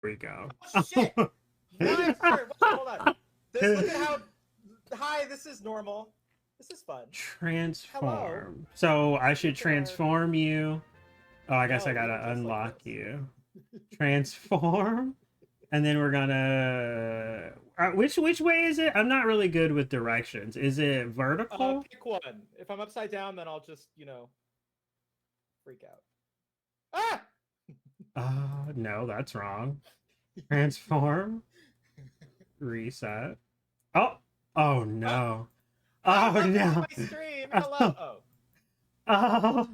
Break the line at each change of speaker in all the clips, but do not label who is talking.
we go.
Oh, shit! What? Hold on. Look at how... Hi, this is normal. This is fun. Hello.
Transform. So I should
Look at our...
transform you. Oh, I guess I
No, we are
gotta
just like
unlock
this.
you. Transform. And then we're gonna which way is it? I'm not really good with directions. Is it vertical?
Pick one. If I'm upside down, then I'll just, freak out. Ah!
No, that's wrong. Transform. Reset. Oh, oh
Ah!
no.
Hi,
Oh
welcome to
no.
my stream. Hello. Oh.
Oh,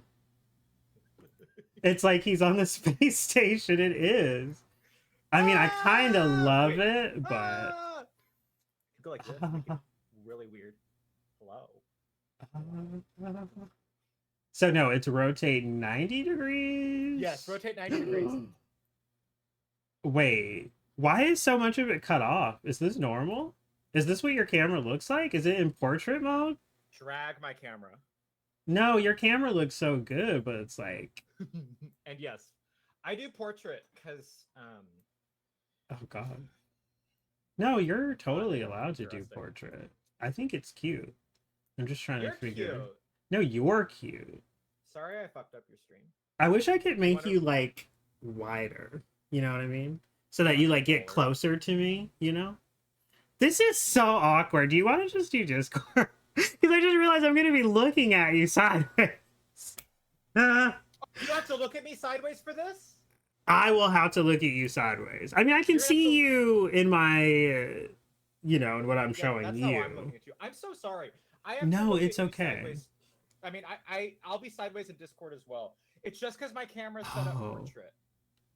it's like he's on the space station. It is. I mean, I kind of
Ah!
love
Wait.
it, but
Ah! Go like this. Make it really weird. Hello.
so no, it's rotate 90 degrees.
Yes, rotate 90 degrees.
Wait, why is so much of it cut off? Is this normal? Is this what your camera looks like? Is it in portrait mode?
Drag my camera.
No, your camera looks so good, but it's like,
And yes, I do portrait because
oh god. No, you're totally
that's
allowed to do
interesting.
portrait. I think it's cute. I'm just trying
You're
to figure.
cute.
No, you're cute.
Sorry I fucked up your stream.
I wish I could make
Wonder-
you like wider. You know what I mean? So that you like get
forward.
closer to me, you know? This is so awkward. Do you want to just do Discord? Because I just realized I'm going to be looking at you sideways.
You have to look at me sideways for this?
I will have to look at you sideways. I mean, I can see you in my, in what I'm showing
that's
you.
how I'm looking at you. I'm so sorry. I have to
No,
look
it's
at you
okay.
sideways. I mean, I'll be sideways in Discord as well. It's just because my camera's set up portrait.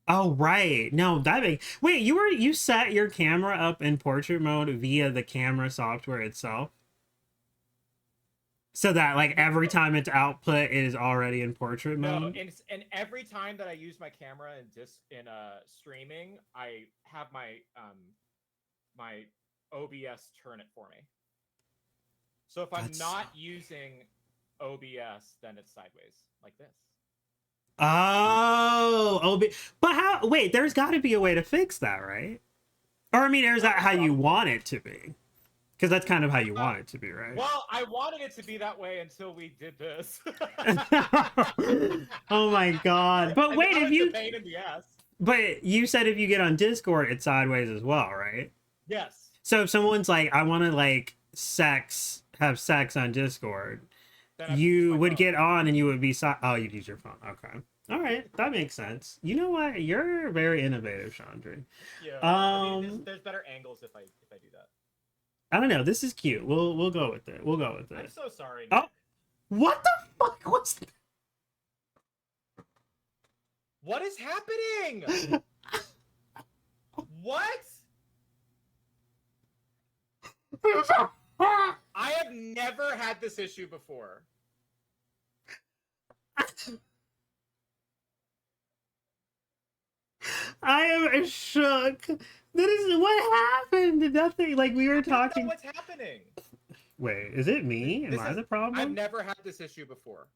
Oh right. No, that makes wait, you set your camera up in portrait mode via the camera software itself? So that like every time it's output it is already in portrait mode?
No, and every time that I use my camera in streaming, I have my OBS turn it for me. So if I'm not using OBS, then it's sideways like this.
Oh, but how? Wait, there's got to be a way to fix that, right? Or I mean, is that how you want it to be? Because that's kind of how you want it to be, right?
Well, I wanted it to be that way until we did this.
Oh my god! But wait, if you
pain in the ass.
But you said if you get on Discord, it's sideways as well, right?
Yes.
So if someone's like, I want to like have sex on Discord, you would get on and you would be oh, you'd use your phone. Okay. All right, that makes sense. You know what? You're very innovative, Chandri.
Yeah. I mean, there's better angles if I do that.
I don't know. This is cute. We'll go with it. We'll go with it.
I'm so sorry, Nick.
Oh, what the fuck was that?
What is happening? What? I have never had this issue before.
I am shook. That is what happened. Nothing. Like we were talking.
What's happening?
Wait, is it me? Am I the problem?
I've never had this issue before.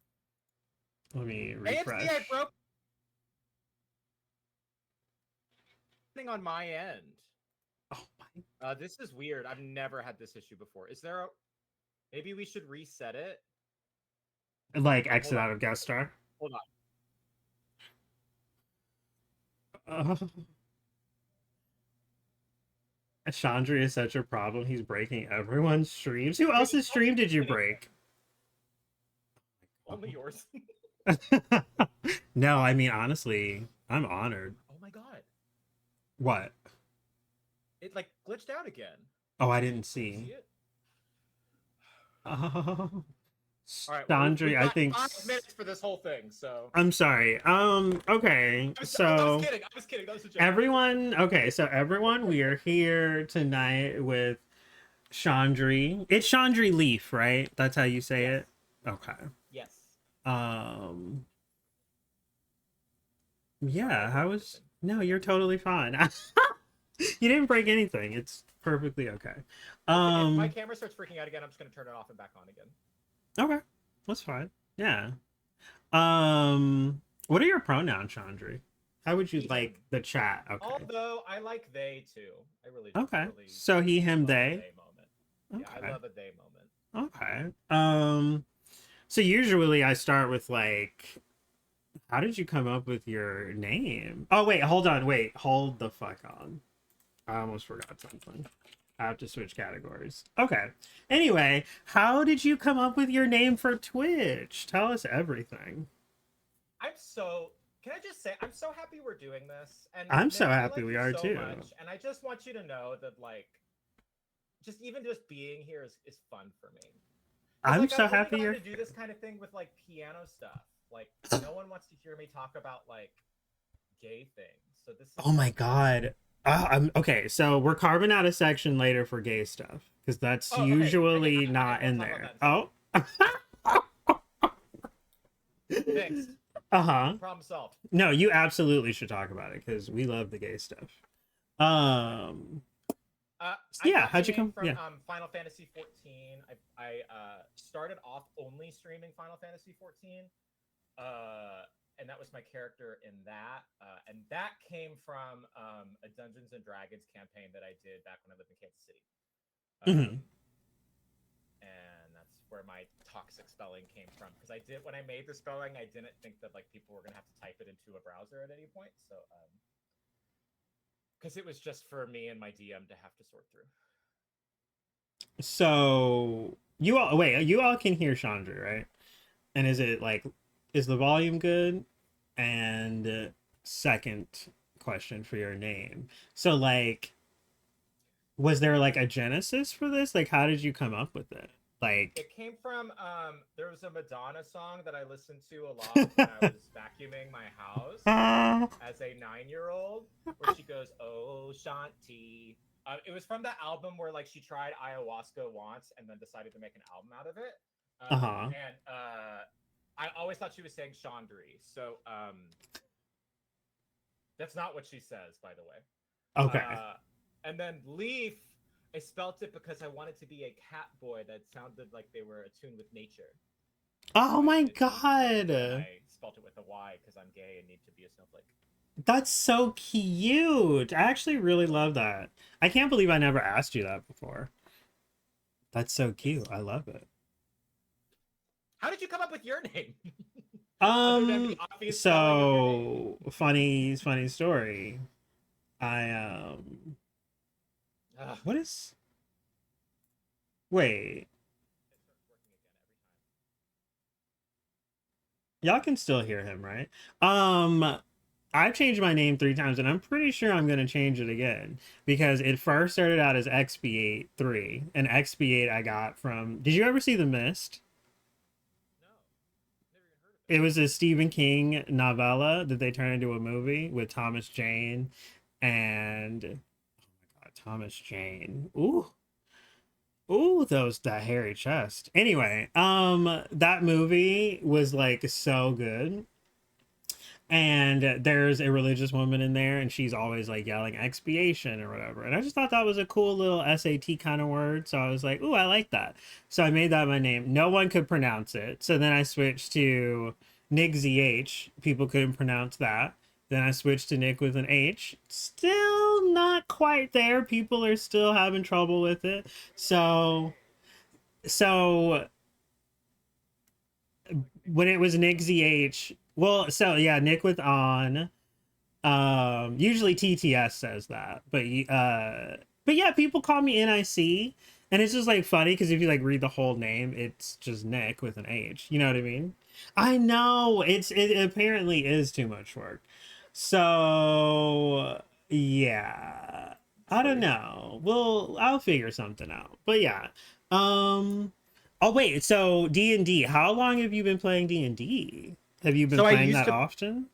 Let me refresh.
I broke on my end.
Oh my.
This is weird. I've never had this issue before. Is there a... Maybe we should reset it?
Like exit out of guest star?
Hold on.
Chandri is such a problem. He's breaking everyone's streams. Who else's stream did you break?
Only yours.
No, I mean, honestly, I'm honored.
Oh my god.
What?
It like glitched out again.
Oh, I didn't see.
See it?
Oh.
All right,
Chandri, I think
5 minutes for this whole thing, so
I'm sorry. Okay. So
I was kidding. That was a joke.
Everyone, we are here tonight with Chandri. It's Chandri Leaf, right? That's how you say it? Okay.
Yes.
Yeah, how was... No, you're totally fine. You didn't break anything. It's perfectly okay.
If my camera starts freaking out again, I'm just going to turn it off and back on again.
Okay. That's fine. Yeah. What are your pronouns, Chandri? How would you
He, him.
like the chat? Okay.
Although I like they too. I
Okay.
really
So he, him,
love a
they.
they moment. Yeah, I
Okay.
love a they moment.
Okay. So usually I start with like, how did you come up with your name? Oh wait, hold on, wait, hold the fuck on. I almost forgot something. I have to switch categories. Okay. Anyway, how did you come up with your name for Twitch? Tell us everything.
I'm so can I just say I'm so happy we're doing this. And
I'm so
Nick, I
happy
like
we
you
are
so
too.
much. And I just want you to know that like just being here is fun for me. Because
I'm
like
so
I've only
happy
gotten
you're
to do this kind of thing with like piano stuff. Like no one wants to hear me talk about like gay things. So this is
Oh my
like
god. I'm okay. So we're carving out a section later for gay stuff because that's
oh okay.
usually
I
not
will
in
talk about
there.
that in a
Oh.
second. Fixed.
Uh-huh.
Problem solved.
No, you absolutely should talk about it because we love the gay stuff. Um,
I
yeah,
got my
how'd you
name
come?
from
Yeah.
Final Fantasy 14. I started off only streaming Final Fantasy 14, and that was my character in that. And that came from a Dungeons and Dragons campaign that I did back when I lived in Kansas City.
Hmm.
And that's where my toxic spelling came from. Because I did when I made the spelling, I didn't think that like people were gonna have to type it into a browser at any point. So because it was just for me and my DM to have to sort through.
So you all wait, you all can hear Chandra, right? And is it like is the volume good? And second question for your name. So like was there like a genesis for this? Like how did you come up with it? Like
It came from there was a Madonna song that I listened to a lot when I was vacuuming my house as a 9-year-old, where she goes, "Oh Shanti." It was from that album where like she tried ayahuasca once and then decided to make an album out of it.
uh-huh.
And I always thought she was saying Chandri, so that's not what she says, by the way.
Okay.
And then Leaf, I spelt it because I wanted to be a cat boy that sounded like they were attuned with nature.
Oh
So I
my
did Leaf, and
god.
I spelt it with a Y because I'm gay and need to be a snowflake.
That's so cute. I actually really love that. I can't believe I never asked you that before. That's so
It's
cute. I love it.
how did you come up with your name? Other than the
Um,
obvious spelling of your name.
so funny story. I
Ugh.
what is wait,
It starts working again every time.
y'all can still hear him, right? I've changed my name 3 times and I'm pretty sure I'm gonna change it again because it first started out as XB83 and XB8 I got from did you ever see The Mist?
No, never even heard of it.
It was a Stephen King novella that they turned into a movie with Thomas Jane and oh my god, Thomas Jane. Ooh. Ooh, that hairy chest. Anyway, that movie was like so good. And there's a religious woman in there and she's always like yelling expiation or whatever. And I just thought that was a cool little SAT kind of word. So I was like, ooh, I like that. So I made that my name. No one could pronounce it. So then I switched to Nick ZH. People couldn't pronounce that. Then I switched to Nick with an H. Still not quite there. People are still having trouble with it. So so when it was Nick ZH, well, so yeah, Nick with on. Usually TTS says that, but yeah, people call me NIC, and it's just like funny because if you like read the whole name, it's just Nick with an H. You know what I mean? I know it apparently is too much work. So yeah, I don't
True.
know. I'll figure something out. But yeah, um, oh wait, so D&D. How long have you been playing D&D? Have you been
So I
playing
used
that
to
often?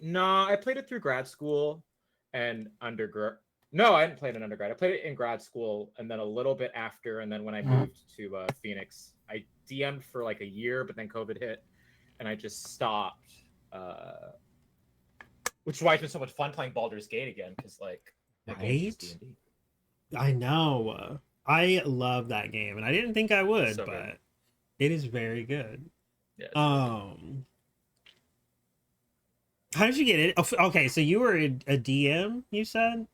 no, I played it through grad school and undergrad. No, I didn't play it in undergrad. I played it in grad school and then a little bit after. And then when I moved to Phoenix, I DM'd for like a year, but then COVID hit and I just stopped. Which is why it's been so much fun playing Baldur's Gate again because like that game's just
Right?
D&D.
I know. I love that game, and I didn't think I would,
So good.
but it is very good.
Yeah, it's really good.
Um, How did you get it? Okay, so you were a DM, you said?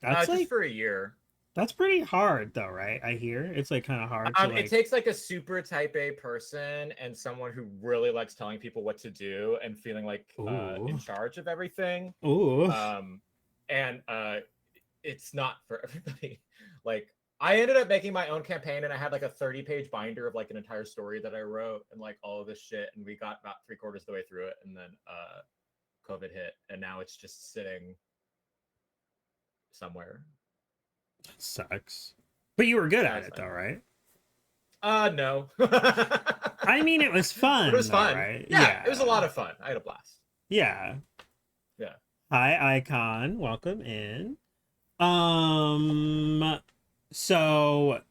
That's
Just
like
for a year.
that's pretty hard though, right? I hear it's like kind of hard to
It
like.
takes like a super type A person and someone who really likes telling people what to do and feeling like in
Ooh,
charge of everything.
ooh,
Um, and it's not for everybody. Like I ended up making my own campaign and I had like a 30-page binder of like an entire story that I wrote and like all of this shit. And we got about 3/4 of the way through it. And then COVID hit and now it's just sitting somewhere.
that sucks. But you were good
Yeah,
at
it's
it
fine.
though, right?
No.
I mean, it was
But it
fun
was
though,
fun.
right?
Yeah, it was a
Yeah,
lot of fun. I had a blast.
yeah.
Yeah.
Hi, Icon. Welcome in. Um, so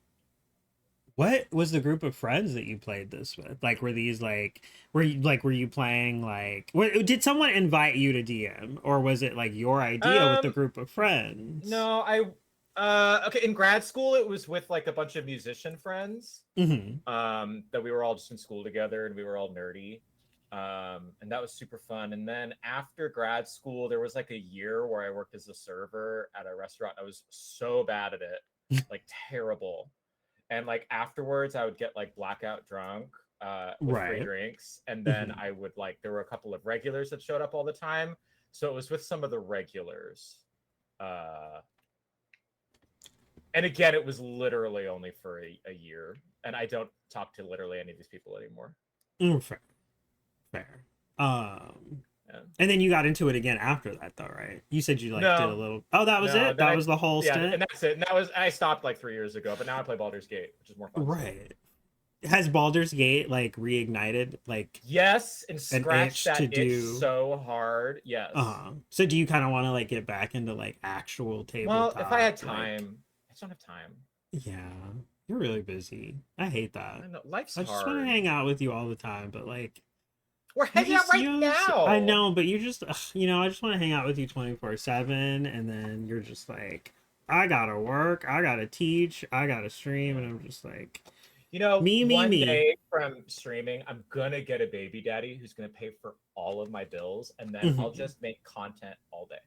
what was the group of friends that you played this with? Like, were these like, were you playing like, did someone invite you to DM, or was it like your idea with the
Um,
group of friends?
no, okay, in grad school it was with like a bunch of musician friends.
Mm-hmm.
That we were all just in school together and we were all nerdy. And that was super fun. And then after grad school, there was like a year where I worked as a server at a restaurant. I was so bad at it, like terrible. And like afterwards, I would get like blackout drunk with free
Right.
drinks. And then
Mm-hmm.
I would like, there were a couple of regulars that showed up all the time. So it was with some of the regulars. Uh, and again, it was literally only for a year. And I don't talk to literally any of these people anymore.
Fair, fair.
Yeah.
And then you got into it again after that, though, right? You said you like did a
No,
little. Oh, that was
no.
it.
Then
That
I,
was the whole
yeah,
stint.
and that's it. And that was I stopped like 3 years ago, but now I play Baldur's Gate, which is more fun still.
Right. Has Baldur's Gate like reignited like
Yes, and
an
scratch
itch to
that itch
do?
so hard. Yes.
So do you kind of want to like get back into like actual
Well, if I
tabletop?
had
Like,
time, I just don't have time.
yeah, you're really busy. I hate
I
that.
know life's
I just want to
hard.
hang out with you all the time, but like
We're hanging out right
I
now.
know, but you just I just want to hang out with you 24/7, and then you're just like, I gotta work, I gotta teach, I gotta stream, and
Yeah.
I'm just like,
You know, one
me.
day from streaming, I'm gonna get a baby daddy who's gonna pay for all of my bills, and then I'll
Mhm.
just make content all day.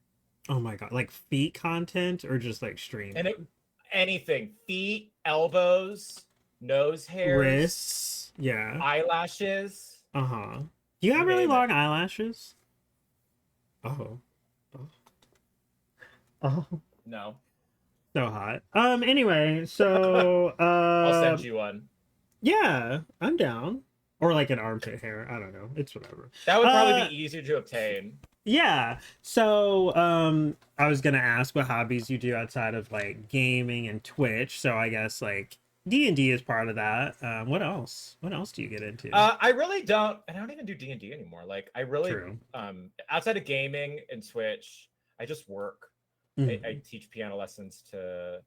Oh my god, like feet content or just like
And it
streaming?
anything, feet, elbows, nose hairs,
Wrists, yeah.
eyelashes,
Uh-huh. Do you
you
have really
name it.
long eyelashes? Oh. Oh. Oh.
No.
So hot. Anyway, so
I'll send you one.
yeah, I'm down. Or like an armpit hair. I don't know. It's whatever.
That would probably
Uh
be easier to obtain.
yeah. So I was gonna ask what hobbies you do outside of like gaming and Twitch. So I guess like D&D is part of that. What else? What else do you get into?
I really don't, and I don't even do D&D anymore. Like I really,
True.
outside of gaming and Twitch, I just work. I
Mhm.
teach piano lessons to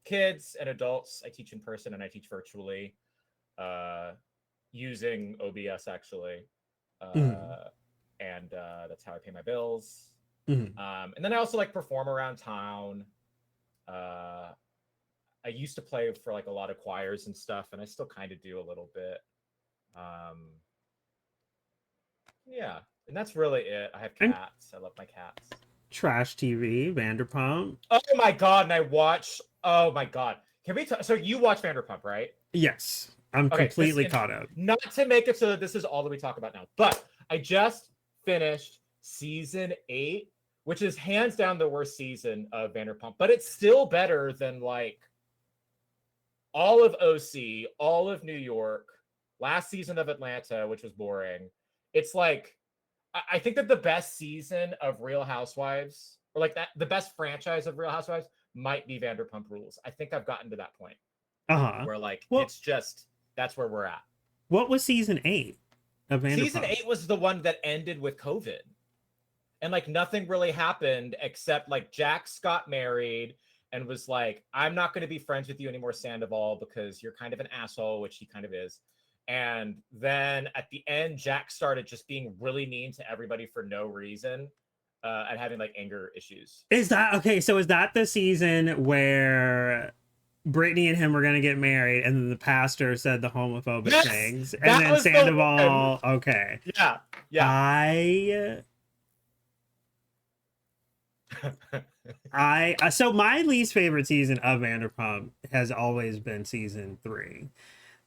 kids and adults. I teach in person and I teach virtually, uh, using OBS actually,
Mhm.
and that's how I pay my bills.
Mhm.
And then I also like perform around town. Uh, I used to play for like a lot of choirs and stuff, and I still kind of do a little bit. Um, yeah, and that's really it. I have
And
cats. I love my cats.
Trash TV, Vanderpump.
Oh my god! And I watch. Oh my god! Can we? So you watch Vanderpump, right?
Yes, I'm
Okay. This
completely
and
caught up.
not to make it so that this is all that we talk about now, but I just finished season 8, which is hands down the worst season of Vanderpump, but it's still better than like all of OC, all of New York, last season of Atlanta, which was boring. It's like I think that the best season of Real Housewives, or like that, the best franchise of Real Housewives might be Vanderpump Rules. I think I've gotten to that point
Uh-huh.
where like
Well,
it's just that's where we're at.
what was season 8 of
Season
Vanderpump?
8 was the one that ended with COVID. And like nothing really happened except like Jax got married and was like, I'm not going to be friends with you anymore, Sandoval, because you're kind of an asshole, which he kind of is. And then at the end, Jack started just being really mean to everybody for no reason, and having like anger issues.
Is that okay? So is that the season where Brittany and him were gonna get married, and then the pastor said the homophobic
Yes,
things, and
that
then
was the one.
Sandoval? Okay,
Yeah, yeah.
I So my least favorite season of Vanderpump has always been season 3,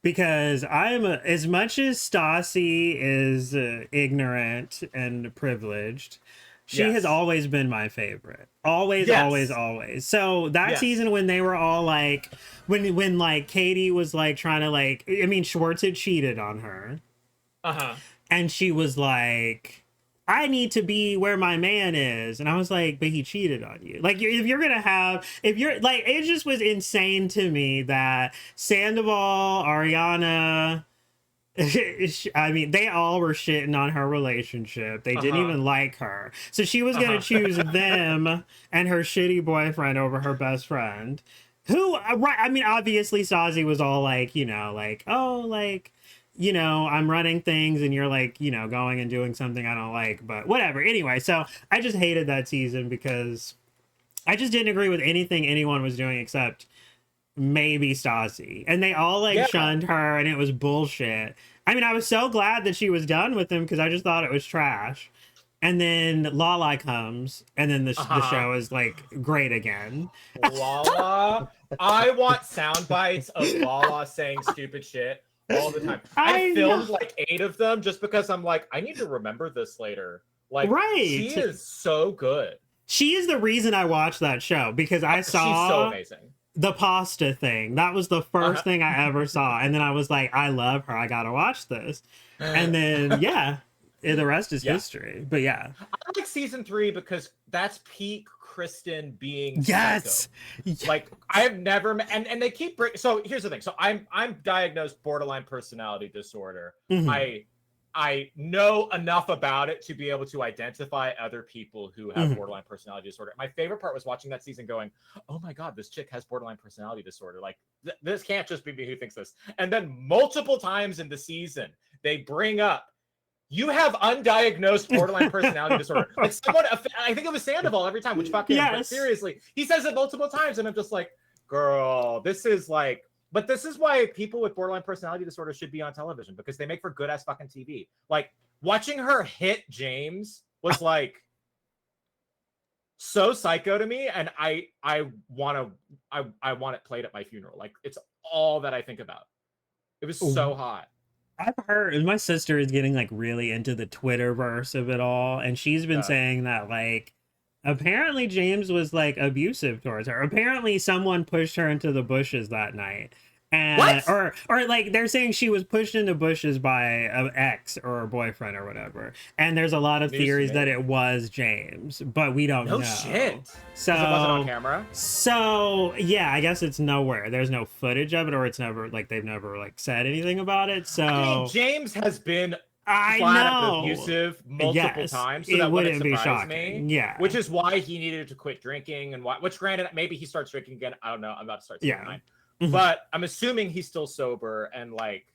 because as much as Stassi is ignorant and privileged, she has
Yes.
always been my favorite. Always, always,
Yes.
always. So that
Yes.
season when they were all like, when like Katie was like trying to like, I mean, Schwartz had cheated on her,
Uh-huh.
and she was like, I need to be where my man is. And I was like, but he cheated on you. Like, if you're gonna have, if you're like, it just was insane to me that Sandoval, Ariana, I mean, they all were shitting on her relationship. They didn't
Uh-huh.
even like her. So she was gonna
Uh-huh.
choose them and her shitty boyfriend over her best friend. Who, right? I mean, obviously, Sazi was all like, like, oh, like, I'm running things and you're like, going and doing something I don't like, but whatever. Anyway, so I just hated that season because I just didn't agree with anything anyone was doing except maybe Stassi. And they all like
Yeah.
shunned her and it was bullshit. I mean, I was so glad that she was done with him because I just thought it was trash. And then Lala comes, and then the
Uh-huh.
show is like great again.
Lala. I want sound bites of Lala saying stupid shit all the time. I
I know.
filmed like 8 of them just because I'm like, I need to remember this later. Like, she
Right.
is so good.
She is the reason I watched that show because I
She's so
saw
amazing.
the pasta thing. That was the first thing I ever saw. And then I was like, I love her. I gotta watch this. And then yeah, the rest is
Yeah.
history. But yeah.
I like season 3 because that's peak Kristen being
Yes.
psycho. Like, I have never and they keep so here's the thing. So I'm diagnosed borderline personality disorder.
Mhm.
I know enough about it to be able to identify other people who have
Mhm.
borderline personality disorder. My favorite part was watching that season going, oh my God, this chick has borderline personality disorder. Like, this can't just be me who thinks this. And then multiple times in the season, they bring up, you have undiagnosed borderline personality disorder. Like, someone, I think it was Sandoval every time, which fuck him, but
Yes.
seriously, he says it multiple times. And I'm just like, girl, this is like, but this is why people with borderline personality disorder should be on television, because they make for good ass fucking TV. Like, watching her hit James was like so psycho to me, and I want it played at my funeral. Like, it's all that I think about. It was so hot.
I've heard, and my sister is getting like really into the Twitterverse of it all, and she's been saying that like apparently James was like abusive towards her. Apparently someone pushed her into the bushes that night. And
What?
or like they're saying she was pushed into bushes by an ex or a boyfriend or whatever. And there's a lot of theories that it was James, but we don't know.
No shit.
So
it wasn't on camera.
So yeah, I guess it's nowhere. There's no footage of it, or it's never like they've never like said anything about it. So
I mean, James has been
I
flat out
know
abusive multiple
yes,
times, so
it
that wouldn't
wouldn't be
surprise
shocking.
me.
Yeah,
Which is why he needed to quit drinking, and which granted, maybe he starts drinking again. I don't know. I'm about to start season 9. But I'm assuming he's still sober, and like,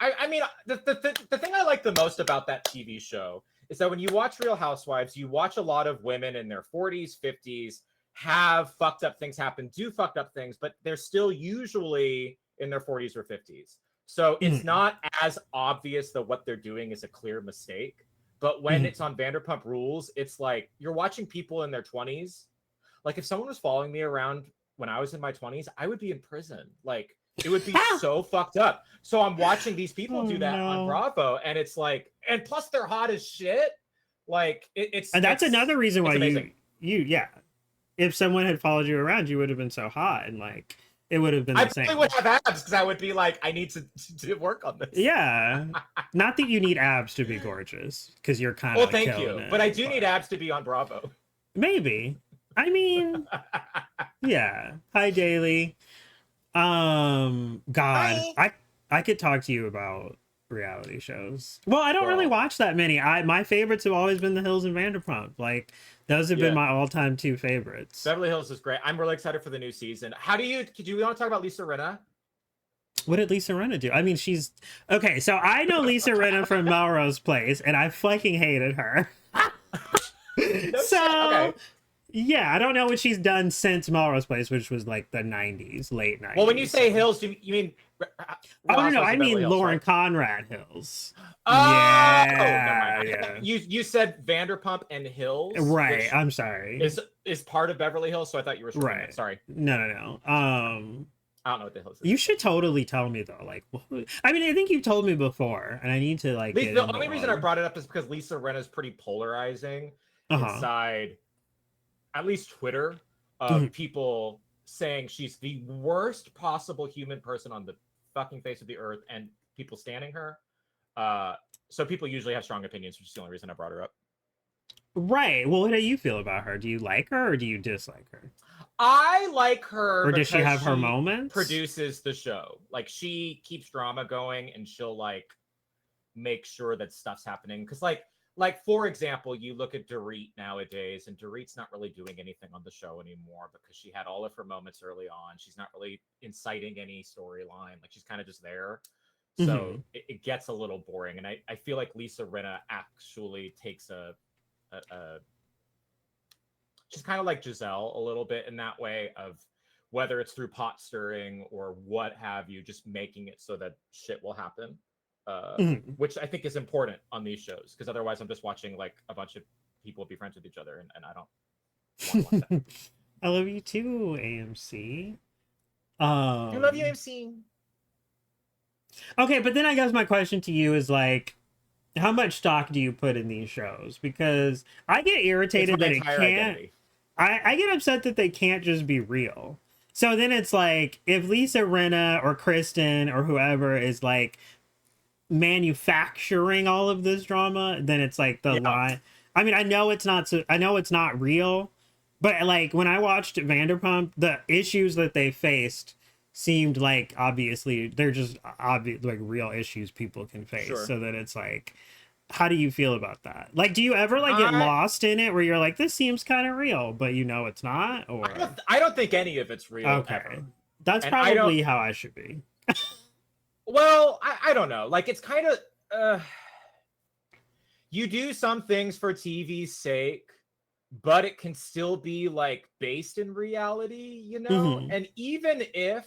I mean, the thing I like the most about that TV show is that when you watch Real Housewives, you watch a lot of women in their 40s, 50s have fucked up things happen, do fucked up things, but they're still usually in their 40s or 50s. So it's not as obvious that what they're doing is a clear mistake. But when it's on Vanderpump Rules, it's like you're watching people in their 20s. Like, if someone was following me around when I was in my 20s, I would be in prison. Like, it would be so fucked up. So I'm watching these people do that on Bravo, and it's like, and plus they're hot as shit. Like,
and that's another reason why you yeah. If someone had followed you around, you would have been so hot, and like it would have been the same.
I probably would have abs because I would be like, I need to work on this.
Yeah, not that you need abs to be gorgeous, because you're kind of.
Well, thank you, but I do need abs to be on Bravo.
Maybe. I mean, yeah. Hi, Daily. God,
Hi.
I could talk to you about reality shows. Well, I don't really watch that many. My favorites have always been The Hills and Vanderpump. Like, those have been my all-time 2 favorites.
Beverly Hills is great. I'm really excited for the new season. Do you want to talk about Lisa Rinna?
What did Lisa Rinna do? I mean, she's okay. So I know Lisa Rinna from Melrose Place, and I fucking hated her.
Okay.
Yeah, I don't know what she's done since Melrose Place, which was like the 90s, late 90s.
Well, when you say Hills, you mean
Oh, no,
Housewives
I
of Beverly
mean
Hills,
Lauren
right?
Conrad Hills.
Oh, never mind.
Yeah, yeah.
You said Vanderpump and Hills,
Right,
which
I'm sorry.
is part of Beverly Hills, so I thought you were switching it.
Right.
Sorry.
No, no, no.
I don't know what the Hills is.
You should totally tell me though. Like, I mean, I think you've told me before, and I need to like get
The
in the
only reason I
lore.
brought it up is because Lisa Rinna is pretty polarizing
Uh-huh.
inside, at least Twitter, of people saying she's the worst possible human person on the fucking face of the earth, and people standing her. So people usually have strong opinions, which is the only reason I brought her up.
Right. Well, what do you feel about her? Do you like her or do you dislike her?
I like her
Or does she
because
have her
she
moments?
produces the show. Like she keeps drama going, and she'll like make sure that stuff's happening. Because like for example, you look at Dorit nowadays, and Dorit's not really doing anything on the show anymore because she had all of her moments early on. She's not really inciting any storyline. Like she's kind of just there. So
Mm-hmm.
it gets a little boring. And I feel like Lisa Rinna actually takes a she's kind of like Giselle a little bit in that way of whether it's through pot stirring or what have you, just making it so that shit will happen.
Mm-hmm.
Which I think is important on these shows because otherwise I'm just watching like a bunch of people be friends with each other, and I don't want to watch that.
I love you too, AMC.
I love you,
Um,
MC.
okay, but then I guess my question to you is like, how much stock do you put in these shows? Because I get
It's
irritated
my
that it
entire
can't.
identity.
I get upset that they can't just be real. So then it's like if Lisa Rinna or Kristen or whoever is like manufacturing all of this drama, then it's like the
Yeah.
line. I mean, I know it's not. I know it's not real, but like when I watched Vanderpump, the issues that they faced seemed like obviously they're just obvious like real issues people can face.
Sure.
So that it's like, how do you feel about that? Like, do you ever like get
I
lost in it where you're like, this seems kind of real, but you know it's not? Or
I don't think any of it's real
okay,
ever.
that's
And I don't
probably how I should be.
well, I don't know. Like it's kind of you do some things for TV's sake, but it can still be like based in reality, you know?
Hmm.
And even if,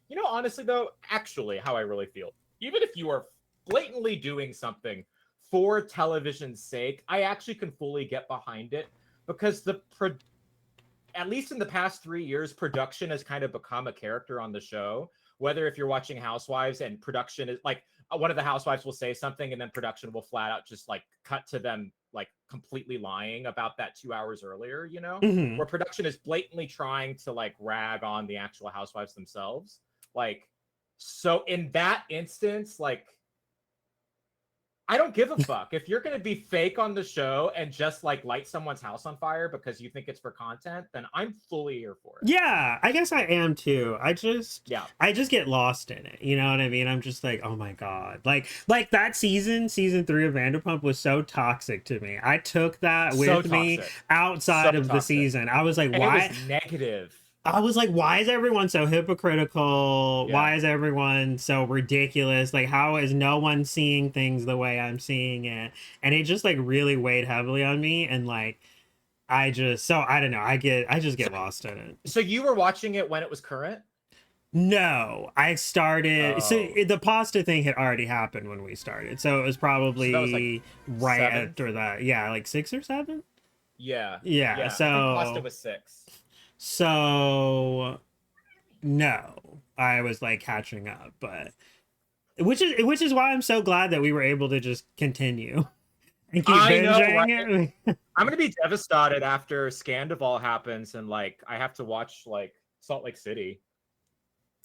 you know, honestly though, actually how I really feel, even if you are blatantly doing something for television's sake, I actually can fully get behind it because at least in the past 3 years, production has kind of become a character on the show. Whether if you're watching Housewives and production is like one of the housewives will say something and then production will flat out just like cut to them like completely lying about that 2 hours earlier, you know,
Hmm.
where production is blatantly trying to like rag on the actual housewives themselves. Like, so in that instance, like, I don't give a fuck. If you're going to be fake on the show and just like light someone's house on fire because you think it's for content, then I'm fully here for it.
Yeah, I guess I am too.
Yeah.
I just get lost in it. You know what I mean? I'm just like, oh my God. Like that season 3 of Vanderpump was so toxic to me. I took that
So
with me
toxic. So
outside of the
toxic.
season. I was like,
And it was
why?
negative.
I was like, why is everyone so hypocritical?
Yeah.
Why is everyone so ridiculous? Like, how is no one seeing things the way I'm seeing it? And it just like really weighed heavily on me. And like, I don't know. I just
So,
get lost in it.
so you were watching it when it was current?
No, I started. So
Oh.
the pasta thing had already happened when we started. So it was
So that was like
probably right
7?
after that. Yeah, like 6 or 7.
Yeah.
Yeah.
Yeah. I think pasta was 6.
So no, I was like catching up, but which is why I'm so glad that we were able to just continue and keep
I know, right?
binging it.
I'm gonna be devastated after Scandival happens and like I have to watch like Salt Lake City.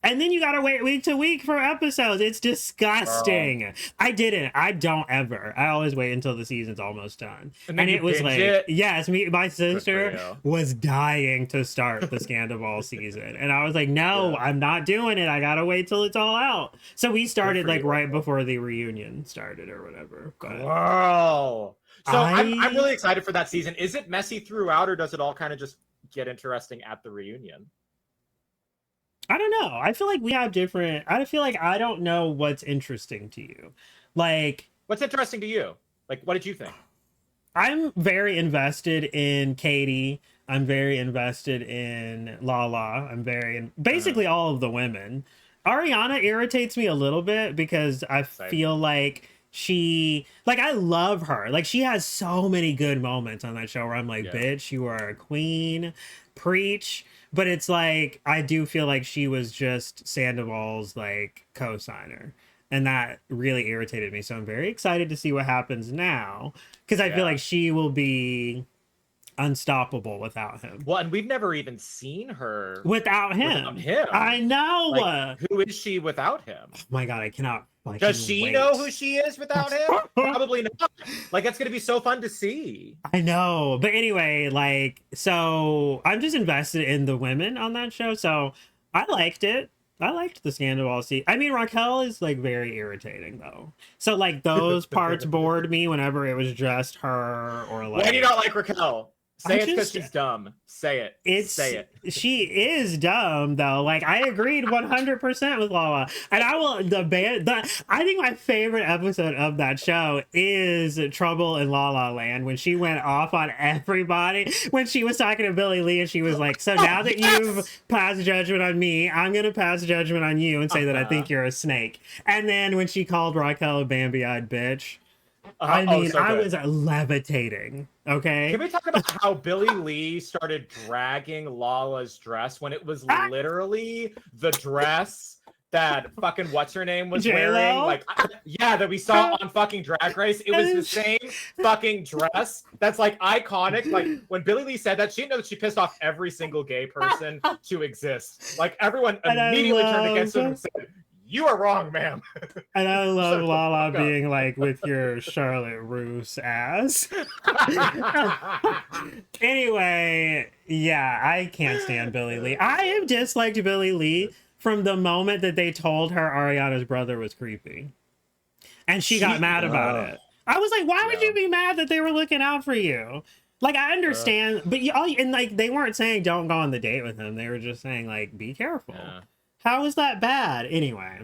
And then you gotta wait week to week for episodes. It's
Girl.
disgusting. I didn't. I don't ever. I always wait until the season's almost done.
And then
And
you
it was
binge
like,
it.
yes, my
Good for
sister
you.
was dying to start the Scandival season. And I was like, no,
Yeah.
I'm not doing it. I gotta wait till it's all out. So we started
for
like
you.
right before the reunion started or whatever. But
Girl. So I'm
I
really excited for that season. Is it messy throughout, or does it all kind of just get interesting at the reunion?
I don't know. I feel like we have different. I feel like I don't know what's interesting to you. Like,
What's interesting to you? Like, what did you think?
I'm very invested in Katie. I'm very invested in Lala. I'm very basically all of the women. Ariana irritates me a little bit because I feel like I love her. Like she has so many good moments on that show where I'm like, bitch, you are a queen, preach. But it's like I do feel like she was just Sandoval's like co-signer. And that really irritated me. So I'm very excited to see what happens now. Because I feel like she will be unstoppable without him.
Well, and we've never even seen her
without him. I know.
Like, who is she without him?
Oh my god, I cannot.
Does she know who she is without him? Probably not. Like, that's gonna be so fun to see.
I know, but anyway, like, so I'm just invested in the women on that show. So I liked it. I liked the Scandal scene. I mean, Raquel is like very irritating though. So like those parts bored me whenever it was just her or like.
Why do you not like Raquel? Say it because she's dumb. Say it. Say it.
She is dumb though. Like I agreed 100% with Lala, and I will I think my favorite episode of that show is Trouble in La La Land when she went off on everybody when she was talking to Billy Lee and she was like, "So now that you've passed judgment on me, I'm gonna pass judgment on you and say that I think you're a snake." And then when she called Raquel a Bambi-eyed bitch. I mean, I was levitating. Okay.
Can we talk about how Billy Lee started dragging Lala's dress when it was literally the dress that fucking what's her name was
J-Lo?
wearing? Like, yeah, that we saw on fucking Drag Race. It was the same fucking dress that's like iconic. Like when Billy Lee said that, she didn't know that she pissed off every single gay person to exist. Like everyone immediately turned against her and said, "You are wrong, ma'am."
And I love Lala being like, "With your Charlotte Russe ass." Anyway, yeah, I can't stand Billy Lee. I have disliked Billy Lee from the moment that they told her Ariana's brother was creepy. And she got mad about it. I was like, why would you be mad that they were looking out for you? Like, I understand, but and like, they weren't saying don't go on the date with him. They were just saying, like, be careful. Yeah. How is that bad? Anyway.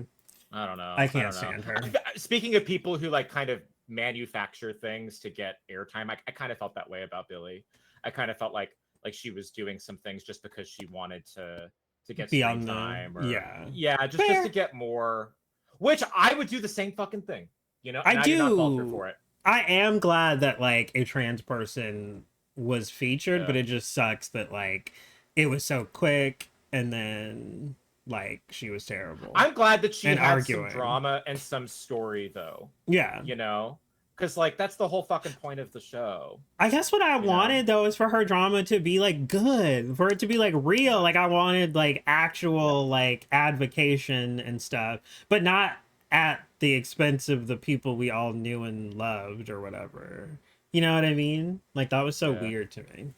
I don't know.
I can't stand her.
Speaking of people who like kind of manufacture things to get airtime, I kind of felt that way about Billy. I kind of felt like she was doing some things just because she wanted to get screen time. Or, just to get more. Which I would do the same fucking thing. You know, and I do not fault her for it.
I am glad that like a trans person was featured, but it just sucks that like it was so quick and then. Like she was terrible.
I'm glad that she had some drama and some story though.
Yeah.
You know? Because like that's the whole fucking point of the show.
I guess what I wanted though is for her drama to be like good. For it to be like real. Like I wanted like actual like advocation and stuff. But not at the expense of the people we all knew and loved or whatever. You know what I mean? Like that was so weird to me.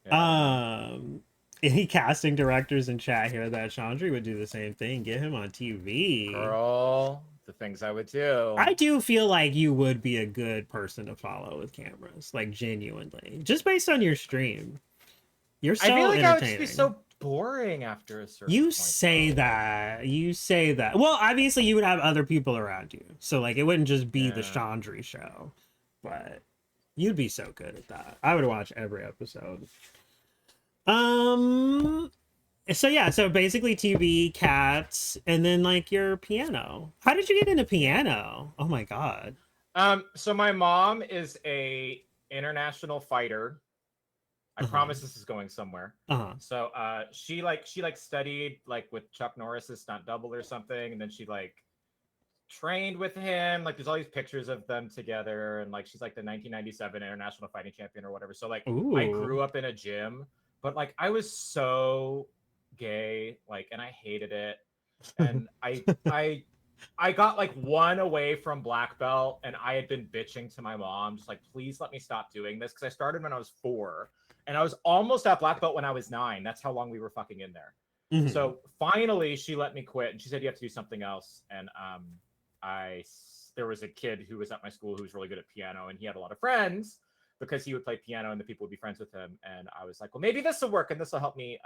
Yeah. Any casting directors in chat here that Chandri would do the same thing. Get him on TV.
Girl, the things I would do.
I do feel like you would be a good person to follow with cameras. Like, genuinely. Just based on your stream. You're so entertaining. I feel like I would just be
so boring after a certain
You
point,
say that. You say that. Well, obviously, you would have other people around you. So, like, it wouldn't just be the Chandri show. But you'd be so good at that. I would watch every episode. So basically TV, cats, and then like your piano. How did you get into piano? Oh my god.
So my mom is a international fighter. I promise this is going somewhere. So she studied like with Chuck Norris's stunt double or something, and then she like trained with him. Like there's all these pictures of them together, and like she's like the 1997 international fighting champion or whatever. So like I grew up in a gym. But like I was so gay, like, and I hated it. And I got like one away from black belt, and I had been bitching to my mom, just like, please let me stop doing this, because I started when I was 4, and I was almost at black belt when I was 9. That's how long we were fucking in there. So finally, she let me quit, and she said you have to do something else. And there was a kid who was at my school who was really good at piano, and he had a lot of friends. Because he would play piano and the people would be friends with him. And I was like, well, maybe this will work and this will help me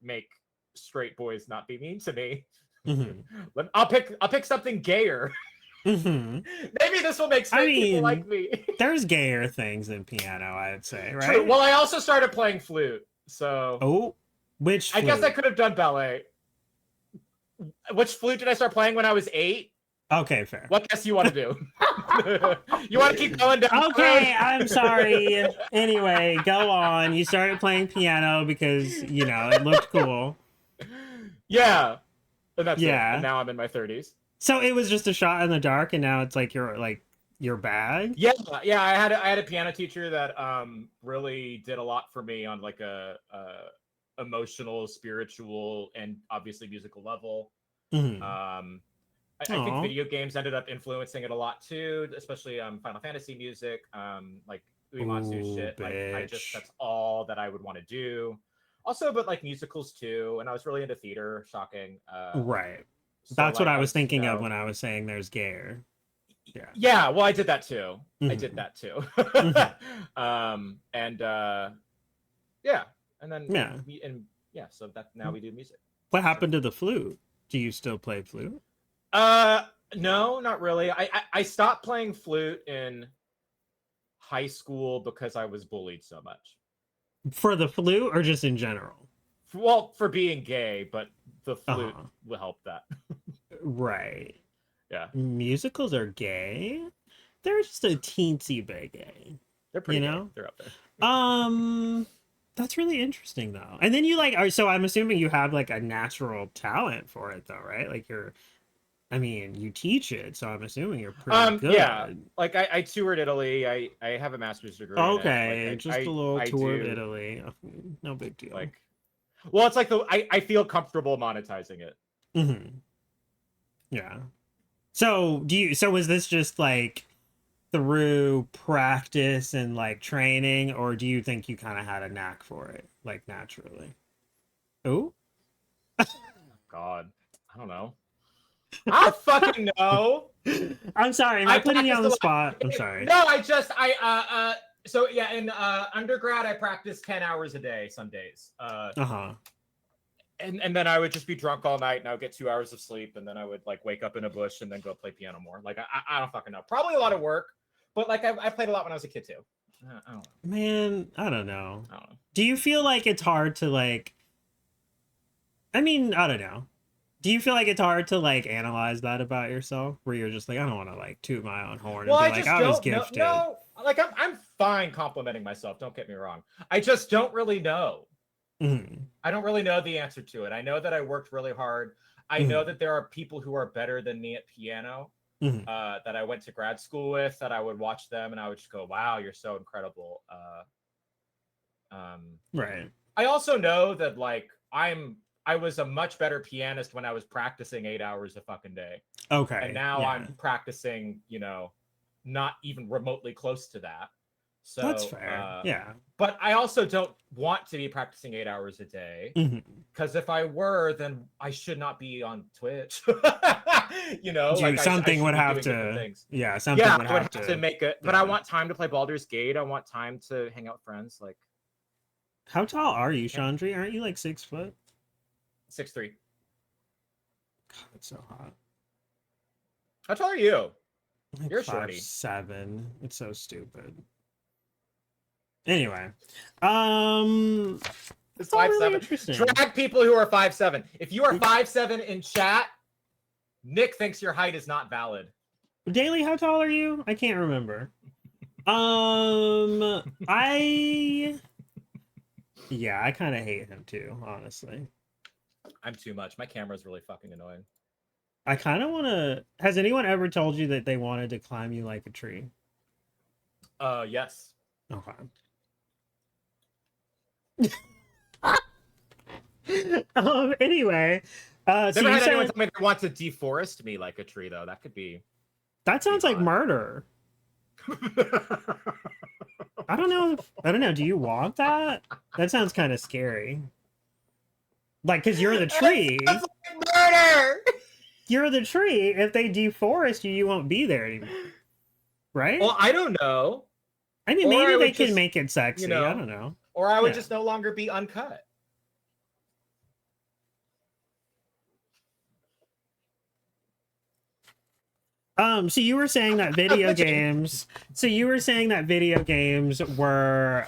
make straight boys not be mean to me. I'll pick something gayer.
Mm-hmm.
Maybe this will make straight people like me.
There's gayer things than piano, I'd say, right?
True. Well, I also started playing flute, so.
Oh, which flute?
I guess I could have done ballet. Which flute did I start playing when I was 8?
Okay, fair.
What guess you want to do? You want to keep going down?
Okay, I'm sorry. Anyway, go on. You started playing piano because, you know, it looked cool.
Yeah. And that's it.
Yeah.
And now I'm in my 30s.
So it was just a shot in the dark, and now it's like your bag?
Yeah, yeah. I had a piano teacher that really did a lot for me on like a emotional, spiritual, and obviously musical level.
Mm-hmm.
I think video games ended up influencing it a lot too, especially Final Fantasy music, like Uematsu shit.
Bitch.
Like that's all that I would want to do. Also, but like musicals too, and I was really into theater. Shocking.
Right.
So
That's
like,
what I was thinking of when I was saying there's gayer. Yeah.
Yeah. Well, I did that too.
Mm-hmm.
I did that too. And yeah, and then yeah. So that now we do music.
What happened to the flute? Do you still play flute?
No, not really. I stopped playing flute in high school because I was bullied so much.
For the flute or just in general?
Well, for being gay, but the flute will help that.
Right.
Yeah.
Musicals are gay? They're just a teensy bit gay.
They're pretty
gay.
They're up there.
That's really interesting though. And then you so I'm assuming you have like a natural talent for it though, right? Like you teach it, so I'm assuming you're pretty good.
Yeah. Like I toured Italy. I have a master's degree.
Okay,
in it. Like,
just a little tour of Italy. No big deal.
Like, well, it's like I feel comfortable monetizing it.
Mm-hmm. Yeah. So was this just like through practice and like training, or do you think you kind of had a knack for it, like naturally? Oh.
God, I don't know. I fucking know.
I'm sorry. Am I putting you on the spot? I'm sorry.
No, so yeah, in undergrad I practiced 10 hours a day some days. And then I would just be drunk all night and I would get 2 hours of sleep and then I would like wake up in a bush and then go play piano more. Like I don't fucking know. Probably a lot of work, but like I played a lot when I was a kid too. I don't know.
Man, I don't know. Do you feel like it's hard to like I don't know. Do you feel like it's hard to like analyze that about yourself, where you're just like, I don't want to like toot my own horn and be like, I was gifted?
No, like I'm fine complimenting myself. Don't get me wrong. I just don't really know.
Mm-hmm.
I don't really know the answer to it. I know that I worked really hard. I know that there are people who are better than me at piano that I went to grad school with, that I would watch them and I would just go, wow, you're so incredible.
Right.
I also know that like I was a much better pianist when I was practicing 8 hours a fucking day.
Okay.
And now I'm practicing, not even remotely close to that. So
that's fair. Yeah.
But I also don't want to be practicing 8 hours a day, because if I were, then I should not be on Twitch.
Something would have to. Yeah, something would have to
make it. But I want time to play Baldur's Gate. I want time to hang out with friends. Like,
how tall are you, Chandri? Aren't you like 6 foot?
6'3".
God, that's so hot.
How tall are you?
Like
You're shorty.
5'7". It's so stupid. Anyway, it's
5'7".
really interesting.
Drag people who are 5'7". If you are 5'7" in chat, Nick thinks your height is not valid.
Daily, how tall are you? I can't remember. I kind of hate him too, honestly.
I'm too much. My camera's really fucking annoying.
I kind of want to. Has anyone ever told you that they wanted to climb you like a tree?
Yes.
Okay. Anyway, so
never had anyone tell me they want to deforest me like a tree, though. That could be.
That sounds like murder. I don't know. Do you want that? That sounds kind of scary. Like, because you're the tree.
That's like murder.
You're the tree. If they deforest you, you won't be there anymore. Right?
Well, I don't know.
I mean, maybe they can make it sexy. I don't know.
Or I would just no longer be uncut.
So you were saying that video games. So you were saying that video games were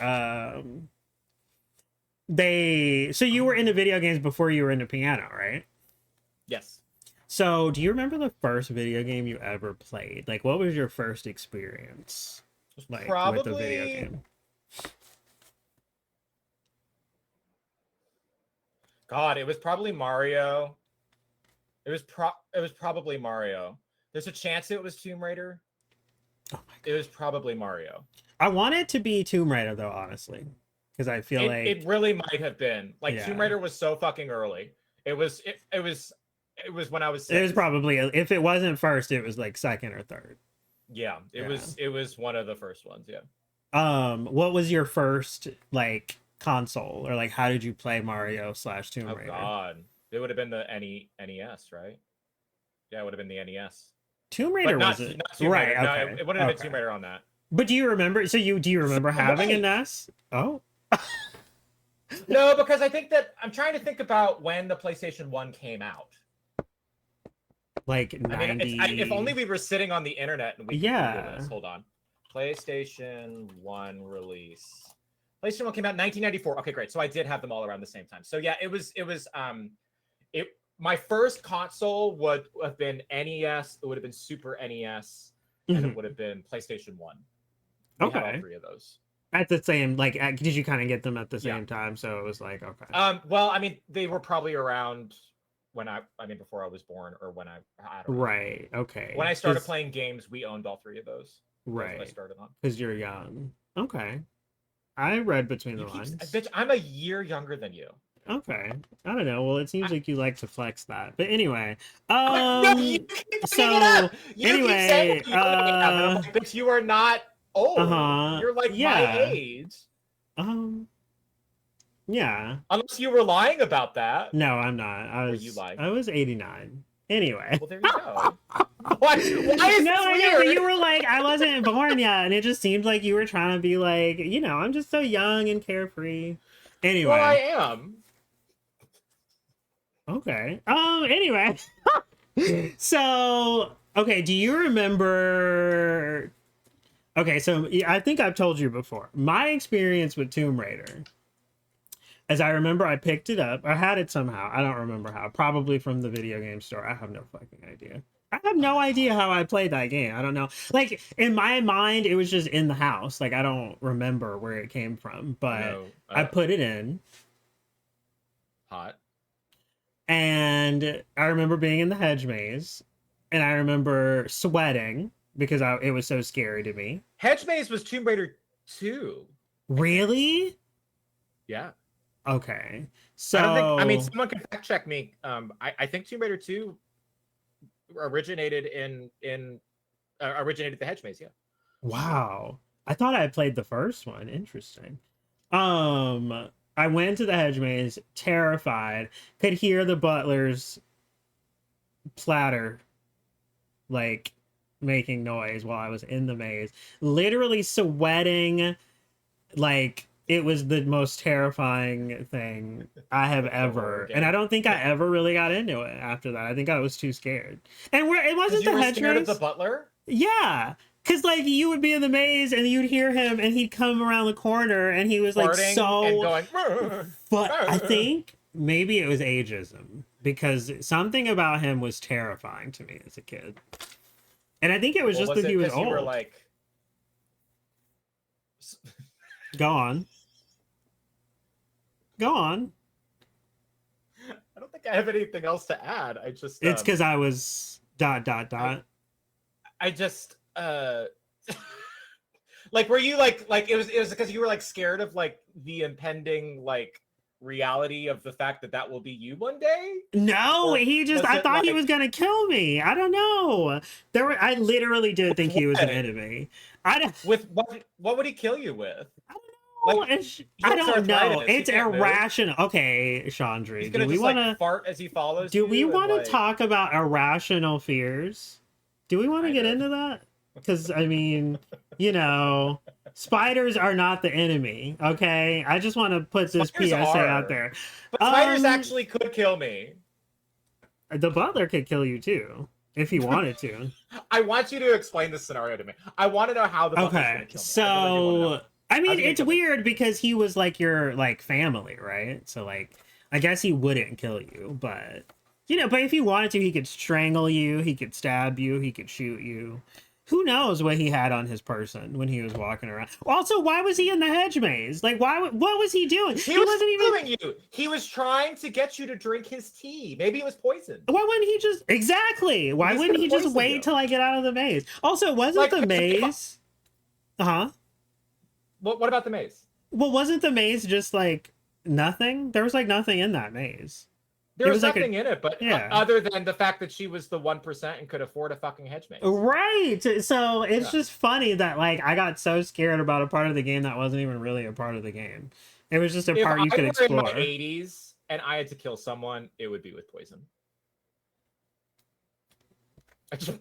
So you were into video games before you were into piano, right?
Yes.
So do you remember the first video game you ever played? Like, what was your first experience, like, with a video game?
God, it was probably Mario. It was probably Mario. There's a chance it was Tomb Raider.
Oh my God.
It was probably Mario.
I want it to be Tomb Raider though, honestly, because I feel like
it really might have been. Like,
yeah.
Tomb Raider was so fucking early. It was when I was 6.
It was probably, if it wasn't first, it was like second or third.
Yeah, it was one of the first ones, yeah.
What was your first, like, console, or like how did you play Mario / Tomb Raider?
Oh God. It would have been the NES, right? Yeah, it would have been the NES.
Tomb Raider
not
was it?
Tomb Raider.
Right,
No,
okay.
it wouldn't have been Tomb Raider on that.
But do you remember, do you remember having a NES? Oh.
No, because I think that I'm trying to think about when the PlayStation 1 came out.
Like 90.
I mean, if only we were sitting on the internet and we could
yeah.
do this. Hold on. PlayStation 1 release. PlayStation 1 came out in 1994. Okay, great. So I did have them all around the same time. So yeah, my first console would have been NES, it would have been Super NES, and it would have been PlayStation 1. We had all 3 of those.
At the same, like, did you kind of get them at the same time? So it was like, okay.
Well, I mean, they were probably around when before I was born, or when I don't know.
Right. Okay.
When I started playing games, we owned all 3 of those.
Right.
I started on.
Because you're young. Okay. I read between the lines.
Bitch, I'm a year younger than you.
Okay. I don't know. Well, it seems like you like to flex that. But anyway.
No, you keep
so
it
anyway,
bitch, you are not old. You're like my age.
Yeah.
Unless you were lying about that.
No, I'm not. I was 89. Anyway.
Well, there you go. Why is
no, I know, but you were like, I wasn't born yet, and it just seemed like you were trying to be like, I'm just so young and carefree. Anyway.
Well, I am.
Okay. Anyway. So, okay, do you remember... Okay, so I think I've told you before. My experience with Tomb Raider, as I remember, I picked it up. I had it somehow. I don't remember how. Probably from the video game store. I have no fucking idea. I have no idea how I played that game. I don't know. Like, in my mind, it was just in the house. Like, I don't remember where it came from. But I put it in.
Hot.
And I remember being in the hedge maze. And I remember sweating because it was so scary to me.
Hedge maze was Tomb Raider 2.
Really?
Yeah.
Okay. So
I mean, someone can fact check me. I think Tomb Raider 2 originated originated the hedge maze. Yeah.
Wow. I thought I had played the first one. Interesting. I went to the hedge maze, terrified, could hear the butlers platter, like, making noise while I was in the maze, literally sweating. Like, it was the most terrifying thing I have ever, and I don't think I ever really got into it after that. I think I was too scared. And it wasn't the hedge maze.
Of the butler?
Yeah. Because, like, you would be in the maze and you'd hear him and he'd come around the corner and he was, like, so...
And going...
But I think maybe it was ageism, because something about him was terrifying to me as a kid. And I think it was just that he was old.
You were like...
Go on. Go on.
I don't think I have anything else to add. I just...
It's because I was... ...
I just... like, were you like it was because you were like scared of like the impending like reality of the fact that will be you one day?
No, I thought he was gonna kill me. I don't know. I literally did think he was an enemy.
With what would he kill you with?
I don't know. Like, I don't know. It's irrational.
Move.
Okay, Chandri,
do we want to fart as he follows?
Do we want to talk about irrational fears? Do we want to get into that? Because, I mean, spiders are not the enemy, okay? I just want to put this PSA out there.
But spiders actually could kill me.
The butler could kill you, too. if he wanted to.
I want you to explain this scenario to me. I want to know how the fuck he's
Okay,
gonna kill me.
so I
How's
mean,
he gonna
it's
kill me?
weird because he was like your like family, right? So like, I guess he wouldn't kill you, but but if he wanted to, he could strangle you, he could stab you, he could shoot you. Who knows what he had on his person when he was walking around? Also, why was he in the hedge maze? Like, why? What was he doing?
He was
wasn't even
killing you. He was trying to get you to drink his tea. Maybe it was poison.
Why wouldn't he just exactly? Why wouldn't he just wait
you.
till I get out of the maze? Also, wasn't
Like,
the maze? Uh-huh.
What about the maze?
Well, wasn't the maze just like nothing? There was like nothing in that maze.
There was
like
nothing in it, but
yeah.
Other than the fact that she was the 1% and could afford a fucking hedge maze.
Right. So it's just funny that like I got so scared about a part of the game that wasn't even really a part of the game. It was just a part you could explore.
If I were in my 80s and I had to kill someone, it would be with poison. I just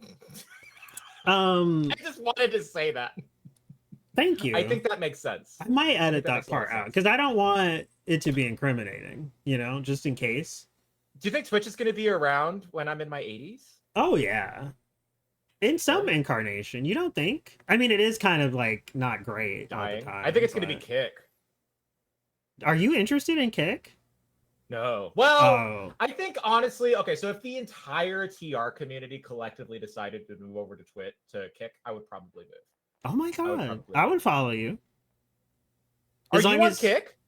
wanted to say that.
Thank you.
I think that makes sense.
I might edit that part out because I don't want it to be incriminating, just in case.
Do you think Twitch is going to be around when I'm in my 80s?
Oh, yeah. In some incarnation. You don't think? I mean, it is kind of like not great all the time.
I think it's going to be Kick.
Are you interested in Kick?
No. Well, I think honestly, okay, so if the entire TR community collectively decided to move over to Kick, I would probably move.
Oh my god. I would follow you.
Are you on Kick?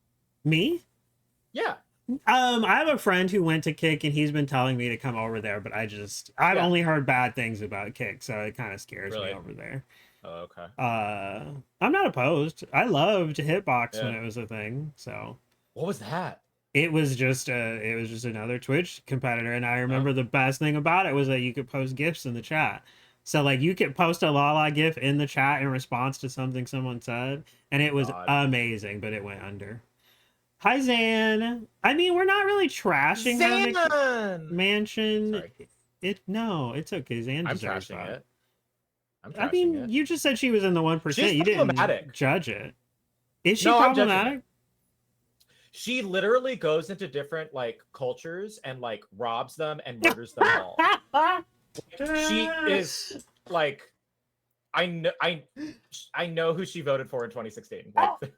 Me?
Yeah.
I have a friend who went to Kick and he's been telling me to come over there, but I've only heard bad things about Kick, so it kind of scares me over there.
Oh, okay.
I'm not opposed. I loved Hitbox when it was a thing. So
what was that?
It was just another Twitch competitor, and I remember the best thing about it was that you could post GIFs in the chat. So like you could post a Lala GIF in the chat in response to something someone said, and it was amazing, but it went under. Hi Zan. I mean, we're not really trashing her mansion.
Sorry.
It's okay. Zan deserves
that.
It. I mean, you just said she was in the 1%. You didn't judge it. Is she problematic?
She literally goes into different like cultures and like robs them and murders them all. She is like, I know who she voted for in 2016. Like,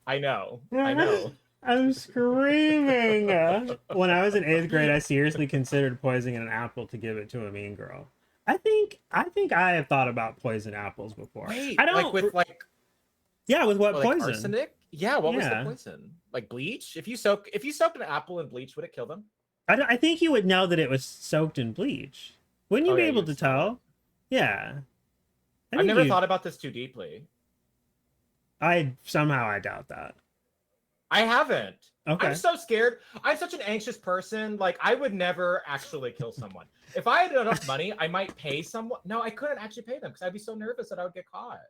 I know.
I'm screaming. When I was in 8th grade, I seriously considered poisoning an apple to give it to a mean girl. I think I have thought about poison apples before.
Wait,
I don't
like with like.
Yeah, with what poison?
Like arsenic? Yeah, what was the poison? Like bleach? If you soaked an apple in bleach, would it kill them?
I think you would know that it was soaked in bleach. Wouldn't you be able to tell? Yeah.
I've never thought about this too deeply.
I doubt that.
I haven't.
Okay.
I'm so scared. I'm such an anxious person. Like, I would never actually kill someone. If I had enough money, I might pay someone. No, I couldn't actually pay them because I'd be so nervous that I would get caught.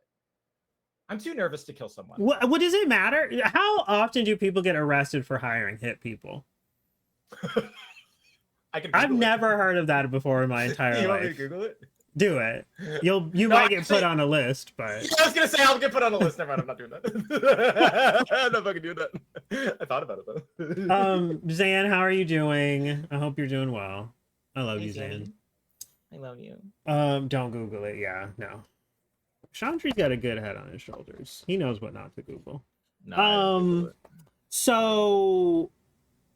I'm too nervous to kill someone.
What does it matter? How often do people get arrested for hiring hit people? I've never heard of that before in my entire life.
You want me to Google it?
Do it. You might get put on a list, but
I was gonna say I'll get put on a list. Never mind, I'm not doing that. I'm not fucking doing that. I thought about it though.
Zan, how are you doing? I hope you're doing well. I love you, Zan.
I love you.
Don't Google it. Yeah, no. Chandri's got a good head on his shoulders. He knows what not to Google.
No,
so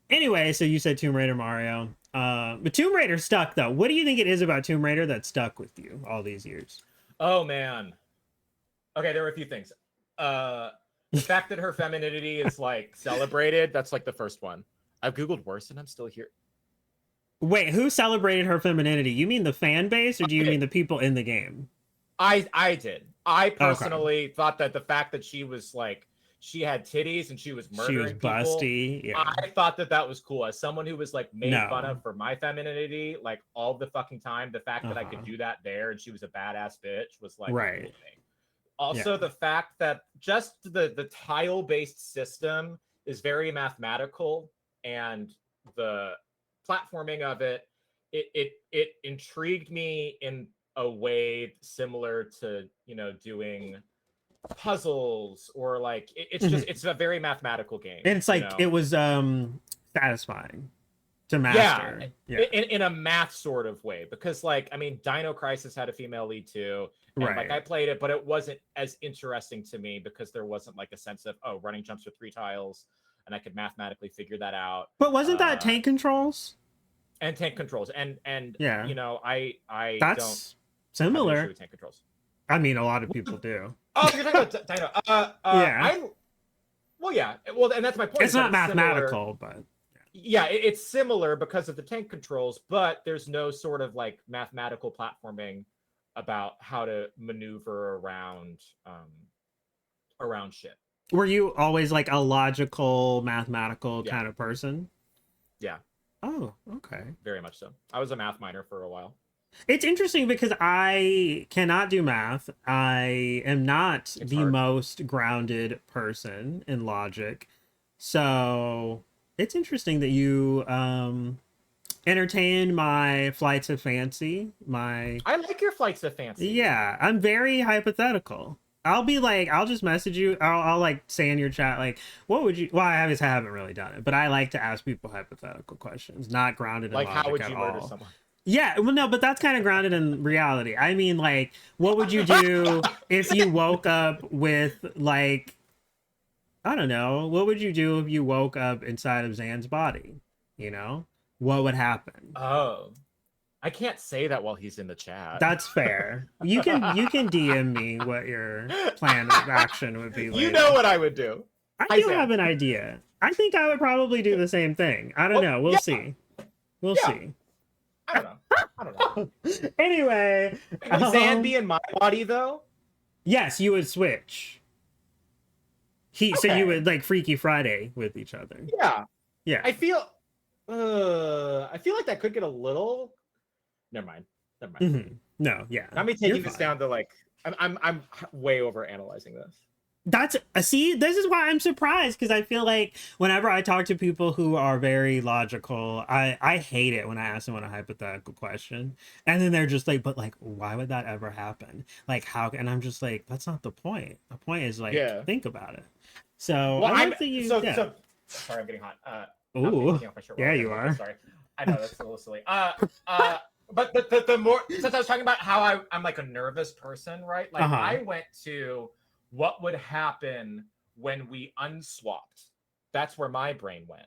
anyway, so you said Tomb Raider Mario. But Tomb Raider stuck though. What do you think it is about Tomb Raider that stuck with you all these years?
Oh man. Okay, there were a few things. The fact that her femininity is like celebrated, that's like the first one. I've Googled worse and I'm still here.
Wait, who celebrated her femininity? You mean the fan base or do you mean the people in the game?
I did. I personally thought that the fact that she was like, she had titties and she was murdering people.
Busty. Yeah.
I thought that was cool. As someone who was like made fun of for my femininity, like all the fucking time, the fact that I could do that there and she was a badass bitch was like
right.
Cool thing. Also, the fact that just the tile-based system is very mathematical and the platforming of it intrigued me in a way similar to doing puzzles or like it's just it's a very mathematical game.
And it's like it was satisfying to master.
Yeah, in a math sort of way, because like I mean, Dino Crisis had a female lead too, and
Right.
like I played it, but it wasn't as interesting to me because there wasn't like a sense of running jumps with 3 tiles, and I could mathematically figure that out.
But wasn't that tank controls?
And tank controls, and
Yeah,
you know, I
that's
don't have an issue
similar.
with tank controls.
I mean, a lot of people do.
Oh, you're talking about Dino.
Yeah.
Well, and that's my point.
It's not mathematical, but
yeah, it's similar because of the tank controls, but there's no sort of like mathematical platforming about how to maneuver around shit.
Were you always like a logical, mathematical kind of person?
Yeah.
Oh, okay.
Very much so. I was a math minor for a while.
It's interesting because I cannot do math. I am not the most grounded person in logic. So it's interesting that you entertain my flights of fancy. I
like your flights of fancy.
Yeah, I'm very hypothetical. I'll be like, I'll just message you. I'll like say in your chat, like, what would you? Well, I haven't really done it, but I like to ask people hypothetical questions, not grounded in
like
logic
how would
at
you
all.
murder someone?
Yeah, well, no, but that's kind of grounded in reality. I mean, like, what would you do if you woke up with like, I don't know, what would you do if you woke up inside of Zan's body? You know, what would happen?
Oh. I can't say that while he's in the chat.
That's fair. You can DM me what your plan of action would be.
You know what I would do.
I do have an idea. I think I would probably do the same thing. I don't know. We'll see. We'll see.
I don't know.
Anyway,
would Zan be in my body though?
Yes, you would switch. So you would like Freaky Friday with each other.
Yeah.
Yeah.
I feel like that could get a little. Never mind.
Mm-hmm. No, yeah.
Let me taking this down to like I'm way over analyzing this.
That's see, this is why I'm surprised, because I feel like whenever I talk to people who are very logical, I hate it when I ask someone a hypothetical question and then they're just like, but like, why would that ever happen? Like, how? And I'm just like, that's not the point. The point is like, think about it. So
well,
I like that you.
Sorry, I'm getting hot.
Ooh, yeah, you are.
Sorry, I know that's a little silly. But the more, since I was talking about how I'm like a nervous person, right? Like I went to what would happen when we unswapped. That's where my brain went.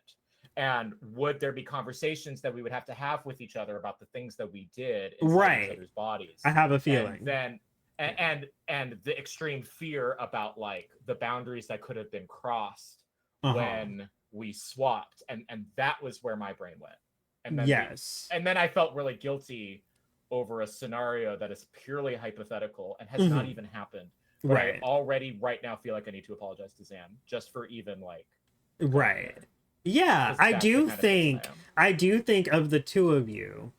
And would there be conversations that we would have to have with each other about the things that we did inside each other's bodies?
I have a feeling.
And then and the extreme fear about like the boundaries that could have been crossed when we swapped, and that was where my brain went. And then and then I felt really guilty over a scenario that is purely hypothetical and has not even happened. But I already right now feel like I need to apologize to Zan just for even like
yeah, I do think of the two of you.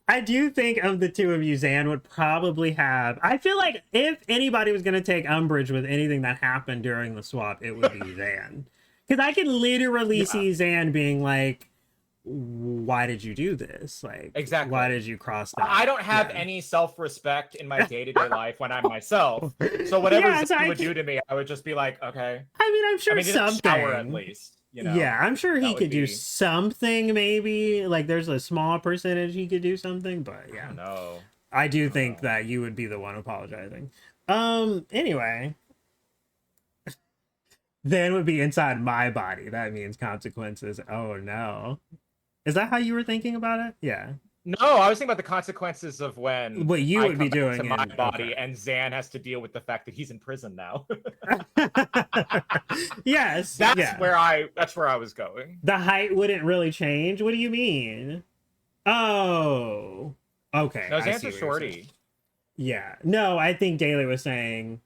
I do think of the two of you, Zan would probably have. I feel like if anybody was going to take umbrage with anything that happened during the swap, it would be Zan. Because I can literally see Zan being like, why did you do this? Like,
exactly.
Why did you cross that?
I don't have any self-respect in my day-to-day life when I'm myself. So whatever Zan would do to me, I would just be like, okay.
I mean, I'm sure something.
Shower at least. You know,
yeah, I'm sure he could do something, maybe. Like, there's a small percentage he could do something, but yeah.
No.
I do think that you would be the one apologizing. Anyway. Then would be inside my body. That means consequences. Oh, no. Is that how you were thinking about it? Yeah.
No, I was thinking about the consequences of when
what you would be doing
to my body, and Zan has to deal with the fact that he's in prison now.
Yes,
that's where I was going.
The height wouldn't really change. What do you mean? Oh, okay.
No, Zan's a shorty.
Yeah. No, I think Daly was saying,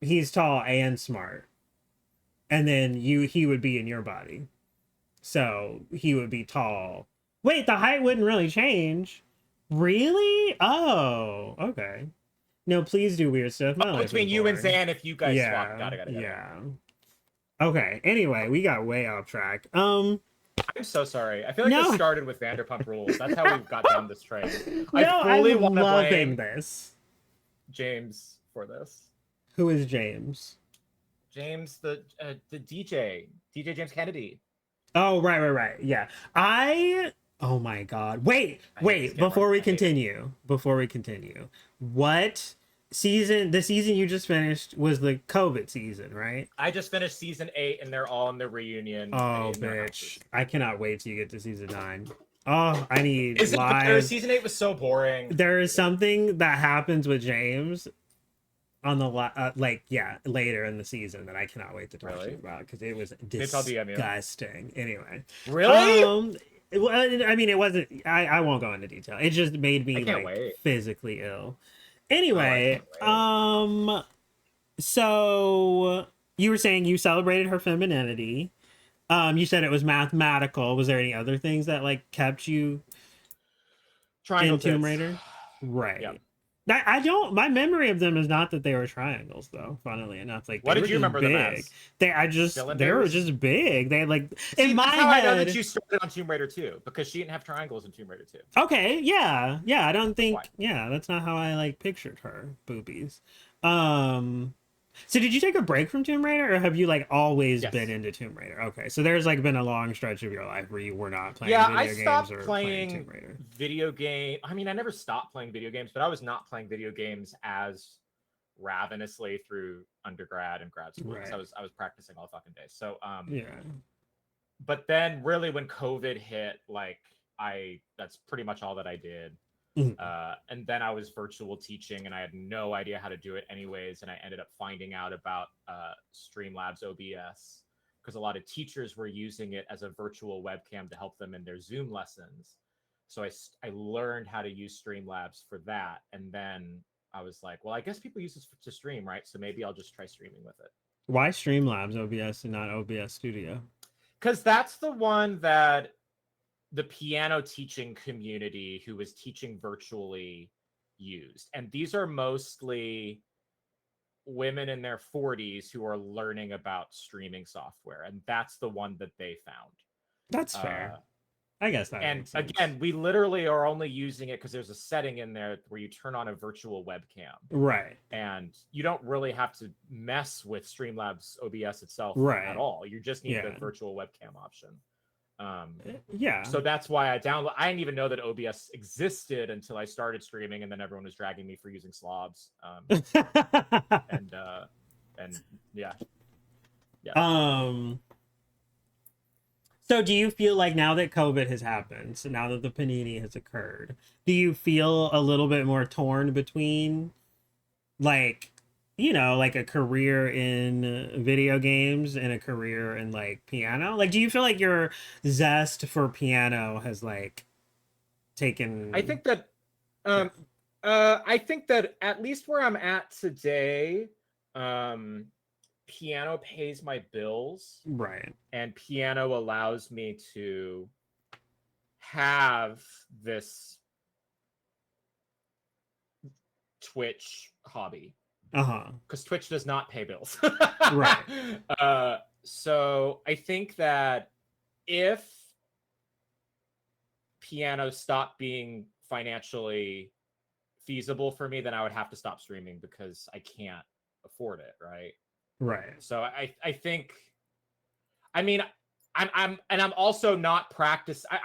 he's tall and smart, and then he would be in your body. So he would be tall. Wait, the height wouldn't really change. Really? Oh, okay. No, please do weird stuff.
Between you and Zan, if you guys swap. Got it.
Yeah. Okay. Anyway, we got way off track.
I'm so sorry. I feel like this started with Vanderpump Rules. That's how we got down this train.
I'm loving this.
James for this.
Who is James?
James, the DJ James Kennedy.
Oh, right. Yeah. Oh my God.
I hate this camera.
Before we
I hate it.
continue. What the season you just finished was the COVID season, right?
I just finished season 8, and they're all in the reunion
Oh,
in their
bitch.
houses.
I cannot wait till you get to season 9. Oh, I need
Is it better?
live.
Season 8 was so boring.
There is something that happens with James on the later in the season that I cannot wait to talk to you about because it was
Maybe I'll DM you.
disgusting. Anyway,
Really?
I mean, it wasn't. I won't go into detail. It just made me
I can't
like
wait.
physically ill.
Oh, I
Anyway,
can't wait.
so you were saying you celebrated her femininity. You said it was mathematical. Was there any other things that like kept you
Triangle
in Tomb
tits.
Raider? Right.
Yeah.
I don't. My memory of them is not that they were triangles, though. Funnily enough, like
What
they
did
were
you
just
remember them
big.
as?
They were
Cylinders?
just big. They had like
See,
in my
that's how I know
head.
that you started on Tomb Raider 2, because she didn't have triangles in Tomb Raider 2.
Okay, yeah. I don't
That's why.
think. Yeah, that's not how I like pictured her boobies. Um, so did you take a break from Tomb Raider, or have you like always been
Yes.
into Tomb Raider? Okay, so there's like been a long stretch of your life where you were not playing
Yeah, I
video games
stopped
or playing Tomb
playing
Raider.
video game. I mean, I never stopped playing video games, but I was not playing video games as ravenously through undergrad and grad school because
Right.
I was practicing all fucking day. So
Yeah.
but then really when COVID hit, like that's pretty much all that I did.
Mhm.
And then I was virtual teaching, and I had no idea how to do it anyways. And I ended up finding out about Streamlabs OBS because a lot of teachers were using it as a virtual webcam to help them in their Zoom lessons. So I learned how to use Streamlabs for that. And then I was like, well, I guess people use this to stream, right? So maybe I'll just try streaming with it.
Why Streamlabs OBS and not OBS Studio?
Because that's the one that the piano teaching community who was teaching virtually used. And these are mostly women in their 40s who are learning about streaming software. And that's the one that they found.
That's fair. I guess that
and
makes sense.
again, we literally are only using it because there's a setting in there where you turn on a virtual webcam.
Right.
And you don't really have to mess with Streamlabs OBS itself
Right.
at all. You just need
Yeah.
the virtual webcam option.
Yeah.
So that's why I download. I didn't even know that OBS existed until I started streaming, and then everyone was dragging me for using slobs. And yeah.
So do you feel like now that COVID has happened, so now that the panini has occurred, do you feel a little bit more torn between like, like a career in video games and a career in like piano? Like, do you feel like your zest for piano has like taken?
I think that I think that at least where I'm at today, piano pays my bills.
Right.
And piano allows me to have this Twitch hobby. Because Twitch does not pay bills.
Right.
So I think that if piano stopped being financially feasible for me, then I would have to stop streaming because I can't afford it, right?
Right.
So I think, I mean, I'm also not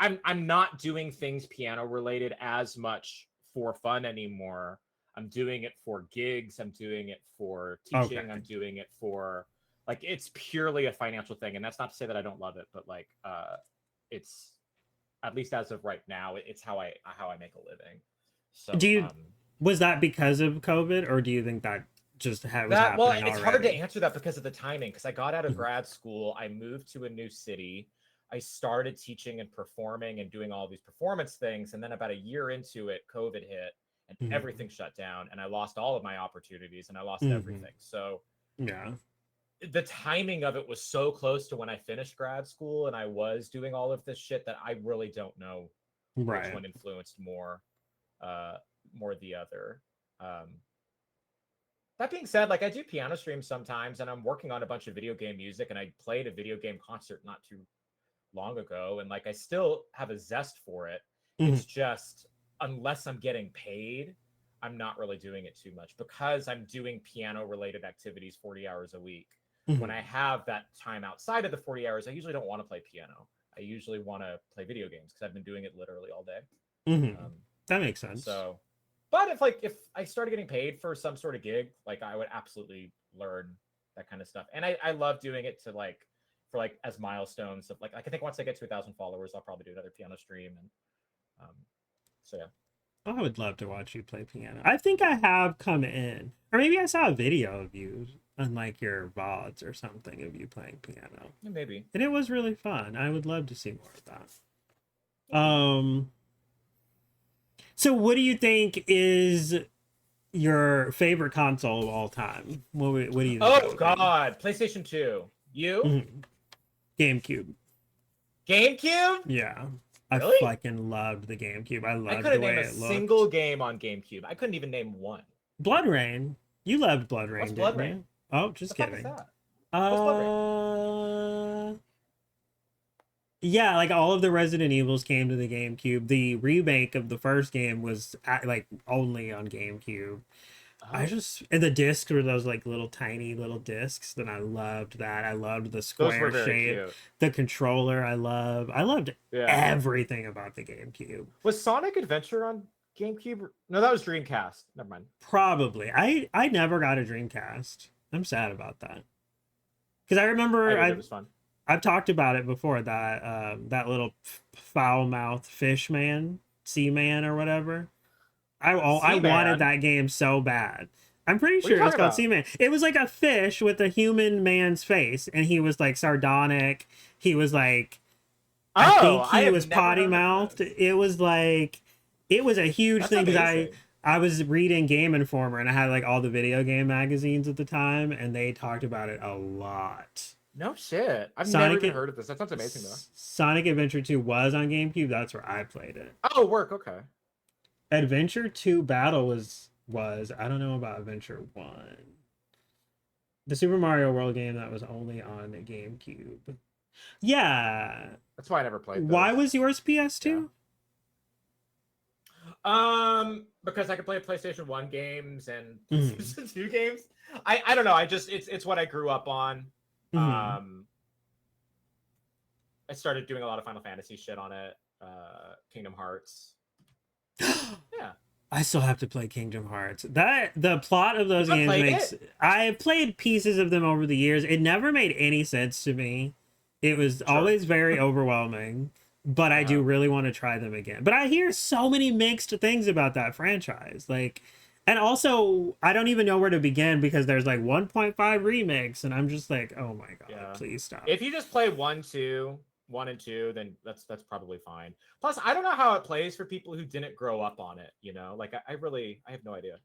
I'm not doing things piano related as much for fun anymore. I'm doing it for gigs. I'm doing it for teaching.
Okay.
I'm doing it for like, it's purely a financial thing. And that's not to say that I don't love it, but like, it's, at least as of right now, it's how I make a living. So
was that because of COVID, or do you think that just was happening
well, it's
already?
hard to answer that because of the timing. Because I got out of grad school, I moved to a new city, I started teaching and performing and doing all these performance things, and then about a year into it, COVID hit and everything shut down, and I lost all of my opportunities and I lost everything. So
yeah,
the timing of it was so close to when I finished grad school and I was doing all of this shit that I really don't know which one influenced more the other. That being said, like I do piano streams sometimes, and I'm working on a bunch of video game music, and I played a video game concert not too long ago, and like I still have a zest for it. It's just, unless I'm getting paid, I'm not really doing it too much because I'm doing piano related activities 40 hours a week. when I have that time outside of the 40 hours, I usually don't want to play piano. I usually want to play video games because I've been doing it literally all day.
That makes sense.
So, but if I started getting paid for some sort of gig, like I would absolutely learn that kind of stuff. And I love doing it to like for like as milestones of like I think once I get to 1,000 followers, I'll probably do another piano stream. And so yeah.
I would love to watch you play piano. I think I have come in, or maybe I saw a video of you on like your VODs or something of you playing piano.
Yeah, maybe.
And it was really fun. I would love to see more of that. So what do you think is your favorite console of all time? What do you think?
Oh God, PlayStation 2. You?
GameCube.
GameCube?
Yeah.
Really?
I fucking loved the GameCube. I loved
couldn't
the way
name a
it looked.
single game on GameCube. I couldn't even name one.
Blood Rain. You loved Blood Rain,
What's
didn't
Blood
you?
Rain?
Oh, just
The fuck
kidding.
is that? What's Blood Rain?
Yeah, like all of the Resident Evils came to the GameCube. The remake of the first game was like only on GameCube. And the discs were those like little tiny little discs, and I loved that. I loved the square shape,
cute.
The controller. I loved everything about the GameCube.
Was Sonic Adventure on GameCube? No, that was Dreamcast. Never mind.
Probably. I never got a Dreamcast. I'm sad about that. Because I remember
it was fun.
I've talked about it before, that that little foul mouth fish man, sea man or whatever. I wanted that game so bad. I'm pretty sure it's called Sea-Man. It was like a fish with a human man's face, and he was like sardonic. He was like, I think he was potty mouthed. It was like, it was a huge thing because I was reading Game Informer, and I had like all the video game magazines at the time, and they talked about it a lot.
No shit. I've never even heard of this. That sounds amazing though.
Sonic Adventure 2 was on GameCube. That's where I played it.
Oh, work. Okay.
Adventure 2 Battle was I don't know about Adventure 1. The Super Mario World game that was only on GameCube. Yeah.
That's why I never played those.
Why was yours PS2?
Yeah. Because I could play PlayStation 1 games and PlayStation 2 games. I don't know. It's what I grew up on. I started doing a lot of Final Fantasy shit on it. Kingdom Hearts. Yeah.
I still have to play Kingdom Hearts. The plot of those games makes... I've played pieces of them over the years. It never made any sense to me. It was always very overwhelming. But I do really want to try them again. But I hear so many mixed things about that franchise. Like, and also, I don't even know where to begin because there's like 1.5 remix, and I'm just like, oh my god, please stop.
If you just play 1 and 2, then that's probably fine. Plus, I don't know how it plays for people who didn't grow up on it, you know? Like, I have no idea.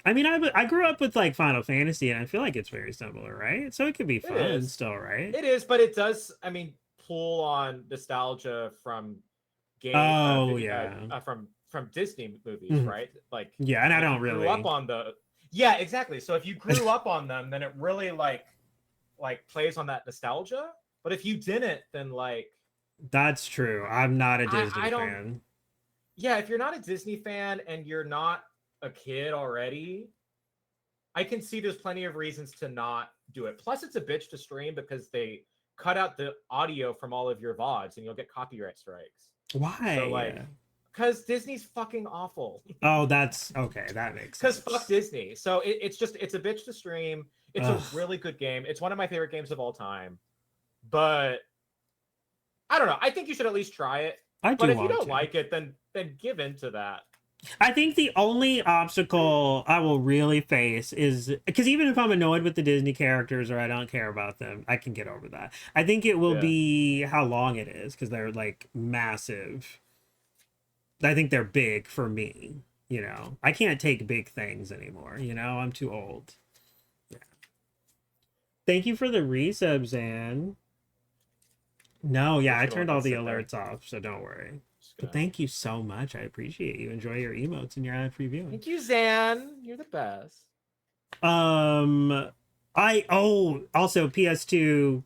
I mean, I grew up with like Final Fantasy, and I feel like it's very similar, right? So it could be fun still, right?
It is, but it does, I mean, pull on nostalgia from games. From Disney movies, right? Like,
yeah, and I don't really
grew up on exactly. So if you grew up on them, then it really like plays on that nostalgia. But if you didn't, then like,
that's true. I'm not a Disney fan.
Yeah, if you're not a Disney fan and you're not a kid already, I can see there's plenty of reasons to not do it. Plus, it's a bitch to stream because they cut out the audio from all of your VODs and you'll get copyright strikes.
Why?
So like, because Disney's fucking awful.
Oh, that's okay. That makes sense.
Because fuck Disney. So it's a bitch to stream. It's a really good game. It's one of my favorite games of all time. But I don't know. I think you should at least try it. But if you don't like it, then give in to that.
I think the only obstacle I will really face is because even if I'm annoyed with the Disney characters or I don't care about them, I can get over that. I think it will be how long it is because they're like massive. I think they're big for me. You know, I can't take big things anymore. You know, I'm too old. Yeah. Thank you for the resub, Zan. No, yeah, I turned all the alerts off, so don't worry. But thank you so much. I appreciate you. Enjoy your emotes and your ad-free viewing.
Thank you, Zan. You're the best.
Also PS2,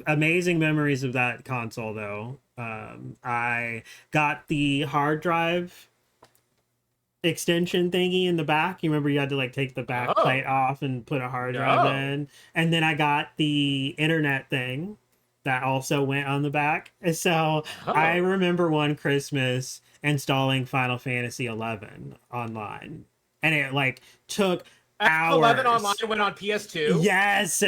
amazing memories of that console though. I got the hard drive extension thingy in the back. You remember you had to like take the back plate
Oh,
off and put a hard drive
no.
in. And then I got the internet thing that also went on the back. And so I
Oh.
remember one Christmas installing Final Fantasy 11 online. And it like took
FF11 Online
hours.
went on PS2?
Yes.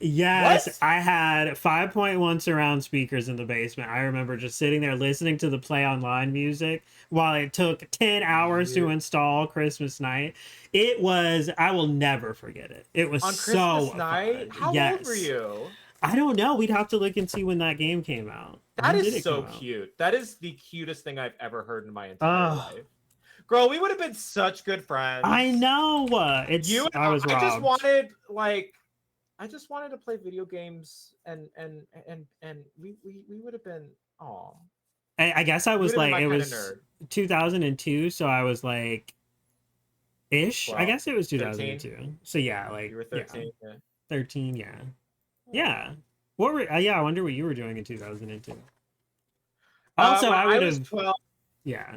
Yes,
What?
I had 5.1 surround speakers in the basement. I remember just sitting there listening to the Play Online music while it took 10 hours to
You
install Christmas night. It was, I will never forget it. It was
on Christmas
so
night?
fun.
How old were
Yes.
you?
I don't know. We'd have to look and see when that game came out.
That
When did
is
it come
so
out?
cute. That is the cutest thing I've ever heard in my entire
Oh,
life. Girl, we would have been such good
I
friends.
know.
You
It's,
and
I was
I just
robbed.
wanted like I just wanted to play video games and we would have been oh
I guess I
you would
was
have been
like,
my
it
kind of
was
nerd.
2002. So I was like, ish. I
12,
guess it was
13.
2002. So yeah,
You
like
were
yeah,
13. Yeah.
13. Yeah,
Aw.
yeah. What were? Yeah, I wonder what you were doing in 2002. Also,
When
I
I
would
was
have.
12,
Yeah.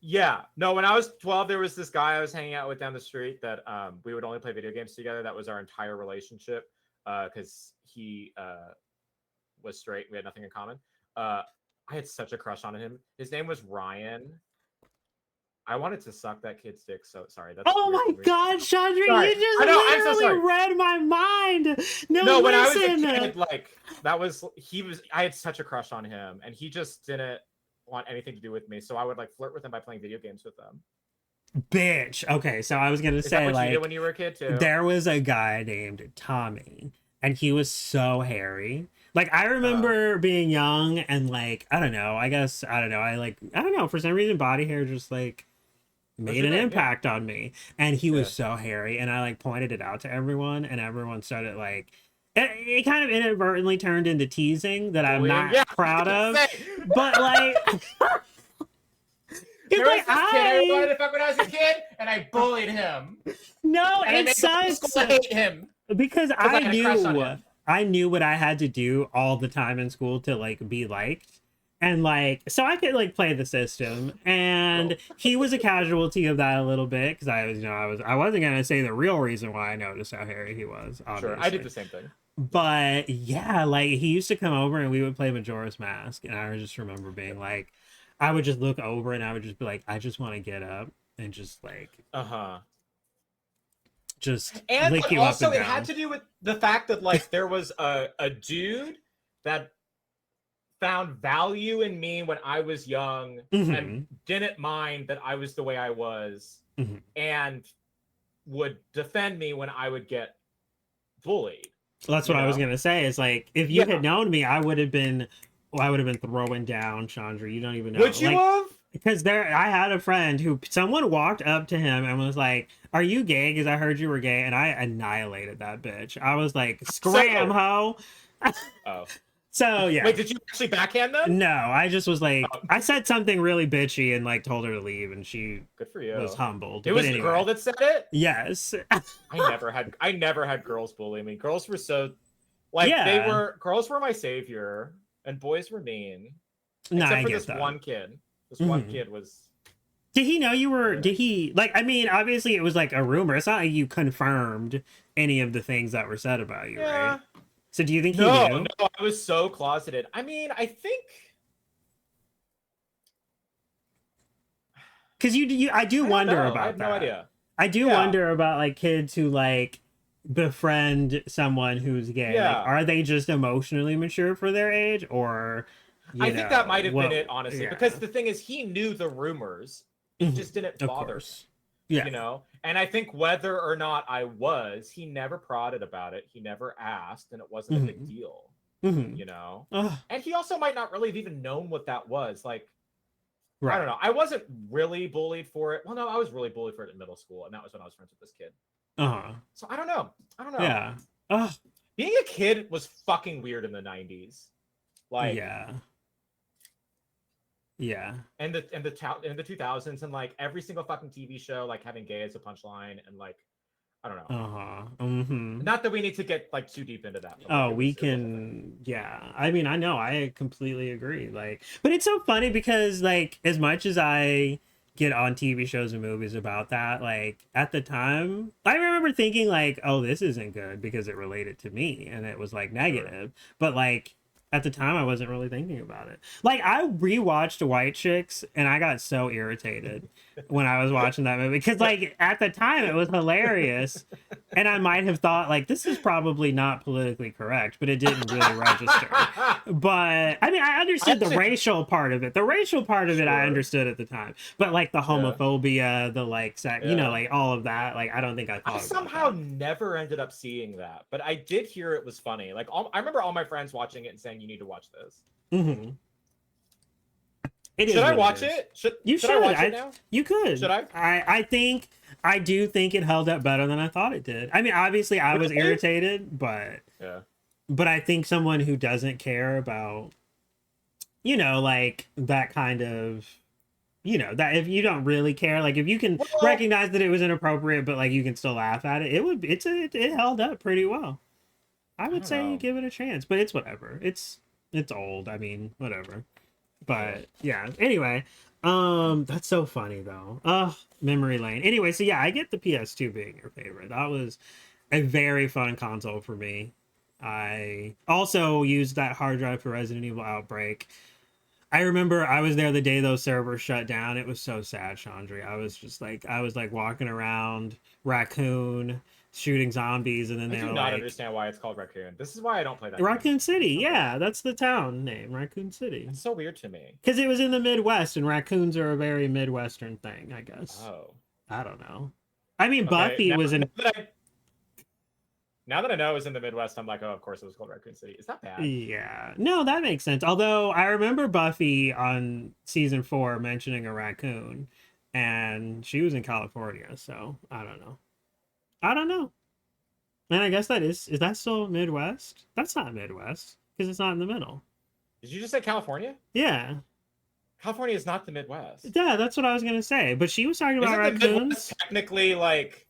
yeah. No, when I was 12, there was this guy I was hanging out with down the street that we would only play video games together. That was our entire relationship. Because he was straight. We had nothing in common. I had such a crush on him. His name was Ryan. I wanted to suck that kid's dick. So sorry. That's
Oh
weird
my
for me.
God, Chandra,
Sorry.
you just
I know. I'm so sorry.
literally read my mind. No,
No, when I was a
listen.
kid, like that was he was. I had such a crush on him, and he just didn't want anything to do with me. So I would like flirt with him by playing video games with him.
Bitch. Okay, so I was gonna
Is that
say
what you did
like
when you were a kid too?
there was a guy named Tommy, and he was so hairy. Like I
Oh,
remember being young and like I don't know. I guess I don't know. I don't know. For some reason, body hair just like
was
made
your
an
thing? Yeah,
impact on me, and he was
yeah.
so hairy, and I like pointed it out to everyone, and everyone started like it kind of inadvertently turned into teasing that I'm
Bullying.
not
Yeah, I was
proud
gonna
of,
say.
but like it's
There
like
was this kid I wanted to fuck when I was a kid, and I bullied him,
no,
and I
it
made the whole
sucks
school hate him
because
because I had a crush on him.
I knew what I had to do all the time in school to like be liked. And like so I could like play the system, and
Girl.
he was a casualty of that a little bit because I was I wasn't gonna say the real reason why I noticed how hairy he was,
Sure, I did
obviously.
the same thing.
But yeah, like he used to come over and we would play Majora's Mask, and I just remember being like, I would just look over and I would just be like, I just want to get up and just like
Uh huh.
just
And
lick
but
you up
also
and
it had
down.
to do with the fact that like there was a dude that found value in me when I was young and
Hmm.
didn't mind that I was the way I was
Hmm.
and would defend me when I would get bullied,
That's
you
what I was
know?
gonna say. It's like if you had
Yeah.
known me, I would have been throwing down Chandra. You don't even know,
Would you
like
have?
because I had a friend who someone walked up to him and was like, "Are you gay? Because I heard you were gay," and I annihilated that bitch. I was like, "Scram,
So,
ho!"
oh.
So yeah,
Wait, did you actually backhand them?
no, I just was like,
Oh,
I said something really bitchy and like told her to leave, and she
good for
was
you.
humbled.
It
But
was the girl
anyway,
that said it?
yes,
I never had girls bully me. Girls were so like
yeah,
girls were my savior and boys were mean.
no,
Except
I
for
get
this
that.
one kid. This one
Hmm.
kid was
Did he know you were?
really
Did
nice.
he like? I mean, obviously, it was like a rumor. It's not like you confirmed any of the things that were said about you, right?
Yeah.
So, do you think he
No,
knew?
no, I was so closeted. I mean, I think
Because I do
I don't
wonder
know. I
about
have no
that.
idea.
I do
Yeah.
wonder about like kids who like befriend someone who's gay. Like,
Yeah.
are they just emotionally mature for their age, or
I think that might have been
what?
it, honestly, because
Yeah.
the thing is, he knew the rumors. It
Hmm.
just didn't
Of
bother him,
course. Yeah.
And I think whether or not I was, he never prodded about it. He never asked, and it wasn't a big
Hmm.
deal,
Hmm.
you know?
Oh,
And he also might not really have even known what that was. Like, I don't
right.
know. I wasn't really bullied for it. Well, no, I was really bullied for it in middle school, and that was when I was friends with this kid.
Uh-huh.
So I don't know. I don't know.
Yeah. Oh,
Being a kid was fucking weird in the 90s. Like,
yeah. Yeah.
and the 2000s, and like every single fucking TV show like having gay as a punchline, and like I don't know.
Uh-huh. Hmm.
Not that we need to get like too deep into that, but like
Oh,
it
we
was a whole thing.
can, yeah. I mean, I know, I completely agree. Like, but it's so funny because, like, as much as I get on TV shows and movies about that, like at the time, I remember thinking like, oh, this isn't good because it related to me and it was like negative. But like at the time, I wasn't really thinking about it. Like I rewatched White Chicks and I got so irritated when I was watching that movie because like at the time it was hilarious. And I might have thought like this is probably not politically correct, but it didn't really register. But I mean, I understood the racial part of it. The racial part of it, I understood at the time. But like the homophobia, the like, you know, like all of that, like I don't think I thought.
I somehow never ended up seeing that, but I did hear it was funny. Like I remember all my friends watching it and saying, "You need to watch this."
Mm-hmm.
Should I watch it? Should I watch it now?
You could.
Should I?
I do think it held up better than I thought it did. I mean, obviously, I was irritated, but but I think someone who doesn't care about, you know, like that kind of, you know, that if you don't really care, like if you can recognize that it was inappropriate, but like you can still laugh at it, it held up pretty well. I would say you give it a chance, but it's whatever. It's old. I mean, whatever. But yeah. Anyway, that's so funny though. Memory lane. Anyway, so yeah, I get the PS2 being your favorite. That was a very fun console for me. I also used that hard drive for Resident Evil Outbreak. I remember I was there the day those servers shut down. It was so sad, Chandri. I was like walking around Raccoon, shooting zombies, and then they were like... I do not
understand why it's called Raccoon. This is why I don't play that
Raccoon City, yeah, that's the town name, Raccoon City.
It's so weird to me.
Because it was in the Midwest, and raccoons are a very Midwestern thing, I guess.
Oh.
I don't know. I mean, Buffy was in...
Now that I know it was in the Midwest, I'm like, oh, of course it was called Raccoon City. Is that bad?
Yeah. No, that makes sense. Although I remember Buffy on season 4 mentioning a raccoon, and she was in California, so I don't know. And I guess is that still Midwest? That's not Midwest, because it's not in the middle.
Did you just say California?
Yeah.
California is not the Midwest.
Yeah, that's what I was going to say. But she was talking about raccoons. The Midwest
technically, like...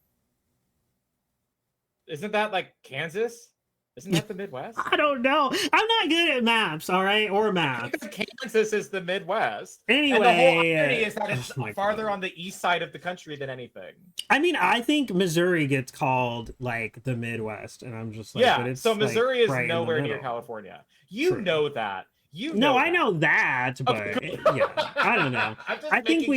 Isn't that like Kansas? Isn't that the Midwest?
I don't know. I'm not good at maps, all right? Or maps.
Kansas is the Midwest.
Anyway.
And the whole irony is that it's farther on the east side of the country than anything.
I mean, I think Missouri gets called like the Midwest, and I'm just like...
Yeah,
but it's,
so Missouri
like,
is nowhere near California. You know that. You know
I know that, but yeah, I don't know. I think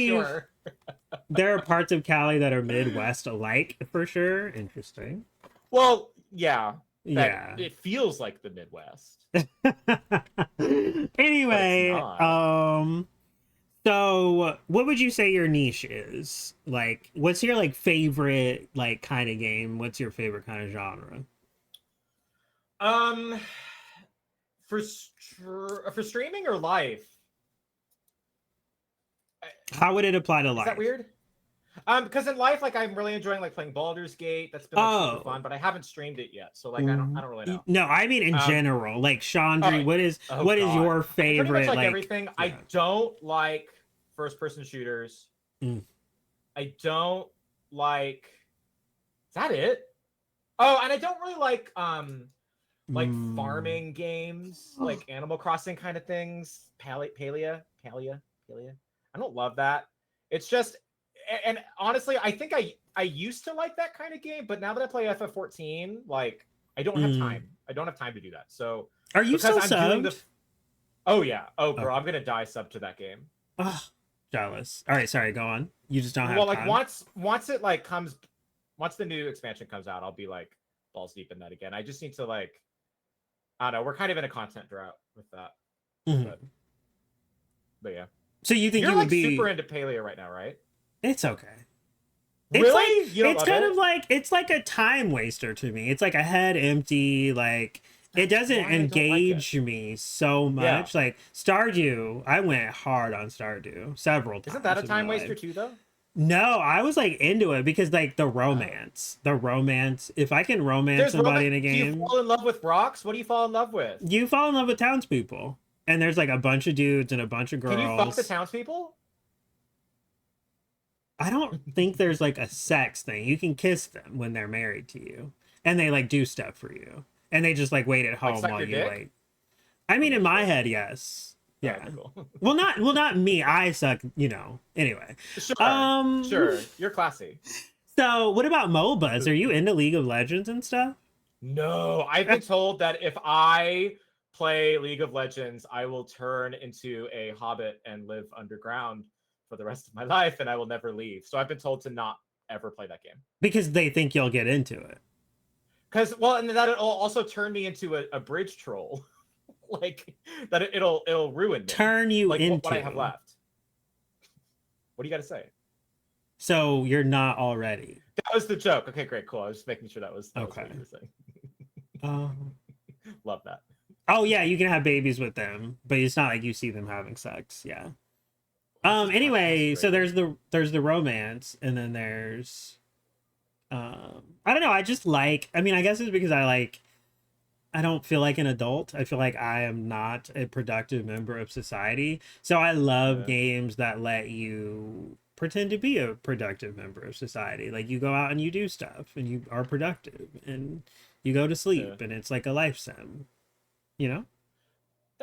there are parts of Cali that are Midwest alike for sure. Interesting.
Well, yeah. It feels like the Midwest.
Anyway, so what would you say your niche is? Like, what's your like favorite like kind of game? What's your favorite kind of genre?
For streaming or live?
How would it apply to live?
Is that weird? Because in life, like I'm really enjoying like playing Baldur's Gate. That's been like, super fun, but I haven't streamed it yet, so like I don't really know.
No, I mean in general, like Chandri, what is your favorite?
Pretty much like everything. Yeah. I don't like first-person shooters. I don't like. Is that it? Oh, and I don't really like farming games, like Animal Crossing kind of things. Palea. I don't love that. It's just. And honestly, I think I used to like that kind of game, but now that I play FF14, like I don't have time. I don't have time to do that. So
are you still subbed?
Oh yeah. Oh bro, I'm gonna die sub to that game.
Oh, jealous. All right, sorry. Go on. You just don't have.
Well, like time? once it like once the new expansion comes out, I'll be like balls deep in that again. I just need to like, I don't know. We're kind of in a content drought with that. But yeah.
So you think
you're
you would
like
be
super into Paleo right now, right?
It's okay.
Really?
It's kind of like it's like a time waster to me. It's like a head empty. Like it doesn't engage me so much. Yeah. Like Stardew, I went hard on Stardew several times.
Isn't that a time waster too, though?
No, I was like into it because like the romance. If I can romance somebody in a game,
do you fall in love with rocks? What do you fall in love with?
You fall in love with townspeople, and there's like a bunch of dudes and a bunch of girls.
Can you fuck the townspeople?
I don't think there's like a sex thing. You can kiss them when they're married to you, and they like do stuff for you, and they just like wait at home while you like. I mean, in my head, yes. Yeah.
Okay, cool.
Well, not me. I suck. Anyway.
Sure. Sure. You're classy.
So what about MOBAs? Are you into League of Legends and stuff?
No, I've been told that if I play League of Legends, I will turn into a hobbit and live underground for the rest of my life, and I will never leave. So I've been told to not ever play that game.
Because they think you'll get into it.
Because, well, and that it'll also turn me into a bridge troll. Like, that it'll ruin me.
Turn you
like,
into
what I have left. What do you got to say?
So you're not already.
That was the joke. Okay, great, cool. I was just making sure that was
Okay.
what you were saying. Love that.
Oh yeah, you can have babies with them, but it's not like you see them having sex. Yeah. Anyway, so there's the romance, and then there's I don't know. I guess it's because I don't feel like an adult. I feel like I am not a productive member of society. So I love games that let you pretend to be a productive member of society. Like you go out and you do stuff and you are productive and you go to sleep and it's like a life sim,
That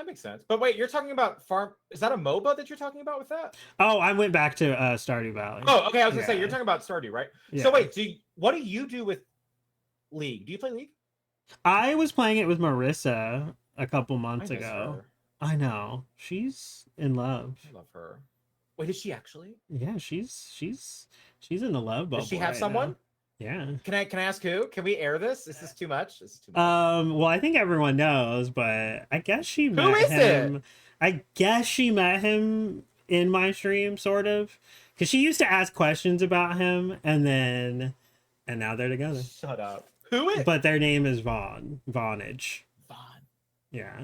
makes sense. But wait, you're talking about farm. Is that a MOBA that you're talking about with that?
Oh, I went back to Stardew Valley.
Oh, okay. I was gonna say you're talking about Stardew, right?
Yeah.
So wait, what do you do with League? Do you play League?
I was playing it with Marissa a couple months
I miss
ago.
her.
I know. She's in love.
I love her. Wait, is she actually?
Yeah, she's in the love bubble.
Does she have
right
someone?
now. Yeah.
Can I ask who? Can we air this? Is this too much?
Well, I think everyone knows, but I guess she met
Who is
him.
it?
I guess she met him in my stream, sort of, because she used to ask questions about him, and now they're together.
Shut up. Who is?
But their name is Vonage.
Vaughn.
Yeah.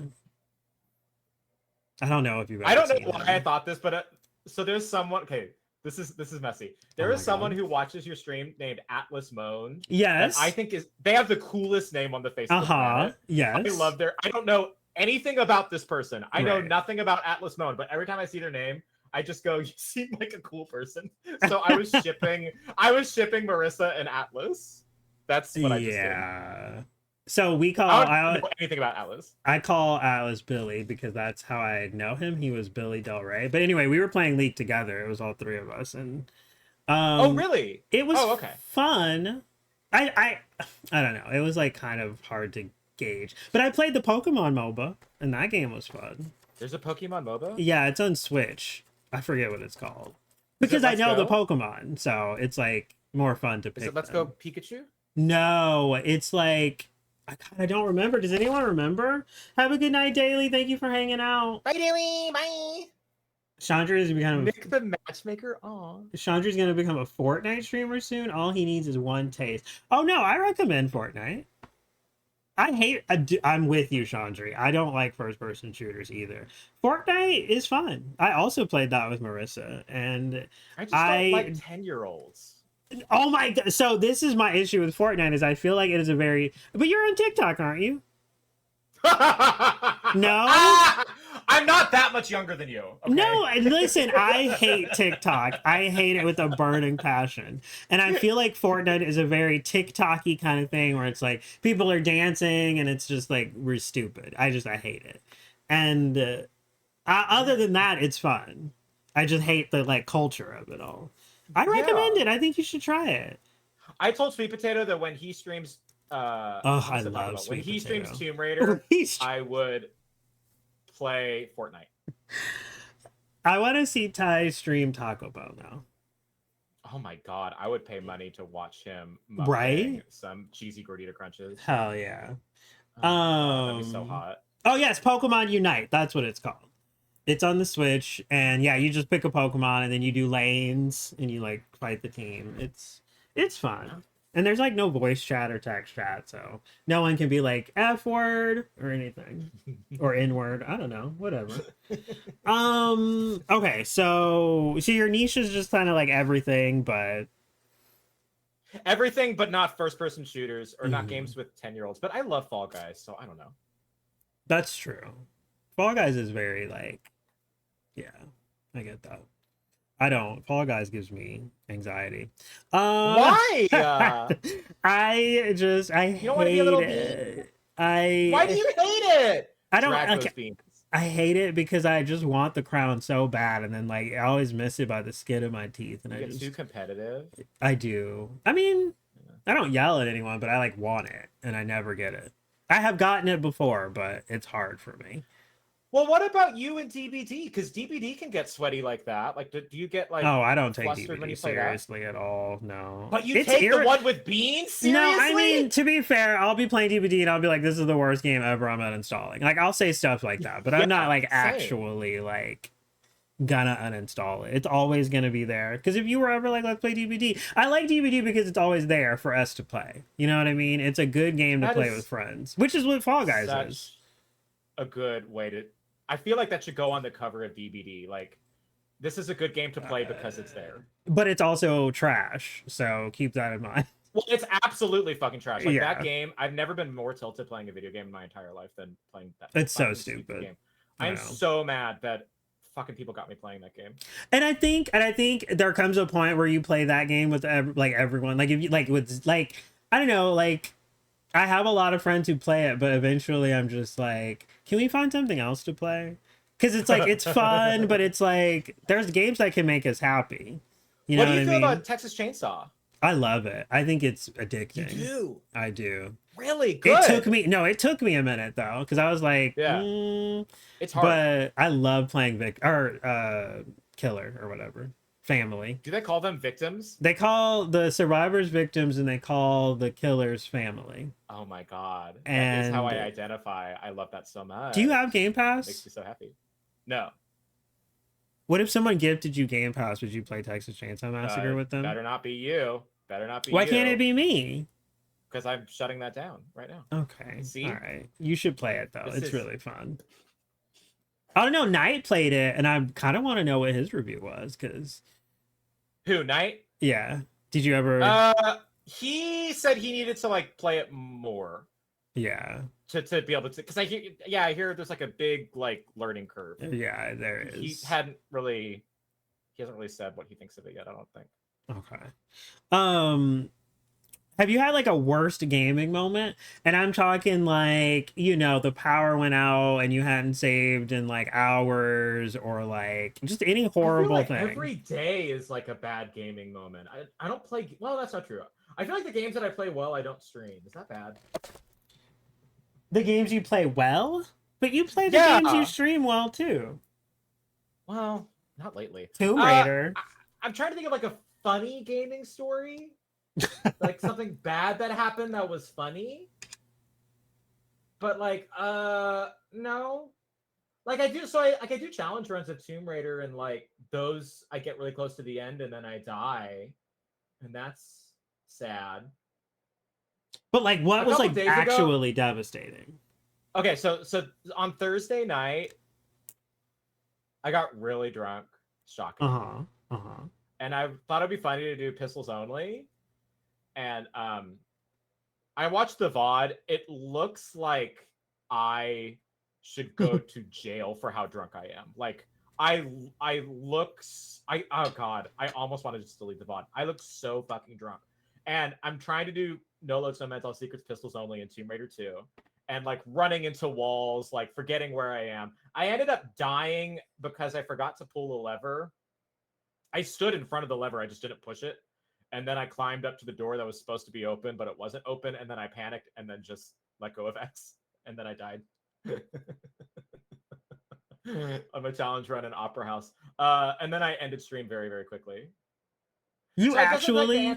I don't know if you've.
I don't know
seen
why
him.
I thought this, but so there's someone. Okay, this is messy. There is someone who watches your stream named Atlas Moan.
Yes.
I think they have the coolest name on the face of the planet.
Yes.
I love I don't know anything about this person. I know
Right.
nothing about Atlas Moan, but every time I see their name, I just go, you seem like a cool person. So I was shipping Marissa and Atlas. That's what I just did.
So we call
I don't know anything about Atlas.
I call Atlas Billy because that's how I know him. He was Billy Del Rey. But anyway, we were playing League together. It was all three of us, and
oh really?
It was
okay.
Fun. I don't know. It was like kind of hard to gauge. But I played the Pokemon MOBA, and that game was fun.
There's a Pokemon MOBA?
Yeah, it's on Switch. I forget what it's called. Because I know the Pokemon, so it's like more fun to pick.
Is it Let's Go Pikachu?
No, it's like I don't remember. Does anyone remember? Have a good night, Daily. Thank you for hanging out.
Bye, Daily. Bye.
Chandra is becoming
Nick the matchmaker. Aw.
Chandra's gonna become a Fortnite streamer soon. All he needs is one taste. Oh no, I recommend Fortnite. I'm with you, Chandra. I don't like first-person shooters either. Fortnite is fun. I also played that with Marissa, and
I just don't like 10-year-olds.
Oh my god! So this is my issue with Fortnite is I feel like it is a very. But you're on TikTok, aren't you? No.
I'm not that much younger than you. Okay?
No, listen, I hate TikTok. I hate it with a burning passion. And I feel like Fortnite is a very TikTok-y kind of thing where it's like people are dancing and it's just like we're stupid. I hate it. And other than that, it's fun. I just hate the like culture of it all. I recommend it. I think you should try it.
I told Sweet Potato that when he streams
I love Sweet
when he
Potato.
streams Tomb Raider, I would play Fortnite.
I want to see Ty stream Taco Bell now.
Oh my god, I would pay money to watch him some cheesy gordita crunches.
Hell yeah.
That'd be so hot.
Oh yes, Pokemon Unite. That's what it's called. It's on the Switch, and yeah, you just pick a Pokemon and then you do lanes and you like fight the team. It's fun. And there's like no voice chat or text chat, so no one can be like F word or anything. Or N word. I don't know. Whatever. Okay, so your niche is just kind of like everything, but
not first person shooters or not games with 10-year-olds. But I love Fall Guys, so I don't know.
That's true. Fall Guys is very like, yeah, I get that. I don't. Fall Guys gives me anxiety.
Why?
I
you don't want to be a little
it.
Why do you hate it?
I don't.
Drag
like,
those beans.
I hate it because I just want the crown so bad, and then like I always miss it by the skin of my teeth, and
You get too competitive.
I do. I mean,
Yeah.
I don't yell at anyone, but I like want it, and I never get it. I have gotten it before, but it's hard for me.
Well, what about you and DBD? Because DBD can get sweaty like that. Like, do you get like
Oh, I don't take
flustered when
DVD
you play that?
seriously at all. No,
But you
it's
take the one with beans
No, I
seriously?
mean, to be fair, I'll be playing DVD and I'll be like, "This is the worst game ever. I'm uninstalling." Like, I'll say stuff like that, but
Yeah,
I'm not like
same.
actually like gonna uninstall it. It's always gonna be there. Because if you were ever like, "Let's play DVD," I like DVD because it's always there for us to play. You know what I mean? It's a good game to
That
play
is
with friends, which is what Fall Guys
such
is.
a good way to. I feel like that should go on the cover of DVD. Like, this is a good game to play because it's there.
But it's also trash, so keep that in mind.
Well, it's absolutely fucking trash. Like
Yeah.
that game, I've never been more tilted playing a video game in my entire life than playing that.
It's so
fucking
stupid.
game.
I
I'm
know.
so mad that fucking people got me playing that game.
And I think there comes a point where you play that game with like everyone. Like if you like with like I don't know, like I have a lot of friends who play it, but eventually I'm just like, can we find something else to play? Because it's like it's fun, but it's like there's games that can make us happy. You know
What do you
I
feel
mean?
about Texas Chainsaw?
I love it. I think it's
You
addicting.
do.
I do.
Really good.
It took me a minute though, because I was like,
Yeah. It's hard.
but I love playing Killer or whatever. Family.
Do they call them victims?
They call the survivors victims and they call the killers family.
Oh my god.
And
that is how I identify. I love that so much.
Do you have Game
Makes
Pass?
me so happy. No.
What if someone gifted you Game Pass? Would you play Texas Chainsaw Massacre with them?
Better not be you. Better not be
Why
you.
can't it be me?
Because I'm shutting that down right now.
Okay.
See?
All right. You should play it though.
This
It's
is-
really fun. I don't know. Knight played it, and I kind of want to know what his review was, because
Who, Knight?
yeah. Did you ever?
He said he needed to like play it more
Yeah.
to be able to, because I hear there's like a big like learning curve.
Yeah. There is.
He hasn't really said what he thinks of it yet, I don't think.
Okay. Have you had like a worst gaming moment? And I'm talking like, the power went out and you hadn't saved in like hours, or like just any horrible
I feel like
thing.
every day is like a bad gaming moment. I don't play, well, that's not true. I feel like the games that I play well, I don't stream. Is that bad?
The games you play well? But you play the games you stream well too.
Well, not lately.
Tomb Raider.
I'm trying to think of like a funny gaming story. Like something bad that happened that was funny. But like, no. Like I do challenge runs of Tomb Raider, and like those I get really close to the end and then I die. And that's sad.
But like what was like actually
ago,
devastating?
Okay, so on Thursday night, I got really drunk. Shocking. And I thought it'd be funny to do pistols only. And I watched the VOD. It looks like I should go to jail for how drunk I am. Like oh god, I almost want to just delete the VOD. I look so fucking drunk. And I'm trying to do No Loads, No Mental Secrets, Pistols Only in Tomb Raider 2. And like running into walls, like forgetting where I am. I ended up dying because I forgot to pull the lever. I stood in front of the lever, I just didn't push it. And then I climbed up to the door that was supposed to be open, but it wasn't open. And then I panicked and then just let go of X. And then I died. On my challenge run in Opera House. And then I ended stream very, very quickly.
You actually?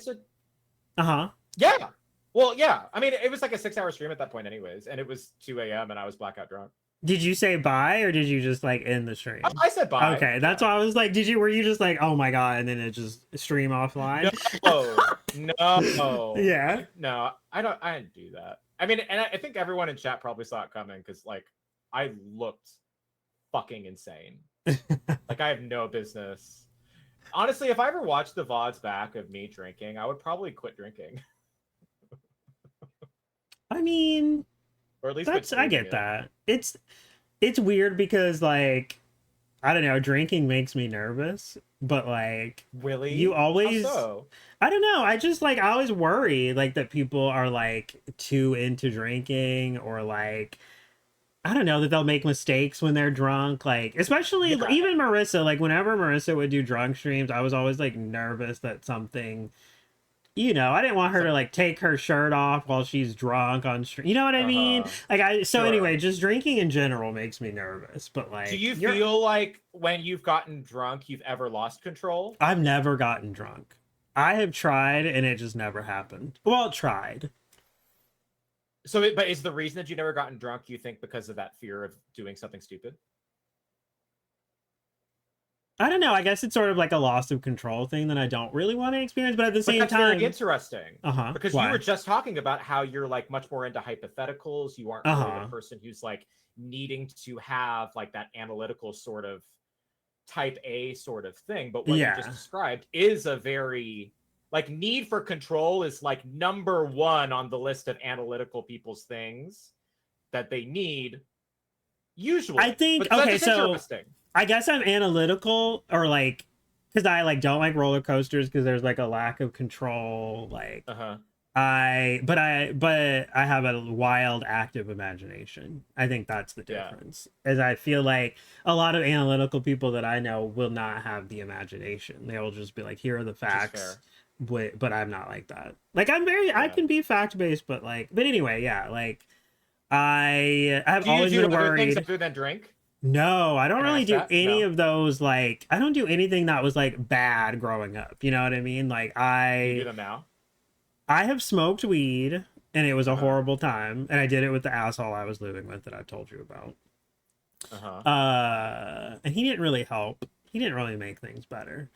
Yeah. Well, yeah. I mean, it was like a 6-hour stream at that point anyways. And it was 2 a.m. and I was blackout drunk.
Did you say bye, or did you just like end the stream?
I said bye.
Okay, that's why I was like, were you just like, oh my god, and then it just stream offline?
No.
Yeah.
No, I didn't do that. I mean, and I think everyone in chat probably saw it coming because like I looked fucking insane. Like I have no business. Honestly, if I ever watched the VODs back of me drinking, I would probably quit drinking.
I mean,
or at least
I get that. It's weird because like I don't know, drinking makes me nervous, but like
Willie,
you always
so?
I don't know, I just like I always worry like that people are like too into drinking, or like I don't know, that they'll make mistakes when they're drunk. Like, especially
Yeah.
even Marissa, like whenever Marissa would do drunk streams, I was always like nervous that something, I didn't want her to like take her shirt off while she's drunk on stream. You know what I mean? Like so
Sure.
anyway, just drinking in general makes me nervous. But like,
do you feel like when you've gotten drunk, you've ever lost control?
I've never gotten drunk. I have tried and it just never happened. Well, tried.
So, but is the reason that you never gotten drunk, you think, because of that fear of doing something stupid?
I don't know. I guess it's sort of like a loss of control thing that I don't really want to experience, but at the same
that's
time,
very interesting. Because
Why?
you were just talking about how you're like much more into hypotheticals. You aren't really the person who's like needing to have like that analytical sort of type A sort of thing. But what you just described is a very like need for control is like number one on the list of analytical people's things that they need. Usually,
I think okay, so I guess I'm analytical, or like, because I like don't like roller coasters because there's like a lack of control. Like, but I have a wild, active imagination. I think that's the difference. As I feel like a lot of analytical people that I know will not have the imagination. They will just be like, here are the facts. But I'm not like that. Like I can be fact based, but anyway, yeah. Like I have always been worried.
Things other than drink?
No, I don't really do any of those. Like, I don't do anything that was like bad growing up. You know what I mean? Like,
You do them now?
I have smoked weed and it was a horrible time. And I did it with the asshole I was living with that I told you about. And he didn't really help. He didn't really make things better.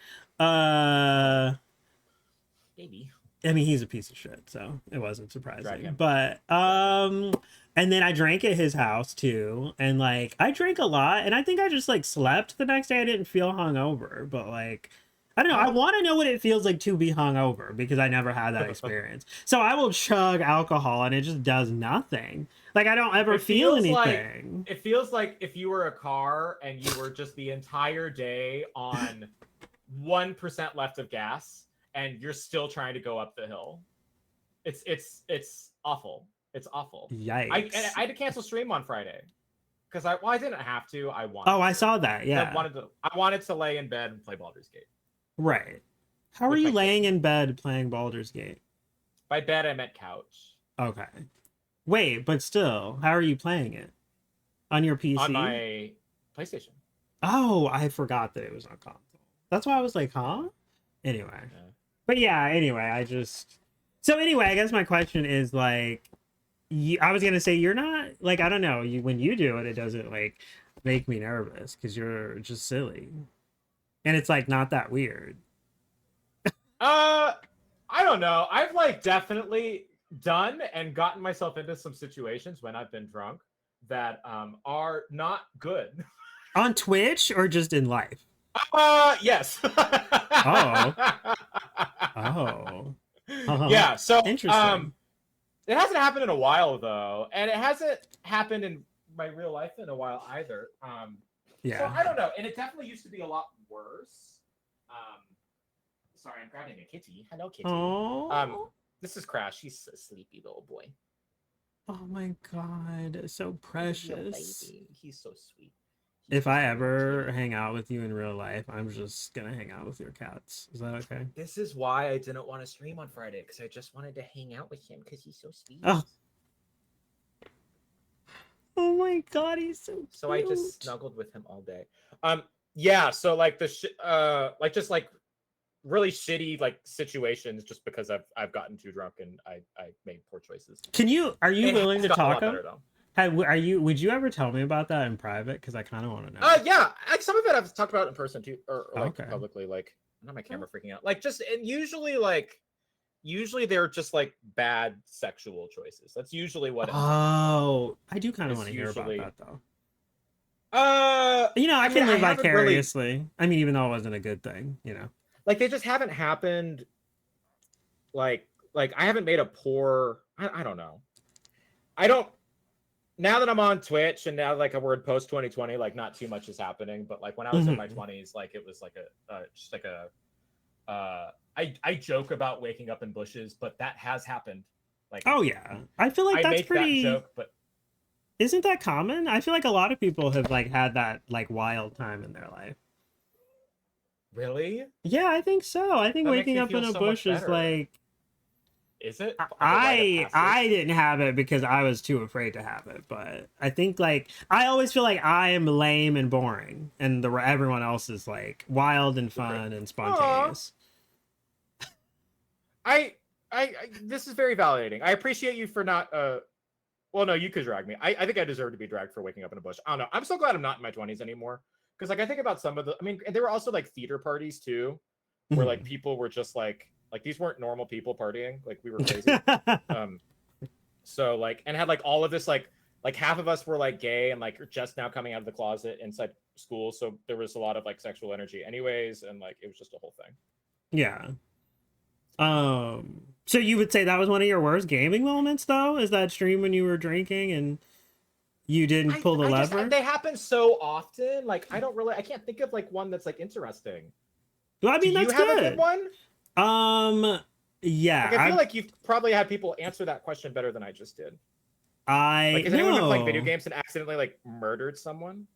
Maybe.
I mean, he's a piece of shit, so it wasn't surprising. But and then I drank at his house too, and like I drank a lot, and I think I just like slept the next day. I didn't feel hungover, but like I don't know. I want to know what it feels like to be hungover because I never had that experience. So I will chug alcohol, and it just does nothing. Like I don't ever feel anything.
It feels like if you were a car and you were just the entire day on 1% left of gas. And you're still trying to go up the hill. It's awful. It's awful.
Yikes!
I had to cancel stream on Friday because I didn't have to. I wanted.
Oh, I saw that. Yeah.
I wanted to lay in bed and play Baldur's Gate.
Right. How are you laying in bed playing Baldur's Gate?
By bed, I meant couch.
Okay. Wait, but still, how are you playing it? On your PC?
On my PlayStation.
Oh, I forgot that it was on console. That's why I was like, huh? Anyway. Yeah. But yeah, anyway, I guess my question is like, I was gonna say you're not like, I don't know, when you do it, it doesn't like make me nervous because you're just silly, and it's like not that weird.
I don't know. I've like definitely done and gotten myself into some situations when I've been drunk that are not good.
On Twitch or just in life?
Yes.
Oh.
Yeah, so
interesting.
It hasn't happened in a while though, and it hasn't happened in my real life in a while either.
Yeah.
So I don't know, and it definitely used to be a lot worse. Sorry, I'm grabbing a kitty. Hello, kitty.
Oh.
This is Crash. He's a sleepy little boy.
Oh my god, so precious.
He's so sweet.
If I ever hang out with you in real life, I'm just gonna hang out with your cats. Is that okay?
This is why I didn't want to stream on Friday, because I just wanted to hang out with him because he's so sweet.
Oh my god, he's so cute.
So I just snuggled with him all day. Yeah, so like just like really shitty like situations just because I've gotten too drunk and I made poor choices.
Are you willing to talk about? Would you ever tell me about that in private? Because I kind of want to know.
Yeah, some of it I've talked about in person too, or like publicly. Like, not my camera freaking out. Like, just and usually they're just like bad sexual choices. That's usually what.
I do kind of want to hear about that though. I can live vicariously. I mean, even though it wasn't a good thing,
like they just haven't happened. Like I haven't made a poor. I don't know. I don't. Now that I'm on Twitch and now like we're in post 2020, like not too much is happening. But like when I was in my 20s, like it was like just like I joke about waking up in bushes, but that has happened. Like,
oh yeah, I feel like that's pretty.
That joke, but
Isn't that common? I feel like a lot of people have like had that like wild time in their life.
Really?
Yeah, I think so. I think
That makes
waking
me
up
feel
in a
so much
bush is
better.
like
Is it like a rite of
I
passage?
didn't have it because I was too afraid to have it, but I think like I always feel like I am lame and boring, and the everyone else is like wild and
The cra-
fun and
Aw.
spontaneous.
I this is very validating. I appreciate you for not well, no, you could drag me. I think I deserve to be dragged for waking up in a bush. I don't know. I'm so glad I'm not in my 20s anymore. Because like I think about some of the I mean, there were also like theater parties too, where like people were just like these weren't normal people partying. Like we were crazy. Um so like and had like all of this like half of us were like gay and like just now coming out of the closet inside school. So there was a lot of like sexual energy anyways, and like it was just a whole thing.
Yeah. So you would say that was one of your worst gaming moments though? Is that stream when you were drinking and you didn't pull the
I just
lever?
they happen so often. Like I can't think of like one that's like interesting.
Well, I
Do
mean
you
that's
have a good
good.
one?
Yeah,
Like I feel like you've probably had people answer that question better than I just did.
I
Like has anyone been playing video
no.
games and accidentally like murdered someone?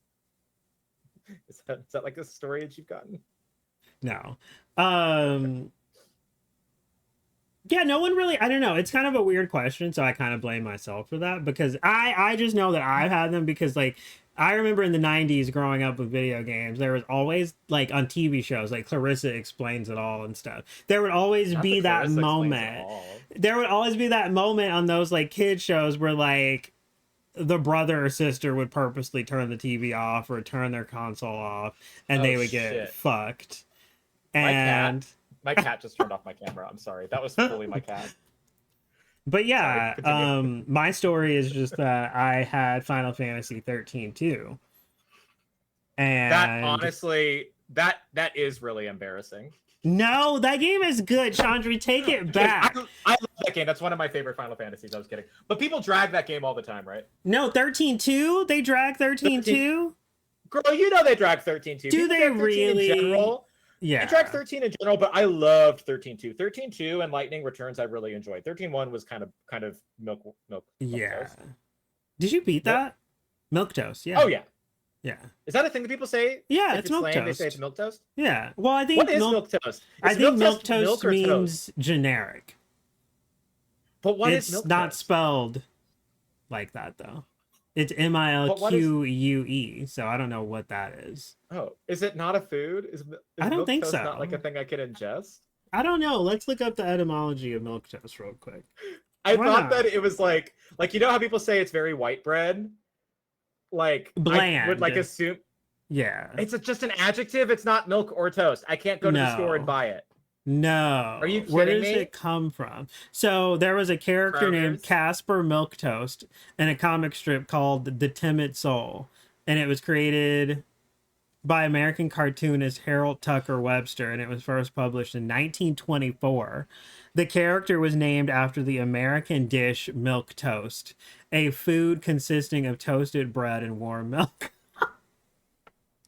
Is that like a story that you've gotten?
No. Um yeah, no one really, I don't know. It's kind of a weird question, so I kind of blame myself for that because I just know that I've had them because like I remember in the 90s growing up with video games, there was always like on TV shows like Clarissa Explains It All and stuff. There would always
Not the
be that
Clarissa explains it
moment.
all.
There would always be that moment on those like kid shows where like the brother or sister would purposely turn the TV off or turn their console off and
Oh
they would get
shit.
fucked.
My cat.
And
My cat just turned off my camera. I'm sorry. That was fully my cat.
but
Sorry.
yeah,
Continue.
my story is just that I had Final Fantasy 13 too.
That
And
honestly, that is really embarrassing.
no, that game is good, Chandri. Take it
Dude,
back.
I love that game. That's one of my favorite Final Fantasies. I was kidding. But people drag that game all the time, right?
No, 13-2? They drag
13,
13-2?
girl, you know they drag 13 too.
Do
People
they
drag 13 in
really?
general. They drag
Yeah.
13 in general, but I loved 13-2. 13-2 and Lightning Returns I really enjoyed. 13-1 was kind of milk
Yeah.
toast.
Did you beat
What?
that? Milk toast, yeah.
Oh yeah.
Yeah.
Is that a thing that people say?
Yeah,
If
it's
it's
milk
lame, they say
toast.
it's milk toast?
Yeah. Well, I
What
think
is
milk
milk toast?
I
Is
think milk
milk
toast
or
means
toast?
generic.
But what is
It's
milk
not
toast?
spelled like that though. It's
But what is
Milque, so I don't know what that is.
Oh, is it not a food?
I
Is
don't
milk
think
toast not like a
so.
thing I could ingest?
I don't know. Let's look up the etymology of milk toast real quick.
I
Why
thought that
not?
it was like you know how people say it's very white bread? Like I would like
Bland.
assume
Yeah.
it's just an adjective. It's not milk or toast. I can't go to the store and
No.
buy it. Are you
No. Where
kidding
does
me?
it come from? So there was a character named
Kroger's.
Casper Milquetoast in a comic strip called The Timid Soul. And it was created by American cartoonist Harold Tucker Webster, and it was first published in 1924. The character was named after the American dish milk toast, a food consisting of toasted bread and warm milk.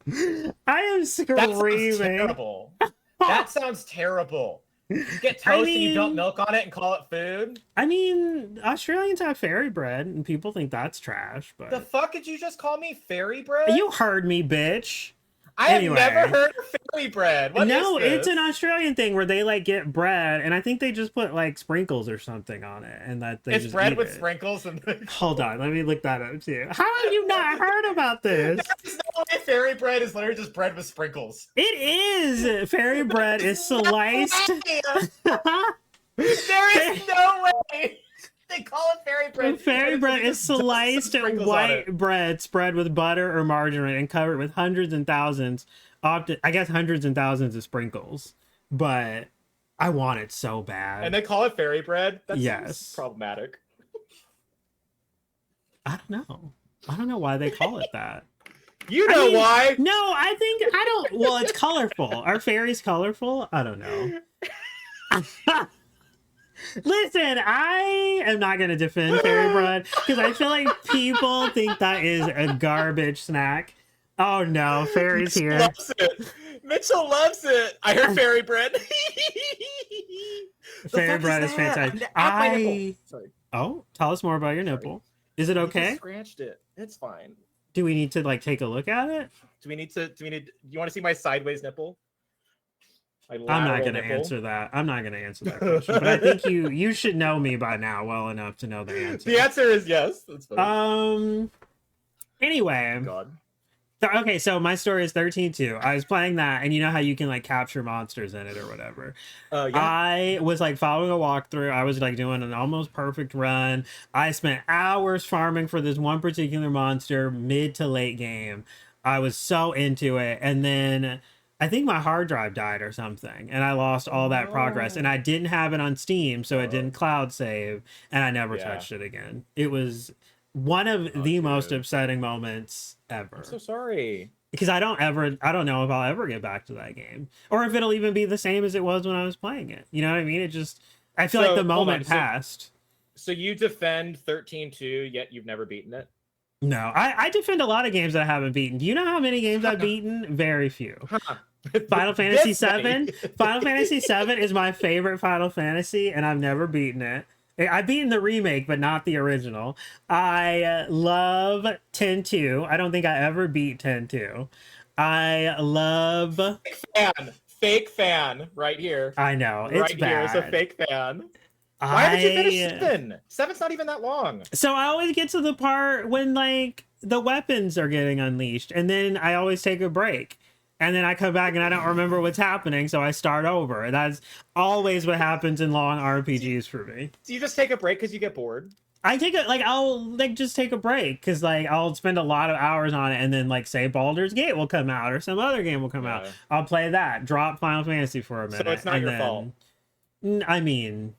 I am
That sounds
screaming.
terrible. That sounds terrible. You get
I
toast and you dump
mean,
milk on it and call it food?
Australians have fairy bread, and people think that's trash.
The
But
fuck did you just call me fairy bread?
you heard me, bitch.
I have never
Anyway.
heard of fairy bread. What
No,
is this?
it's an Australian thing where they like get bread, and I think they just put like sprinkles or something on it, and that they
It's
just
bread
eat
with
it.
sprinkles and
Hold on, let me look that up too. How have you not heard about this?
There's no way fairy bread is literally just bread with sprinkles.
It is. Fairy bread is sliced.
There is no way. They call it fairy bread.
Fairy
and
bread
it's
is
just
sliced
sprinkles on
white
it.
bread spread with butter or margarine and covered with hundreds and thousands, often I guess hundreds and thousands of sprinkles. But I want it so bad.
And they call it fairy bread? That
Yes.
seems problematic.
I don't know. I don't know why they call it that.
You know why?
No, I think I don't. Well, it's colorful. Are fairies colorful? I don't know. Listen, I am not going to defend fairy bread because I feel like people think that is a garbage snack. Oh no, fairies
Mitchell
here.
loves it. Mitchell loves it. I heard fairy bread.
Fairy bread is fantastic.
Sorry.
Oh, tell us more about your nipple. Is it
I think he
okay?
scratched it. It's fine.
Do we need to like take a look at it?
Do we need to? You want to see my sideways nipple? My
I'm not
lateral
gonna
nipple.
answer that. I'm not gonna answer that question. But I think you should know me by now well enough to know the answer.
The answer is yes. That's
fine. Anyway.
God.
Okay, so my story is 13-2. I was playing that, and you know how you can like capture monsters in it or whatever.
Yeah.
I was like following a walkthrough. I was like doing an almost perfect run. I spent hours farming for this one particular monster mid to late game. I was so into it, and then I think my hard drive died or something, and I lost all that progress. And I didn't have it on Steam, so it didn't cloud save, and I never touched it again. It was one of the most upsetting moments ever.
I'm so sorry.
Because I don't know if I'll ever get back to that game. Or if it'll even be the same as it was when I was playing it. You know what I mean? I feel like the moment passed.
So you defend 13-2, yet you've never beaten it?
No, I defend a lot of games that I haven't beaten. Do you know how many games I've beaten? Very few. Final Fantasy VII. Final Fantasy VII is my favorite Final Fantasy, and I've never beaten it. I've beaten the remake, but not the original. I love 10-2. I don't think I ever beat 10-2. I love...
Fake fan right here.
I know, it's
right
bad.
Here is a fake fan. Why haven't you finished 7? 7's not even that long.
So I always get to the part when, like, the weapons are getting unleashed, and then I always take a break. And then I come back and I don't remember what's happening, so I start over. That's always what happens in long RPGs for me.
Do you just take a break because you get bored?
I'll just take a break because like I'll spend a lot of hours on it, and then like say Baldur's Gate will come out or some other game will come out. I'll play that, drop Final Fantasy for a minute.
So it's not your fault.
I mean,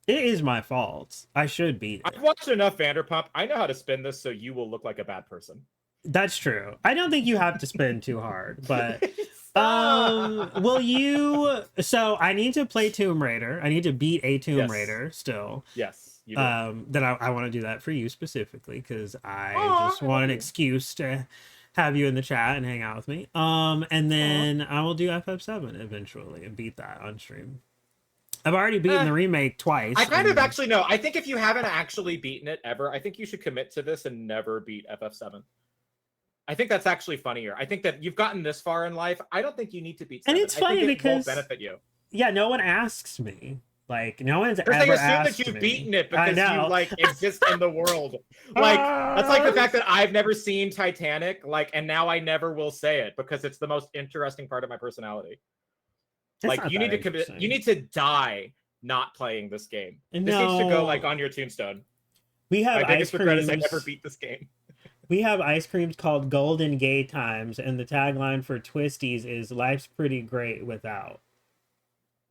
it is my fault. I should beat it.
I've watched enough Vanderpump. I know how to spin this so you will look like a bad person.
That's true. I don't think you have to spin too hard, but will you? So I need to play Tomb Raider. I need to beat a Tomb Raider still.
Yes. You do.
Then I want to do that for you specifically because I just want an excuse to have you in the chat and hang out with me. And then I will do FF7 eventually and beat that on stream. I've already beaten the remake twice.
I kind of actually know. I think if you haven't actually beaten it ever, I think you should commit to this and never beat FF7. I think that's actually funnier. I think that you've gotten this far in life. I don't think you need to beat 7.
And it's funny because
it won't benefit you.
Yeah, no one asks me. Like no one's ever
they assume
asked
that you've
me.
beaten it because you like exist in the world. Like that's like the fact that I've never seen Titanic, like, and now I never will say it because it's the most interesting part of my personality. Like you need to commit. You need to die not playing this game. This needs to go like on your tombstone.
We have
my biggest regret is I never beat this game.
We have ice creams called Golden Gay Times, and the tagline for Twisties is "Life's pretty great without."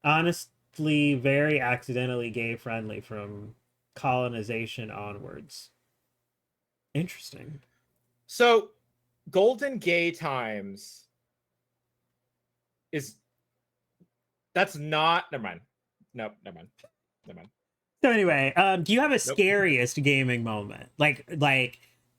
Honestly, very accidentally gay friendly from colonization onwards. Interesting.
So, Golden Gay Times is that's not. Never mind. Nope. Never mind. Never mind.
So anyway, do you have a scariest gaming moment? Like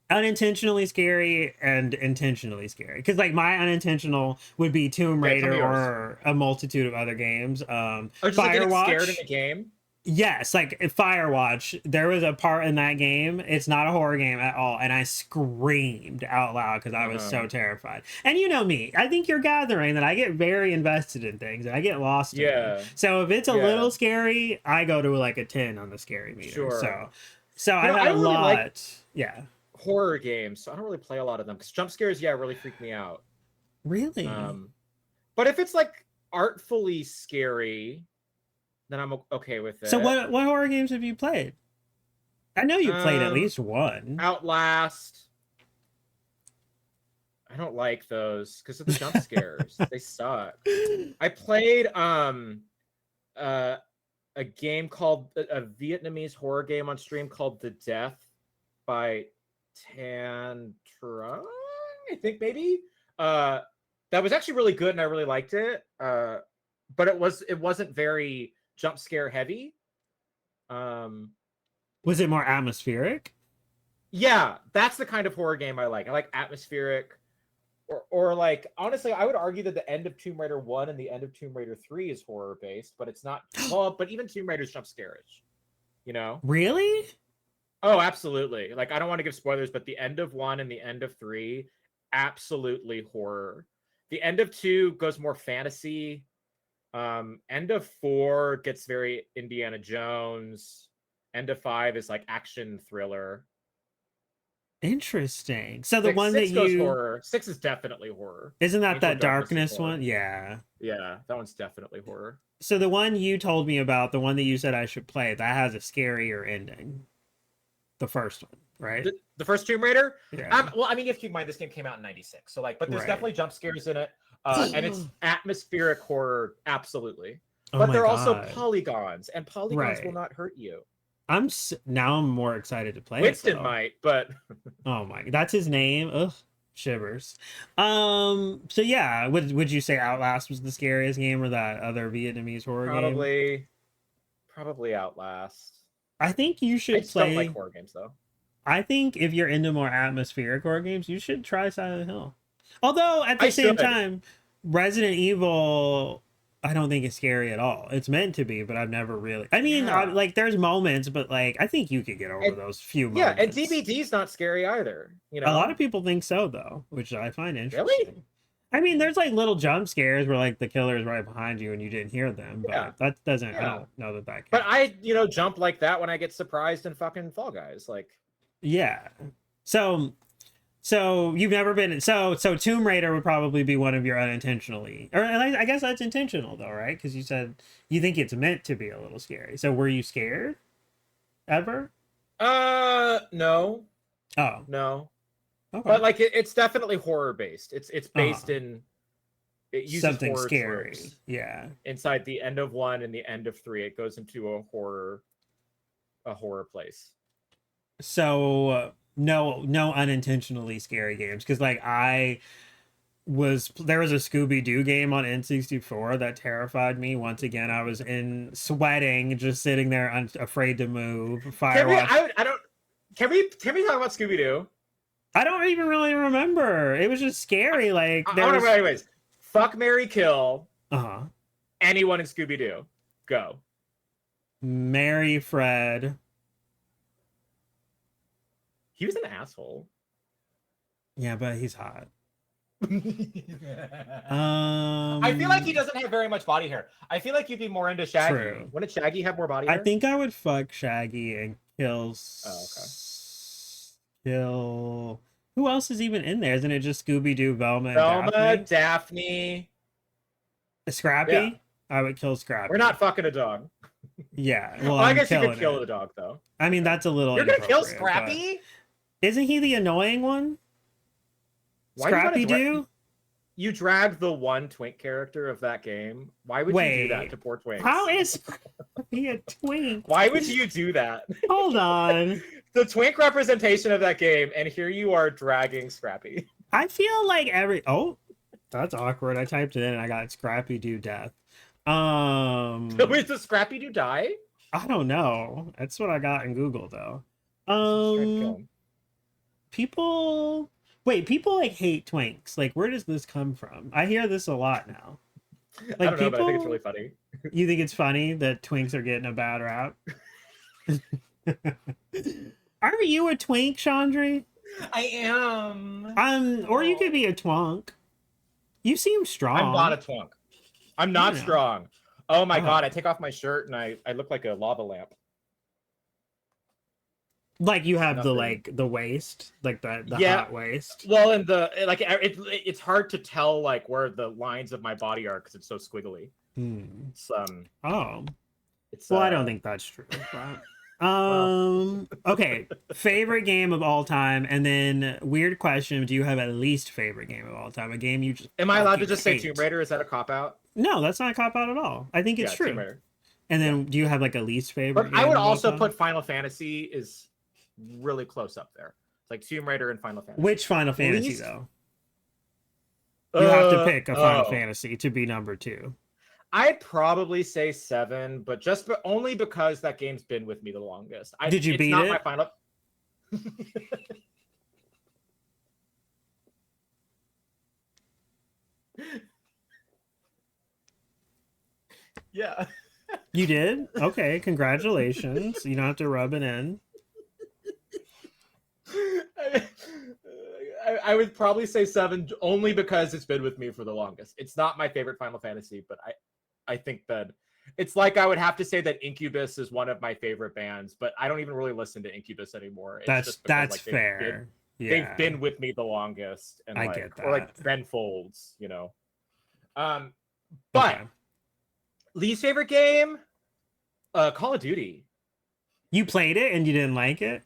unintentionally scary and intentionally scary? Because like my unintentional would be Tomb Raider or a multitude of other games.
Firewatch. Scared in the game?
Yes, like Firewatch. There was a part in that game. It's not a horror game at all, and I screamed out loud because I was so terrified. And you know me. I think you're gathering that I get very invested in things and I get lost. In them. So if it's a little scary, I go to like a 10 on the scary meter.
Sure.
So I had a lot.
Like horror games, so I don't really play a lot of them because jump scares, really freak me out.
Really?
But if it's like artfully scary, then I'm okay with it.
So what horror games have you played? I know you played at least one.
Outlast. I don't like those because of the jump scares. They suck. I played a game called a Vietnamese horror game on stream called The Death by Tantra, I think maybe. That was actually really good and I really liked it. But it wasn't very jump scare heavy.
Was it more atmospheric?
Yeah, that's the kind of horror game I like. I like atmospheric, or like honestly, I would argue that the end of Tomb Raider 1 and the end of Tomb Raider 3 is horror based, but it's not. Well, but even Tomb Raider's jump scarish. You know?
Really?
Oh, absolutely. Like, I don't want to give spoilers, but the end of 1 and the end of 3, absolutely horror. The end of 2 goes more fantasy. End of 4 gets very Indiana Jones. End of 5 is like action thriller.
Interesting. So the
Six,
one that
six goes
you
horror. 6 is definitely horror.
isn't that
Angel
that
Darkness is
darkness
horror.
one? Yeah.
Yeah, that one's definitely horror.
So the one you told me about, the one that you said I should play, that has a scarier ending. The first one, right?
The first Tomb Raider?
Yeah.
Well, I mean, if you mind, this game came out in 96. So, like, but there's
Right.
definitely jump scares in it. And it's atmospheric horror, absolutely.
Oh
But
my
they're also
God.
polygons, and polygons will
Right.
not hurt you.
Now I'm more excited to play
Winston
it. Though.
might, but
Oh my, that's his name. Ugh, shivers. So yeah, would you say Outlast was the scariest game, or that other Vietnamese horror game?
probably Outlast.
I think you
I
should
just don't
play.
like horror games though.
I think if you're into more atmospheric horror games, you should try Silent Hill. Although at the
I
same
should.
time, Resident Evil, I don't think it's scary at all. It's meant to be, but I've never really. I mean,
Yeah.
like there's moments, but like I think you could get over those few
Yeah, and
moments.
DBD's not scary either. You know,
A lot of people think so though, which I find interesting.
Really?
I mean, there's like little jump scares where like the killer is right behind you and you didn't hear them, but
Yeah.
that doesn't. I
Yeah.
don't know that counts.
But I, jump like that when I get surprised in fucking Fall Guys. Like,
Yeah. So you've never been so Tomb Raider would probably be one of your unintentionally, or I guess that's intentional though, right? Because you said you think it's meant to be a little scary. So were you scared ever?
no,
Oh,
no.
okay.
But like, it's definitely horror based. It's based in. It uses
Something
horror
scary.
tropes.
Yeah.
Inside the end of 1 and the end of 3, it goes into a horror place.
So no unintentionally scary games, because like there was a Scooby-Doo game on N64 that terrified me. Once again, I was sweating, just sitting there afraid to move.
Can we talk about Scooby-Doo?
I don't even really remember. It was just scary. Like
anyways, fuck, marry, kill.
Uh-huh.
Anyone in Scooby-Doo. Go.
Marry Fred.
He was an asshole.
Yeah, but he's hot.
I feel like he doesn't have very much body hair. I feel like you'd be more into Shaggy.
True.
Wouldn't Shaggy have more body hair?
I think I would fuck Shaggy and kill.
Oh, okay.
Kill. Who else is even in there? Isn't it just Scooby-Doo, Velma, and
Velma, Daphne.
Scrappy?
Yeah.
I would kill Scrappy.
We're not fucking a dog.
Yeah. Well,
I guess you could kill the dog, though.
I mean, that's a little.
You're gonna kill
inappropriate,
Scrappy?
but isn't he the annoying one?
Why do you
Scrappy
wanna
Doo?
You dragged the one Twink character of that game. Why would you do that to poor Twink?
How is he a twink?
Why would you do that?
Hold on.
The Twink representation of that game, and here you are dragging Scrappy.
I feel like oh, that's awkward. I typed it in and I got Scrappy Doo death.
Wait, does Scrappy Doo die?
I don't know. That's what I got in Google though. People like hate twinks. Like, where does this come from? I hear this a lot now. Like,
I don't know, but I think it's really funny.
You think it's funny that twinks are getting a bad rap? Are you a twink, Chandri?
I am.
Or you could be a twonk. You seem strong.
I'm not a twonk. I'm not strong. Oh my god, I take off my shirt and I look like a lava lamp.
Like you have the waist, like the hot waist.
Well, and it's hard to tell like where the lines of my body are because it's so squiggly. It's
well, I don't think that's true. But, okay, favorite game of all time, and then weird question: do you have a least favorite game of all time? A game you just
am I allowed to just say Tomb Raider? Is that a cop out?
No, that's not a cop out at all. I think it's true.
Tomb Raider.
And then, do you have like a least favorite?
But I would also put Final Fantasy is really close up there. It's like Tomb Raider and Final Fantasy.
Which Final Fantasy though? You have to pick a Final Fantasy to be number 2.
I'd probably say 7, but only because that game's been with me the longest.
Did you beat it?
My final. Yeah.
You did? Okay, congratulations. You don't have to rub it in.
I would probably say 7 only because it's been with me for the longest. It's not my favorite Final Fantasy, but I think that it's like I would have to say that Incubus is one of my favorite bands, but I don't even really listen to Incubus anymore. It's just because
That's fair.
they've been with me the longest, and
I
like
get that.
or like Ben Folds, you know. But
Okay.
least favorite game, Call of Duty.
You played it and you didn't like it?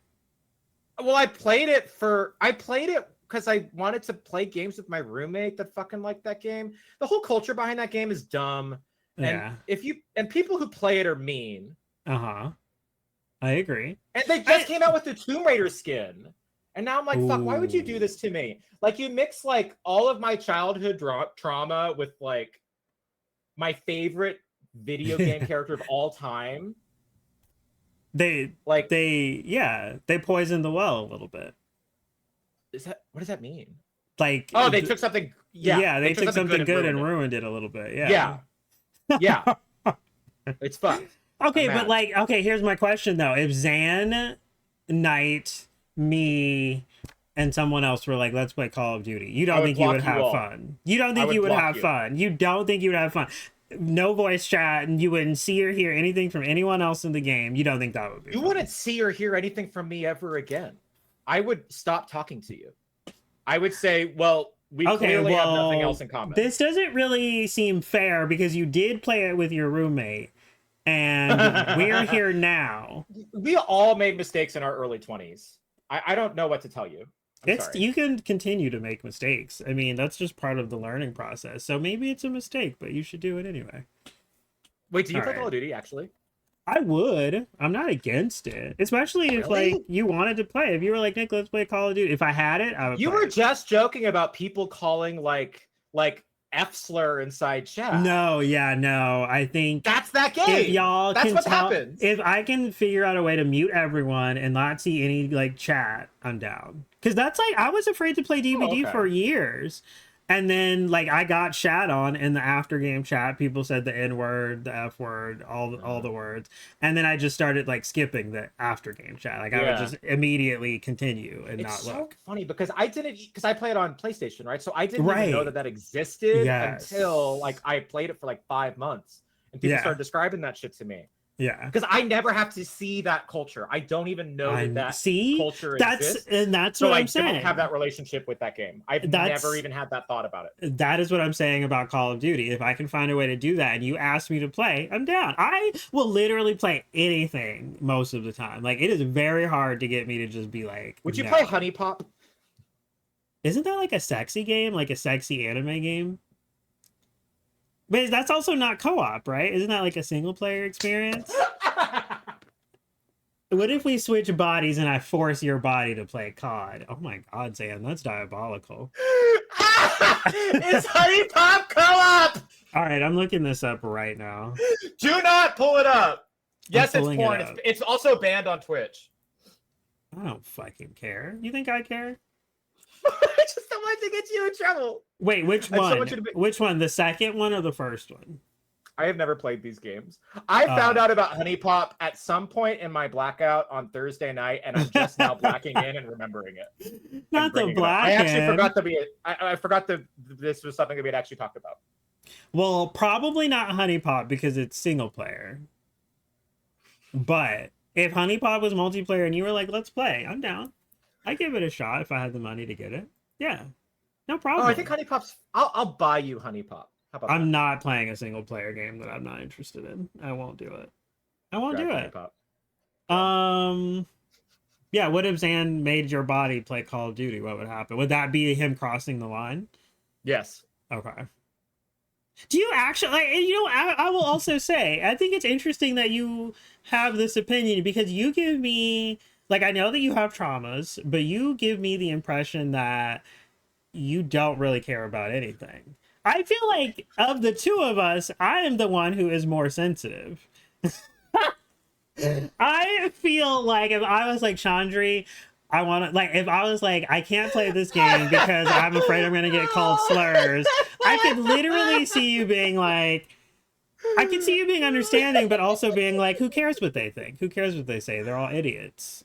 Well, I played it because I wanted to play games with my roommate that fucking liked that game. The whole culture behind that game is dumb.
Yeah.
And people who play it are mean.
Uh-huh. I agree.
And they just came out with the Tomb Raider skin. And now I'm like, fuck, why would you do this to me? Like, you mix like all of my childhood trauma with like my favorite video game character of all time.
They poisoned the well a little bit.
What does that mean?
Like,
they took something.
They took something good and ruined it a little bit. Yeah.
It's fucked.
Okay, but like, here's my question though: if Zan, Knight, me, and someone else were like, "Let's play Call of Duty," you don't think you would have fun? You don't think you would have fun? You don't think you would have fun? No voice chat, and you wouldn't see or hear anything from anyone else in the game. You don't think that would be?
You wouldn't see or hear anything from me ever again. I would stop talking to you. I would say, well, we clearly have nothing else in common.
This doesn't really seem fair because you did play it with your roommate, and we're here now.
We all made mistakes in our early 20s. I don't know what to tell you. Sorry.
You can continue to make mistakes. I mean, that's just part of the learning process. So maybe it's a mistake, but you should do it anyway.
Wait, do you play Call of Duty actually?
I would. I'm not against it, especially if like you wanted to play. If you were like, Nick, let's play Call of Duty. If I had it, I would.
You were just joking about people calling like F slur inside chat.
No, I think
that's that game.
If y'all
that's
can
what happens.
If I can figure out a way to mute everyone and not see any like chat, I'm down. Because that's like, I was afraid to play DVD for years. And then like I got shat on in the after game chat. People said the N word, the F word, all the words. And then I just started like skipping the after game chat. Like I would just immediately continue and not look.
It's so funny because I play it on PlayStation, right? So I didn't even know that existed until like I played it for like 5 months. And people started describing that shit to me.
Yeah,
because I never have to see that culture. I don't even know that culture exists.
And that's what I'm saying.
I don't have that relationship with that game. I've never even had that thought about it.
That is what I'm saying about Call of Duty. If I can find a way to do that and you ask me to play, I'm down. I will literally play anything most of the time. Like, it is very hard to get me to just be like,
would you play Honey Pop?
Isn't that like a sexy game? Like a sexy anime game? But that's also not co-op, right? Isn't that like a single player experience? What if we switch bodies and I force your body to play COD? Oh my god, Sam, that's diabolical.
It's Honey Pop co-op!
Alright, I'm looking this up right now.
Do not pull it up! Yes, it's porn. It's also banned on Twitch.
I don't fucking care. You think I care?
I just don't want to get you in trouble.
Wait, which one? Which one? The second one or the first one?
I have never played these games. I found out about Honey Pop at some point in my blackout on Thursday night, and I'm just now blacking in and remembering it.
Not the black.
I actually forgot I forgot this was something that we had actually talked about.
Well, probably not Honey Pop because it's single player. But if Honey Pop was multiplayer and you were like, let's play, I'm down. I'd give it a shot if I had the money to get it. Yeah, no problem.
Oh, I think Honey Pop's... I'll buy you Honey Pop. How about
I'm not playing a single player game that I'm not interested in. I won't do it. I won't do it. Yeah, what if Zan made your body play Call of Duty? What would happen? Would that be him crossing the line?
Yes.
Okay. Do you actually, like, you know, I will also say, I think it's interesting that you have this opinion because you give me... Like, I know that you have traumas, but you give me the impression that you don't really care about anything. I feel like of the two of us, I am the one who is more sensitive. I feel like if I was like Chandri, I want to, like, if I was like, I can't play this game because I'm afraid I'm going to get called slurs, I could literally see you being like, I can see you being understanding, but also being like, who cares what they think? Who cares what they say? They're all idiots.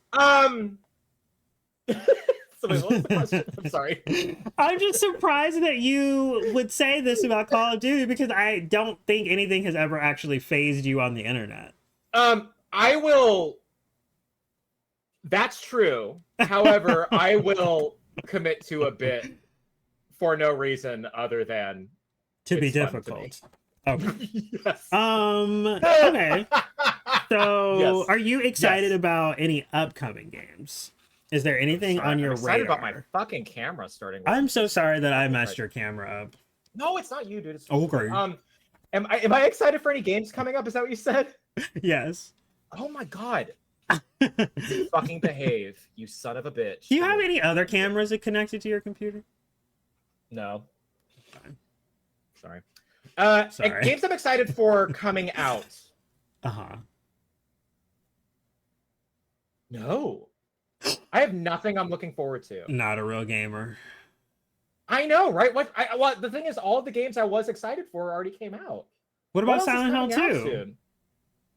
So wait, what was the question? I'm sorry.
I'm just surprised that you would say this about Call of Duty because I don't think anything has ever actually phased you on the internet.
I will. That's true. However, I will commit to a bit for no reason other than
To be
it's fun to
difficult. Okay.
Yes.
Okay. So,
Yes.
are you excited
Yes.
about any upcoming games? Is there anything
Sorry,
on your
I'm excited
radar?
about my fucking camera starting.
I'm so sorry that I messed your camera up.
No, it's not you, dude. It's
Okay.
am I excited for any games coming up? Is that what you said?
Yes.
Oh my god. Fucking behave, you son of a bitch.
Do you have any other cameras that connected to your computer?
No. Sorry.
Sorry.
Games I'm excited for coming out.
Uh-huh.
No. I have nothing I'm looking forward to.
Not a real gamer.
I know, right? What the thing is, all of the games I was excited for already came out.
What about
else is
Silent Hill
coming out
2?
soon?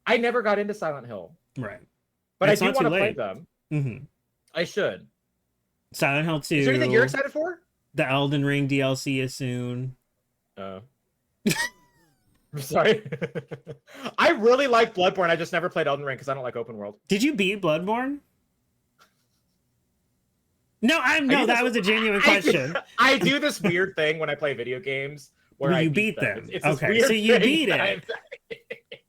I never got into Silent Hill.
Right.
But
It's
I do
not too
want to play
late.
them.
Mm-hmm.
I should.
Silent Hill 2.
Is there anything you're excited for?
The Elden Ring DLC is soon.
Oh. I'm sorry. I really like Bloodborne. I just never played Elden Ring because I don't like open world.
Did you beat Bloodborne? No, that was a genuine question.
I do this weird thing when I play video games where
you
I
beat them.
It's
okay, so you beat it.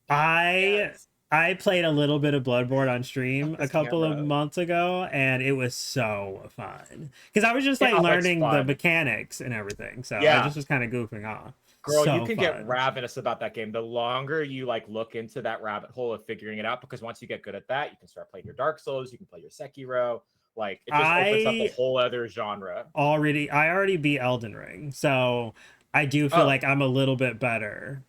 Yes.
I played a little bit of Bloodborne on stream a couple of
camera.
months ago, and it was so fun because I was just like learning the mechanics and everything. So I just was kind of goofing off.
Girl,
so
you can
fun.
get ravenous about that game. The longer you like look into that rabbit hole of figuring it out, because once you get good at that, you can start playing your Dark Souls, you can play your Sekiro. Like it just opens up a whole other genre.
I already beat Elden Ring, so I do feel like I'm a little bit better.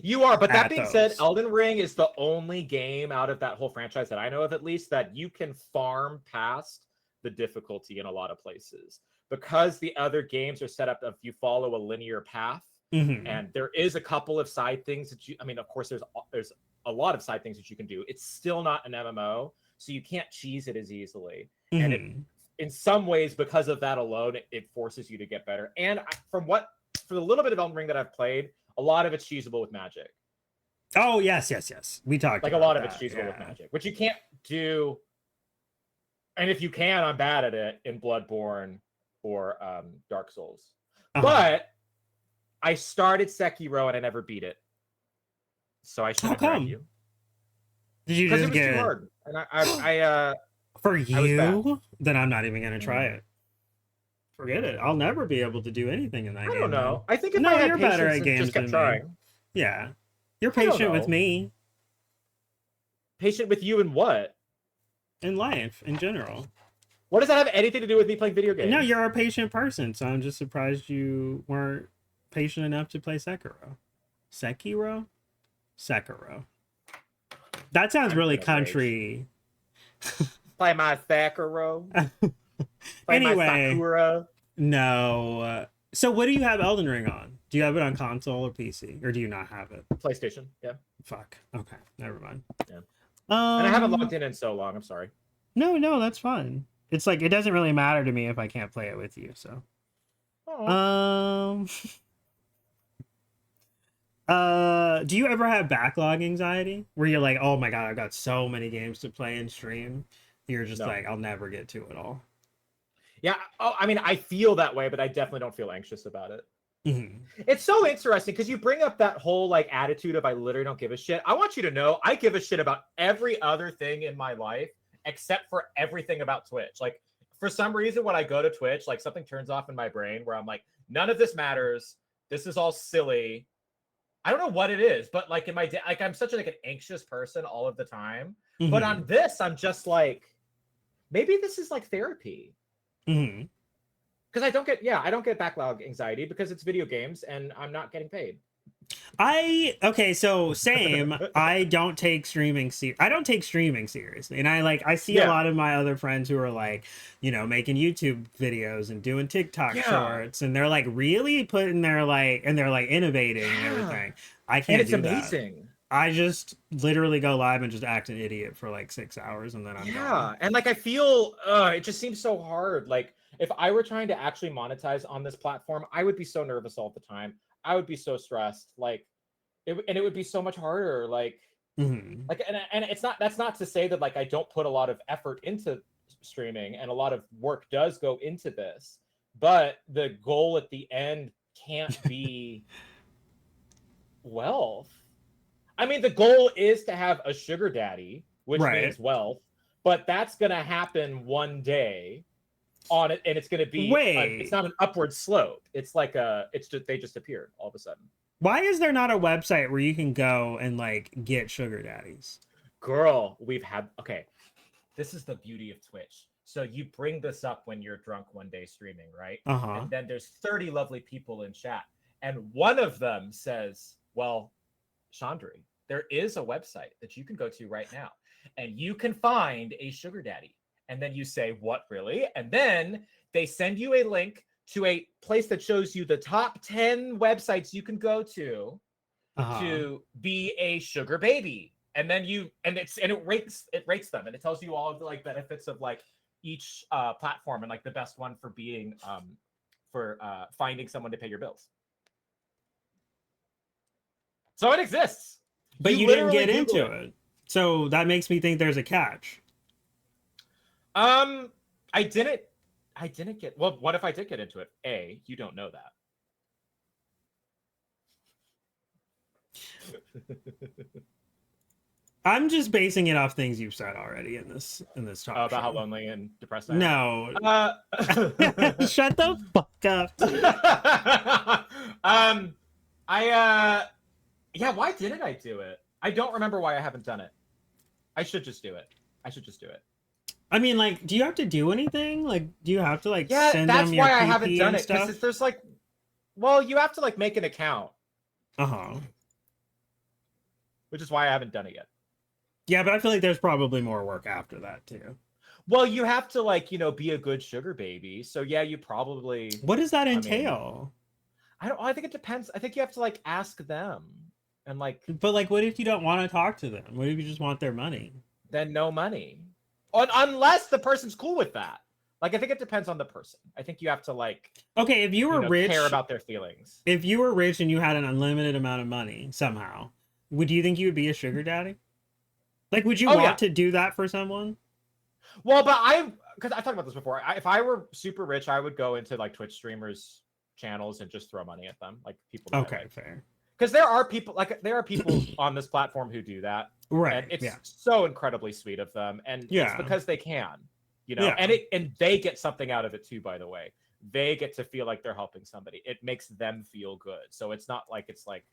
You are, but that being said, Elden Ring is the only game out of that whole franchise that I know of, at least, that you can farm past the difficulty in a lot of places. Because the other games are set up if you follow a linear path, and there is a couple of side things that you, I mean, of course, there's a lot of side things that you can do. It's still not an MMO, so you can't cheese it as easily. And in some ways, because of that alone, it forces you to get better. And for the little bit of Elden Ring that I've played, a lot of it's cheesable with magic.
Oh, yes. We talked
like
about
a lot
that.
of it's cheesable with magic, which you can't do. And if you can, I'm bad at it in Bloodborne or Dark Souls. But I started Sekiro and I never beat it. So I shouldn't drag you.
Did you just
it was too hard. And
For you? Then I'm not even going to try it. Forget it. I'll never be able to do anything in that game.
I don't know. I think if
I
had
you're better at games
just kept
than
trying.
me. Yeah. You're patient with me.
Patient with you in what?
In life, in general.
What does that have anything to do with me playing video games?
No, you're a patient person, so I'm just surprised you weren't patient enough to play Sekiro. Sekiro? That sounds really country.
Play my Sekiro.
Anyway, no. So what do you have Elden Ring on? Do you have it on console or PC? Or do you not have it?
PlayStation, yeah.
Fuck. Okay, never mind.
Yeah. And I haven't logged in so long, I'm sorry.
No, that's fine. It's like, it doesn't really matter to me if I can't play it with you, so. Do you ever have backlog anxiety? Where you're like, oh my god, I've got so many games to play and stream. You're just like, I'll never get to it all.
Yeah, I mean, I feel that way, but I definitely don't feel anxious about it.
Mm-hmm.
It's so interesting because you bring up that whole like attitude of I literally don't give a shit. I want you to know I give a shit about every other thing in my life except for everything about Twitch. Like for some reason, when I go to Twitch, like something turns off in my brain where I'm like, none of this matters. This is all silly. I don't know what it is, but like in my day, like I'm such like an anxious person all of the time. Mm-hmm. But on this, I'm just like, maybe this is like therapy.
Mm-hmm.
Because I don't get backlog anxiety because it's video games and I'm not getting paid.
So same. I don't take streaming seriously. And I see a lot of my other friends who are like, making YouTube videos and doing TikTok shorts, and they're like really putting their and they're like innovating and everything. I can't do that. And it's amazing. I just literally go live and just act an idiot for like 6 hours and then I'm done.
And like I feel it just seems so hard. Like If I were trying to actually monetize on this platform, I would be so nervous all the time. I would be so stressed. Like, and it would be so much harder. And it's not, that's not to say that like I don't put a lot of effort into streaming, and a lot of work does go into this, but the goal at the end can't be wealth. I mean, the goal is to have a sugar daddy, which
Right.
means wealth, but that's going to happen one day on it, and it's going to be it's not an upward slope. It's like they just appeared all of a sudden.
Why is there not a website where you can go and like get sugar daddies?
Girl, okay. This is the beauty of Twitch. So you bring this up when you're drunk one day streaming, right? And then there's 30 lovely people in chat, and one of them says, well, Chandri, there is a website that you can go to right now, and you can find a sugar daddy. And then you say, what, really? And then they send you a link to a place that shows you the top 10 websites you can go to be a sugar baby. And then it rates them, and it tells you all of the like benefits of like each platform, and like the best one for being for finding someone to pay your bills. So it exists.
But you didn't get into it. So that makes me think there's a catch.
I didn't get, well, what if I did get into it? A, you don't know that.
I'm just basing it off things you've said already in this talk.
About how lonely and depressed I am.
No. Shut the fuck up.
Yeah, why didn't I do it? I don't remember why I haven't done it. I should just do it.
I mean, like, do you have to do anything? Like, do you have to like
send them your PP? Yeah, that's why I haven't done it. Because there's like, well, you have to like make an account. Which is why I haven't done it yet.
Yeah, but I feel like there's probably more work after that too.
Well, you have to like, be a good sugar baby. So yeah, you probably.
What does that entail?
I think it depends. I think you have to like ask them and like.
But like, what if you don't want to talk to them? What if you just want their money?
Then no money. Unless the person's cool with that. Like, I think it depends on the person. I think you have to like.
Okay, if you were rich,
care about their feelings.
If you were rich and you had an unlimited amount of money somehow, would you think you would be a sugar daddy? Like, would you want to do that for someone?
Well, but because I talked about this before. If I were super rich, I would go into like Twitch streamers' channels and just throw money at them, like people.
Okay, fair.
Because there are people on this platform who do that,
right?
And it's so incredibly sweet of them, and it's because they can, and they get something out of it too. By the way, they get to feel like they're helping somebody. It makes them feel good. So it's not like it's like.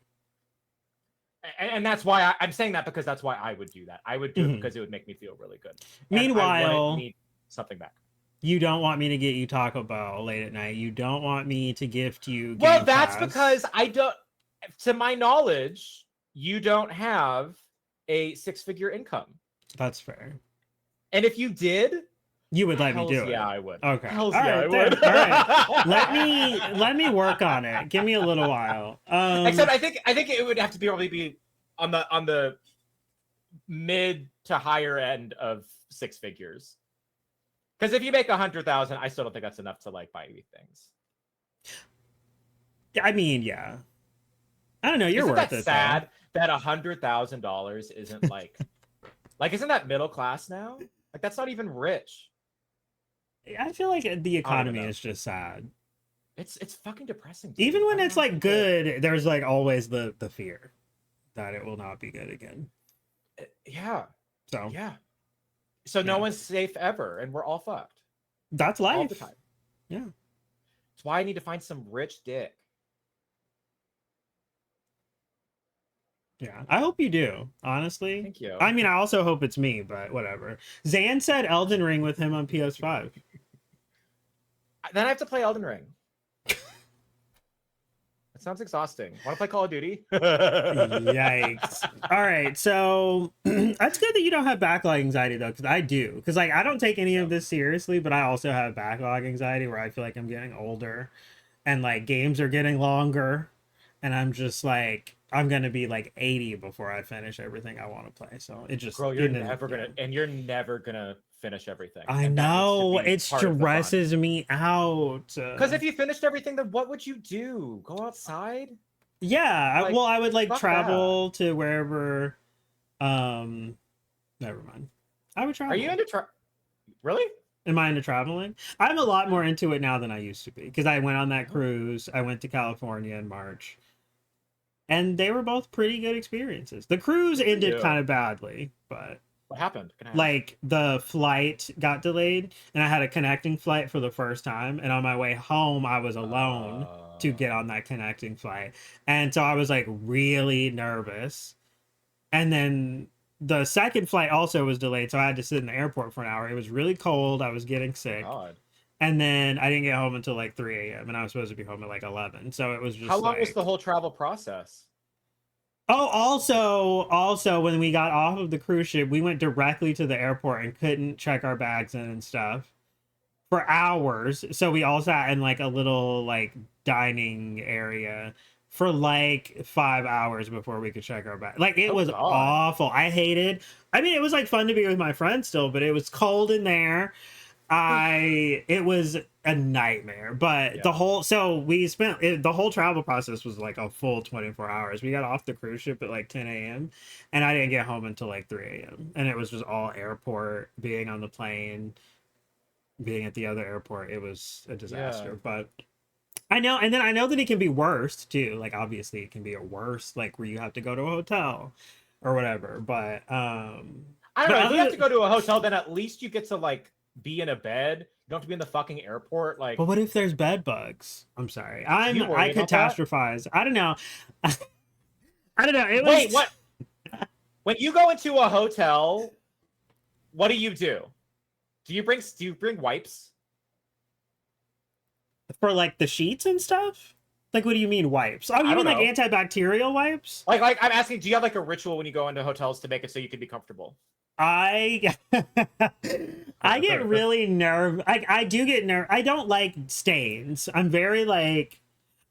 And that's why I'm saying that, because that's why I would do that. I would do it because it would make me feel really good.
Meanwhile,
I need something back.
You don't want me to get you Taco Bell late at night. You don't want me to gift you.
Well, that's because I don't. To my knowledge, you don't have a 6-figure income.
That's fair.
And if you did,
you would let me do it.
Yeah, I would.
Okay.
Hells yeah, I would.
All right. Let me work on it. Give me a little while.
Except I think it would have to probably be on the mid to higher end of 6 figures. Because if you make 100,000, I still don't think that's enough to like buy you things.
I mean, yeah. I don't know. You're worth it.
Sad that $100,000 isn't like, isn't that middle class now? Like, that's not even rich.
I feel like the economy is just sad.
It's fucking depressing.
Even when it's like good, there's like always the fear that it will not be good again.
Yeah.
So
yeah. So no one's safe ever, and we're all fucked.
That's life.
All the time.
Yeah.
That's why I need to find some rich dick.
Yeah, I hope you do, honestly.
Thank you.
I mean, I also hope it's me, but whatever. Zan said Elden Ring with him on PS5.
Then I have to play Elden Ring. That sounds exhausting. Want to play Call of Duty?
Yikes. All right, so that's good that you don't have backlog anxiety, though, because I do. Because, like, I don't take any of this seriously, but I also have backlog anxiety where I feel like I'm getting older and, like, games are getting longer. And I'm just like, I'm going to be like 80 before I finish everything I want to play. So it just.
Girl, you're never going to finish everything.
I
And that needs to
know,
be
it
part of the fun.
stresses me out.
Because if you finished everything, then what would you do? Go outside?
Yeah,
Like,
well, I would like
fuck that.
travel to wherever. Never mind. I would travel.
Are you into really?
Am I into traveling? I'm a lot more into it now than I used to be because I went on that cruise. I went to California in March, and they were both pretty good experiences. The cruise ended kind of badly, but
What happened? Can I ask?
like the flight got delayed, and I had a connecting flight for the first time, and on my way home I was alone to get on that connecting flight, and so I was like really nervous. And then the second flight also was delayed, so I had to sit in the airport for an hour. It was really cold. I was getting sick.
God.
And then I didn't get home until like 3 a.m. and I was supposed to be home at like 11. So it was just
How long
like...
was the whole travel process?
Oh, also when we got off of the cruise ship, we went directly to the airport and couldn't check our bags in and stuff for hours. So we all sat in like a little like dining area for like 5 hours before we could check our bag. Like it was awful. I hated. I mean, it was like fun to be with my friends still, but it was cold in there. It was a nightmare. But the whole the whole travel process was like a full 24 hours. We got off the cruise ship at like 10 a.m. and I didn't get home until like 3 a.m. and it was just all airport, being on the plane, being at the other airport. It was a disaster. But I know, and then I know that it can be worse too. Like obviously it can be a worse, like where you have to go to a hotel or whatever. But
I don't know. If you have to go to a hotel, then at least you get to like be in a bed. You don't have to be in the fucking airport. Like,
but what if there's bed bugs? I'm sorry. I catastrophize. I don't know. I don't know. It was...
Wait, what? When you go into a hotel, what do you do? Do you bring wipes?
For like the sheets and stuff? Like what do you mean wipes? Oh, you mean like antibacterial wipes?
Like I'm asking, do you have like a ritual when you go into hotels to make it so you can be comfortable?
I get really nervous. I do get nervous. I don't like stains. I'm very like...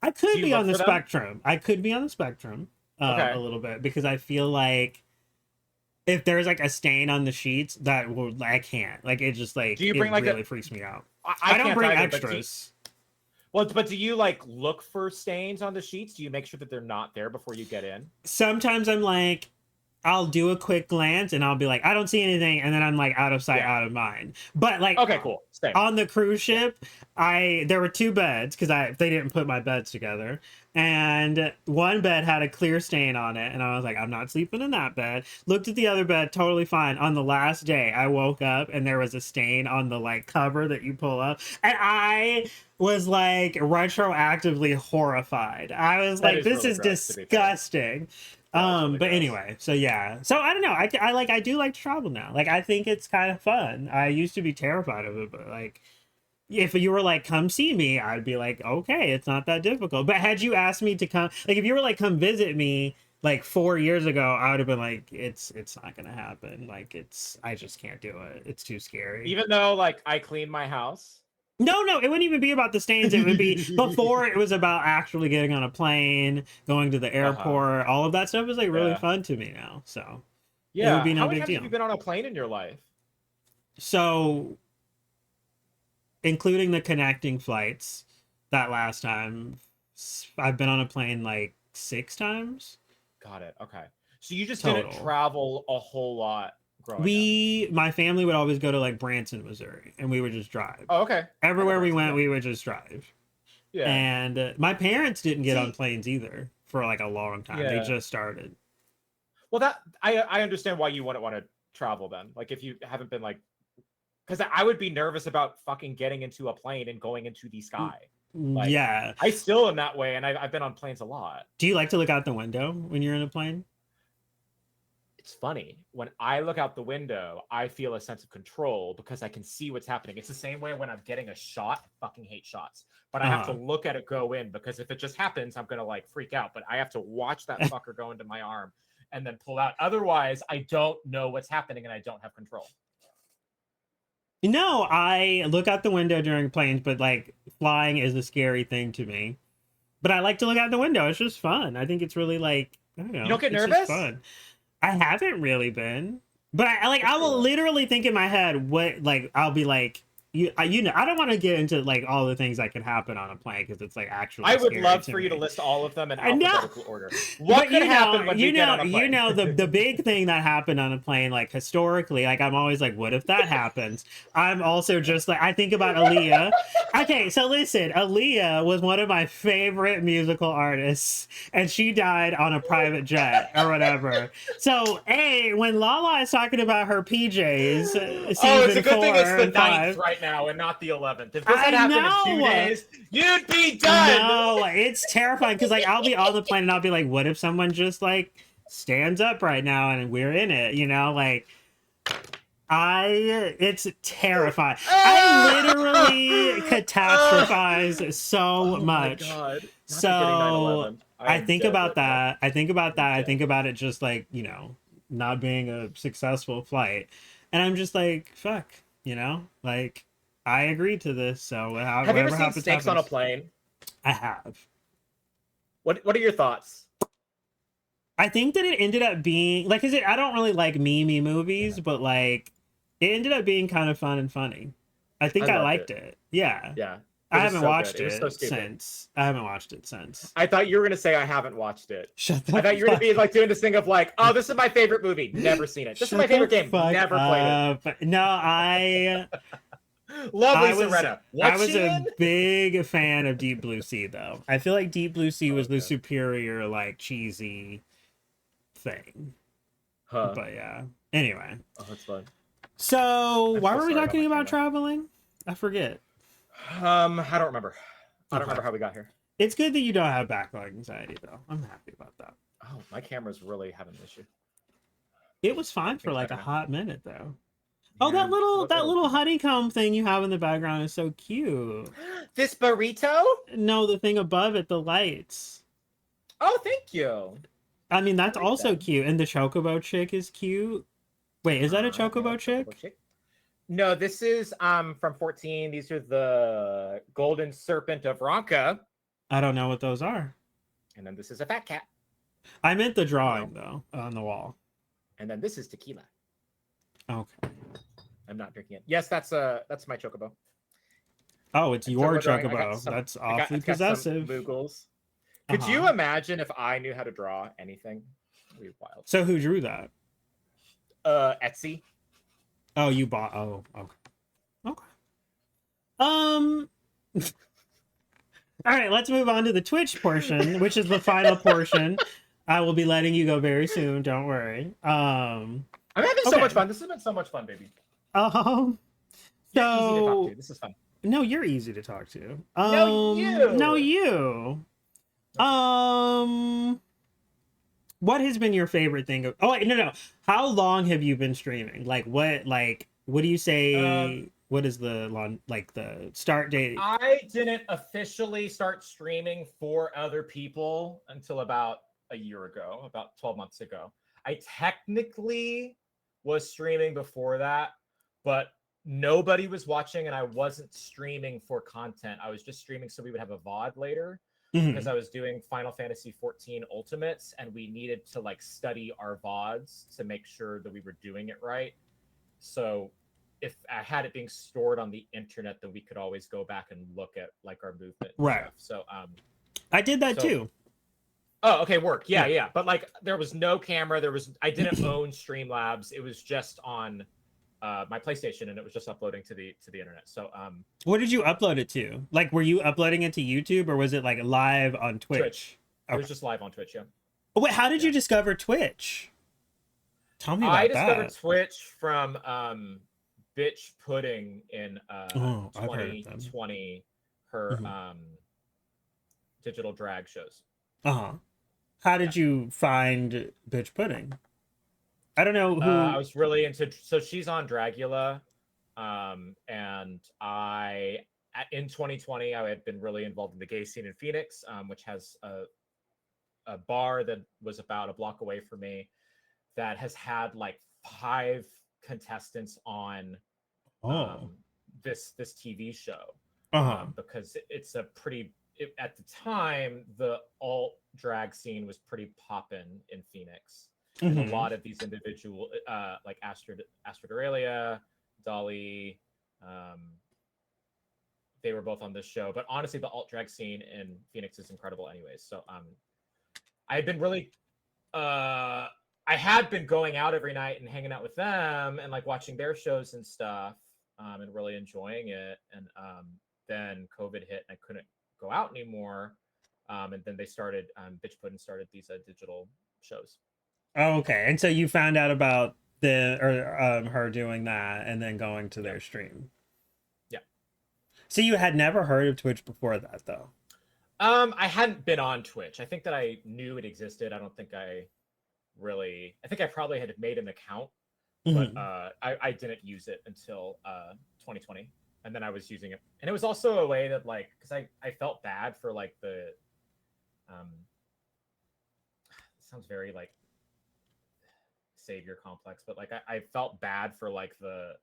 I could be on the spectrum. I could be on the spectrum a little bit because I feel like if there's like a stain on the sheets, that will... I can't. Like it just like... Do you bring like really freaks me out. I don't bring extras.
Well, but do you like look for stains on the sheets? Do you make sure that they're not there before you get in?
Sometimes I'm like, I'll do a quick glance and I'll be like, I don't see anything, and then I'm like out of sight, out of mind. But like,
okay, cool. Same.
On the cruise ship, there were two beds because they didn't put my beds together, and one bed had a clear stain on it, and I was like, I'm not sleeping in that bed. Looked at the other bed, totally fine. On the last day, I woke up and there was a stain on the like cover that you pull up, and I was like retroactively horrified. I was like, this is disgusting. But anyway, so yeah. So I don't know. I do like to travel now. Like I think it's kind of fun. I used to be terrified of it, but like if you were like, come see me, I'd be like, okay, it's not that difficult. But had you asked me to come, like if you were like, come visit me like 4 years ago, I would have been like, it's not gonna happen. Like I just can't do it. It's too scary.
Even though like I clean my house.
No, it wouldn't even be about the stains. It would be before it was about actually getting on a plane, going to the airport. All of that stuff is like really fun to me now. So
yeah, it would be no big deal. How many times have you been on a plane in your life?
So, including the connecting flights, that last time, I've been on a plane like 6 times.
Got it. Okay. So you just didn't travel a whole lot.
My family would always go to like Branson, Missouri, and we would just drive.
Oh, okay.
Everywhere we went, we would just drive. Yeah. And my parents didn't get on planes either for like a long time. They just started.
Well, that I understand why you wouldn't want to travel then. Like if you haven't been like, because I would be nervous about fucking getting into a plane and going into the sky. Like,
yeah.
I still am that way, and I've been on planes a lot.
Do you like to look out the window when you're in a plane?
It's funny. When I look out the window, I feel a sense of control because I can see what's happening. It's the same way when I'm getting a shot. I fucking hate shots. But I have to look at it go in because if it just happens, I'm going to like freak out. But I have to watch that fucker go into my arm and then pull out. Otherwise, I don't know what's happening and I don't have control.
No, I look out the window during planes, but like flying is a scary thing to me. But I like to look out the window. It's just fun. I think it's really like, I don't know.
You don't get nervous?
Fun. I haven't really been. But I
Good for
will
you.
literally think in my head what like I'll be like you know I don't want to get into like all the things that can happen on a plane because it's like
I
actually
would
scary
love
to
for you to
me.
list all of them in
I know,
alphabetical order. What
but
could happen when we get on a
you
plane?
know the big thing that happened on a plane like historically like I'm always like what if that happens? I'm also just like I think about Aaliyah. Okay, so listen, Aaliyah was one of my favorite musical artists, and she died on a private jet or whatever. So, when Lala is talking about her PJs,
Oh, it's a
season
good thing it's
four
the
and
ninth
five,
right now and not the 11th. If this had
I
happened in 2
know.
days, you'd be done.
No, it's terrifying because like I'll be on the plane and I'll be like, what if someone just like stands up right now and we're in it? You know, like it's terrifying. I literally catastrophize so
Oh my
much.
god. Not forgetting
So
9/11. I
I
am
think
dead
about
right now.
that. I think about
I'm
that. I
dead.
think about it just like, not being a successful flight. And I'm just like, fuck, like I agreed to this. So
Have you ever
whatever
seen
happens,
Snakes on a
happens.
Plane?
I have.
What are your thoughts?
I think that it ended up being like, is it? I don't really like me
Damn
movies,
it.
but like, it ended up being kind of fun and funny. I
I
think I
loved
liked
it.
it. Yeah,
Yeah. It
I
was
haven't
so good.
watched
It was so
it
stupid.
since. I haven't watched it since.
I thought you were gonna say I haven't watched it.
Shut
I
the
thought you were gonna
fuck.
be like doing this thing of like, oh, this is my favorite movie. Never seen it. This is my
Shut the
favorite game.
fuck
Never played it.
up. No,
Love
I
Lisa
was
Renna.
I
What's
was
she
a
in?
big fan of Deep Blue Sea though. I feel like Deep Blue Sea
Oh,
was the
okay.
superior like cheesy thing.
Huh.
But yeah. Anyway.
Oh, that's fun.
So
I'm
why
still
were we
sorry about my
talking about
camera.
traveling? I forget.
I don't remember. I don't
Okay.
remember how we got here.
It's good that you don't have backlog anxiety though. I'm happy about that.
Oh, my camera's really having an issue.
It was fine for
Everything's
like
better
a
now.
hot minute though. Oh,
Yeah,
that
it'll
little
come back.
honeycomb thing you have in the background is so cute.
This burrito?
No, the thing above it, the lights.
Oh, thank you.
I mean,
I
that's
like
also
that.
cute. And the chocobo chick is cute. Wait, is that a
I
chocobo
like chocolate
chick?
chick. No, this is from 14. These are the Golden Serpent of Ronca.
I don't know what those are.
And then this is a fat cat.
I meant the
You know.
drawing though on the wall.
And then this is tequila.
Okay.
I'm not drinking it. Yes, that's my chocobo.
Oh, it's
And so
your
we're drawing.
chocobo. That's awfully
I got some
possessive.
Moogles. Could
Uh-huh.
you imagine if I knew how to draw anything? It'd be wild.
So who drew that?
Etsy.
Oh, you bought. Oh, okay. Okay. Um. All right, let's move on to the Twitch portion, which is the final portion. I will be letting you go very soon. Don't worry.
I'm having so
Okay.
much fun. This has been so much fun, baby.
Um.
You're easy to talk
So
to. This is fun.
no, you're easy to talk to.
No, you.
No, you. Um. What has been your favorite thing? Oh wait, no. How long have you been streaming? Like what? Like what do you say? What is the the start date?
I didn't officially start streaming for other people until about a year ago, about 12 months ago. I technically was streaming before that, but nobody was watching and I wasn't streaming for content. I was just streaming so we would have a VOD later because I was doing Final Fantasy 14 Ultimates and we needed to like study our VODs to make sure that we were doing it right. So if I had it being stored on the internet, then we could always go back and look at like our movement and
Right.
stuff. So
I did that too.
Oh, okay, work. Yeah. But like there was no camera, I didn't own Streamlabs. It was just on my PlayStation and it was just uploading to the internet. So
What did you upload it to? Like were you uploading it to YouTube or was it like live on Twitch?
It was just live on Twitch, yeah.
Oh, wait, how did you discover Twitch? Tell me about
I discovered
that.
Twitch from Bitch Pudding in
I've heard of them.
2020, her digital drag shows.
Uh-huh. How did you find Bitch Pudding? I don't know who.
I was really into. So she's on Dragula, and in 2020 I had been really involved in the gay scene in Phoenix, which has a bar that was about a block away from me that has had like 5 contestants on this TV show because it's a pretty at the time the alt drag scene was pretty poppin' in Phoenix. and a
Mhm.
lot of these individual like Astrid Aurelia, Dolly, um, they were both on this show. But honestly, the alt drag scene in Phoenix is incredible, anyways. So I've been really I had been going out every night and hanging out with them and like watching their shows and stuff, and really enjoying it. And then COVID hit and I couldn't go out anymore. And then they started Bitch Puddin started these digital shows.
Oh, okay. And so you found out about the or her doing that and then going to
Yeah,
their stream.
yeah.
So you had never heard of Twitch before that though.
I hadn't been on Twitch. I think that I knew it existed. I don't think I really. I think I probably had made an account, but
Mhm.
I didn't use it until 2020, and then I was using it, and it was also a way that like because I felt bad for like the it sounds very like savior complex, but like I felt bad for like the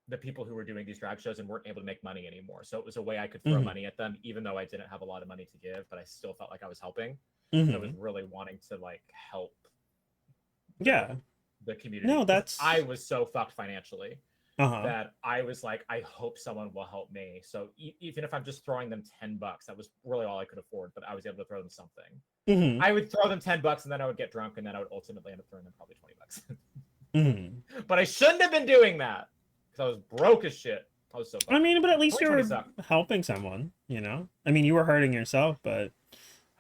the people who were doing these drag shows and weren't able to make money anymore. So it was a way I could throw
Mhm.
money at them, even though I didn't have a lot of money to give, but I still felt like I was helping. So I was
Mhm.
really wanting to like help the
Yeah.
the community
No,
because I
that's
was so fucked financially
uh-huh.
that I was like, I hope someone will help me. So even if I'm just throwing them $10, that was really all I could afford, but I was able to throw them something.
Mhm.
I would throw them $10 and then I would get drunk and then I would ultimately end up throwing them probably $20.
Mhm.
But I shouldn't have been doing that because I was broke as shit. I was so
I
fucked.
mean, but at least
2020
you're
sucked.
helping someone, you know? I mean, you were hurting yourself, but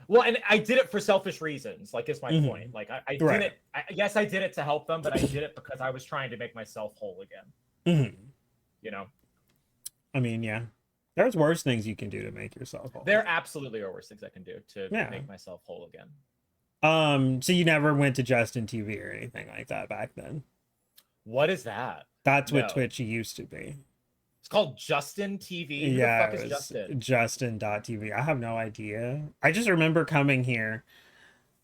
Well, and I did it for selfish reasons. Like, is my point.
mhm.
Like, I
Right.
didn't. Yes, I did it to help them, but I did it because I was trying to make myself whole again.
Mhm.
You know,
I mean, yeah. There's worse things you can do to make yourself whole.
there absolutely are worse things I can do to
Yeah.
make myself whole again.
So you never went to Justin TV or anything like that back then?
What is that?
That's what
No,
Twitch used to be.
it's called Justin TV. Who the
Yeah,
fuck
it
is
was
Justin?
Justin.tv. I have no idea. I just remember coming here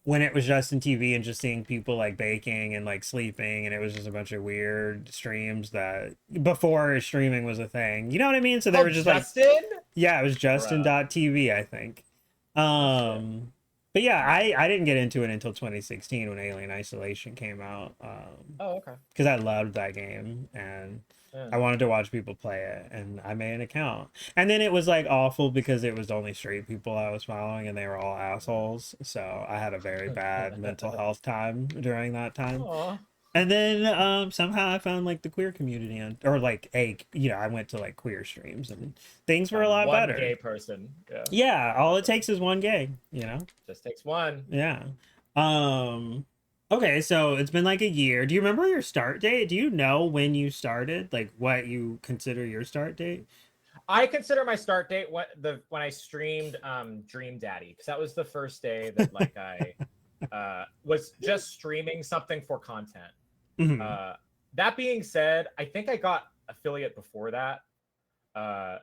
when it was Justin TV and just seeing people like baking and like sleeping, and it was just a bunch of weird streams that before streaming was a thing. You know what I mean? So they were
Called
just like,
Justin?
yeah, it was
Bruh,
Justin.tv, I think.
no shit.
But yeah, I didn't get into it until 2016 when Alien Isolation came out.
Oh, okay.
Because I loved that game and
Yeah.
I wanted to watch people play it, and I made an account. And then it was like awful because it was only straight people I was following, and they were all assholes. So I had a very bad mental health time during that time.
Aw.
And then somehow I found like the queer community, or like I went to like queer streams, and things were a
Found
lot
one
better.
gay person. Yeah.
Yeah, all it
Exactly.
takes is one gay, you know?
Just takes one.
Yeah. Um okay, so it's been like a year. Do you remember your start date? Do you know when you started? Like what you consider your start date?
I consider my start date when I streamed Dream Daddy because that was the first day that like I was just streaming something for content.
Mhm.
Uh, that being said, I think I got affiliate before that, uh,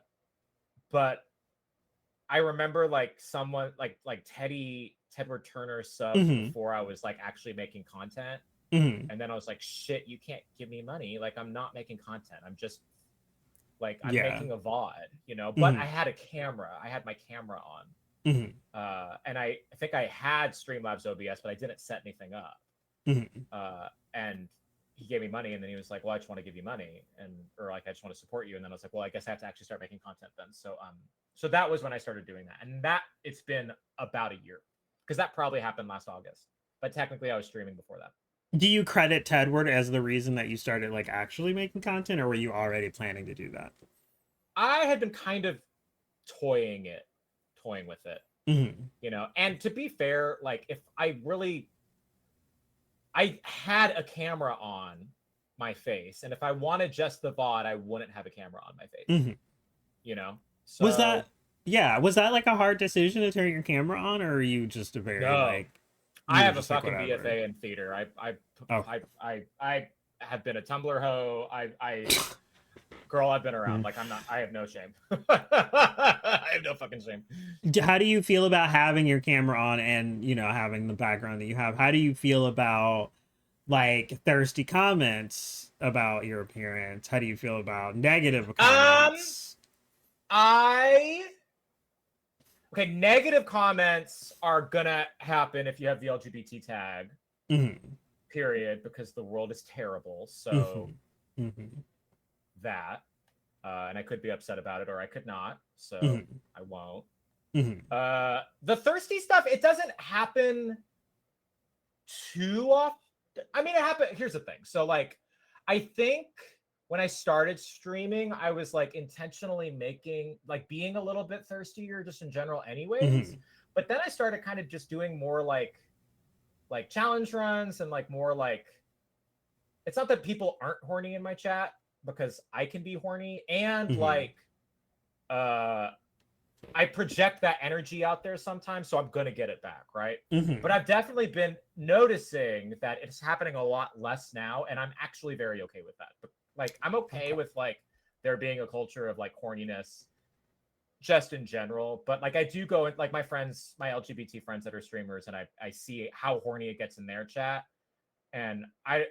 but I remember like someone like Tedward Turner subbed
Mhm.
before I was like actually making content,
Mhm.
and then I was like, shit, you can't give me money. Like I'm not making content. I'm just like I'm
Yeah.
making a VOD, you know. But I
Mhm.
had a camera. I had my camera on,
Mhm.
and I think I had Streamlabs OBS, but I didn't set anything up.
Mhm.
And he gave me money, and then he was like, "Well, I just want to give you money, and or like I just want to support you." And then I was like, "Well, I guess I have to actually start making content then." So that was when I started doing that, and that it's been about a year because that probably happened last August, but technically I was streaming before that.
Do you credit Tedward as the reason that you started like actually making content, or were you already planning to do that?
I had been kind of toying toying with it,
Mhm.
you know. And to be fair, like if I had a camera on my face, and if I wanted just the VOD, I wouldn't have a camera on my face,
Mhm.
you know.
Was
So
that yeah, was that like a hard decision to turn your camera on, or are you just a very
no,
like
I
you were
have a
just like
fucking
whatever?
BFA in theater.
Oh.
I have been a Tumblr hoe. Girl, I've been around.
Mm.
Like I'm not. I have no shame. I have no fucking shame.
How do you feel about having your camera on and having the background that you have? How do you feel about like thirsty comments about your appearance? How do you feel about negative
Um,
comments?
I Okay, negative comments are gonna happen if you have the LGBT tag. Period, because the world is terrible. So that, and I could be upset about it, or I could not. So I won't. The thirsty stuff, it doesn't happen too often. I mean, it happened. Here's the thing. So like, I think when I started streaming, I was like intentionally being a little bit thirstier just in general anyways. But then I started kind of just doing more like challenge runs and like more like, it's not that people aren't horny in my chat, because I can be horny, and like I project that energy out there sometimes, so I'm gonna get it back, right? But I've definitely been noticing that it's happening a lot less now, and I'm actually very okay with that. But like, I'm okay with like there being a culture of like horniness just in general, but like I do go in, like my friends, my LGBT friends that are streamers, and I see how horny it gets in their chat, and I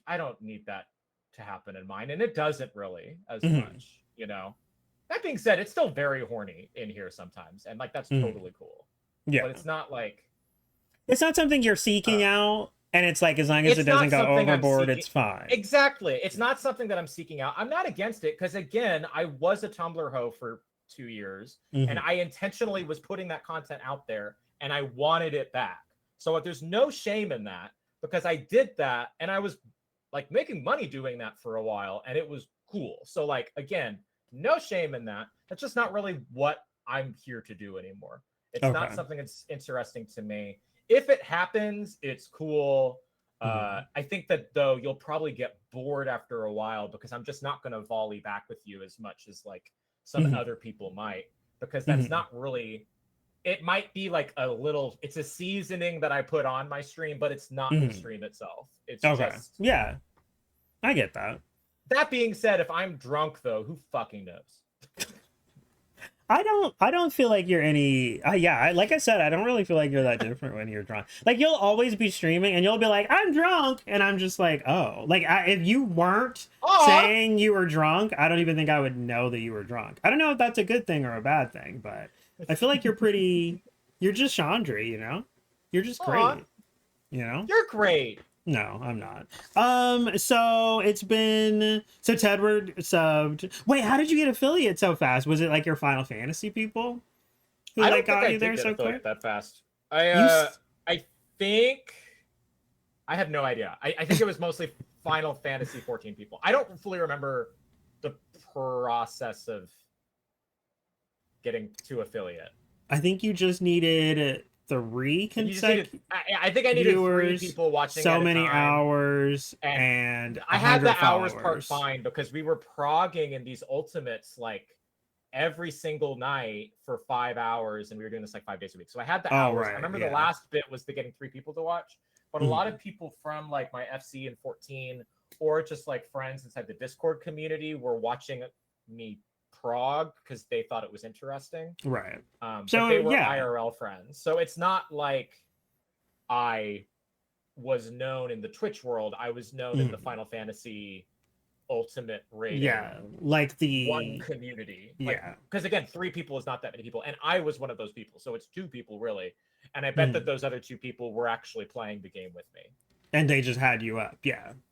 don't need that to happen in mine, and it doesn't really as much, you know. That being said, it's still very horny in here sometimes, and like that's totally cool.
Yeah,
but it's not like
it's not something you're seeking out, and it's like as long as it doesn't go overboard, it's fine.
Exactly, it's not something that I'm seeking out. I'm not against it, because again, I was a Tumblr hoe for 2 years, and I intentionally was putting that content out there, and I wanted it back. So there's no shame in that, because I did that, and I was like making money doing that for a while, and it was cool. So like, again, no shame in that. That's just not really what I'm here to do anymore. It's not something that's interesting to me. If it happens, it's cool. I think that though you'll probably get bored after a while, because I'm just not going to volley back with you as much as like some other people might, because that's not really, it might be like a little, it's a seasoning that I put on my stream, but it's not the stream itself. It's just,
yeah, I get that.
That being said, if I'm drunk though, who fucking knows?
I don't feel like you're any like I said, I don't really feel like you're that different when you're drunk. Like, you'll always be streaming and you'll be like, I'm drunk, and I'm just like, oh, like if you weren't saying you were drunk, I don't even think I would know that you were drunk. I don't know if that's a good thing or a bad thing, but I feel like you're just Chandra, you know, you're just great, you know.
You're great.
No, I'm not. So it's been, so Tedward subbed. Wait, how did you get affiliate so fast? Was it like your Final Fantasy people who like got you there so quick?
That fast. I think I have no idea. I think it was mostly Final Fantasy 14 people. I don't fully remember the process of getting to affiliate.
I think you just needed 3 consecutive.
I think I needed 3 people watching
so many hours, and
I had the hours part fine, because we were progging in these ultimates like every single night for 5 hours, and we were doing this like 5 days a week. So I had the hours. I remember the last bit was the getting 3 people to watch, but a lot of people from like my FC and 14, or just like friends inside the Discord community, were watching me prog because they thought it was interesting,
right?
So but they were IRL friends, so it's not like I was known in the Twitch world. I was known in the Final Fantasy Ultimate rating,
like the
one community, because again, 3 people is not that many people, and I was one of those people, so it's 2 people really, and I bet that those other 2 people were actually playing the game with me,
and they just had you up,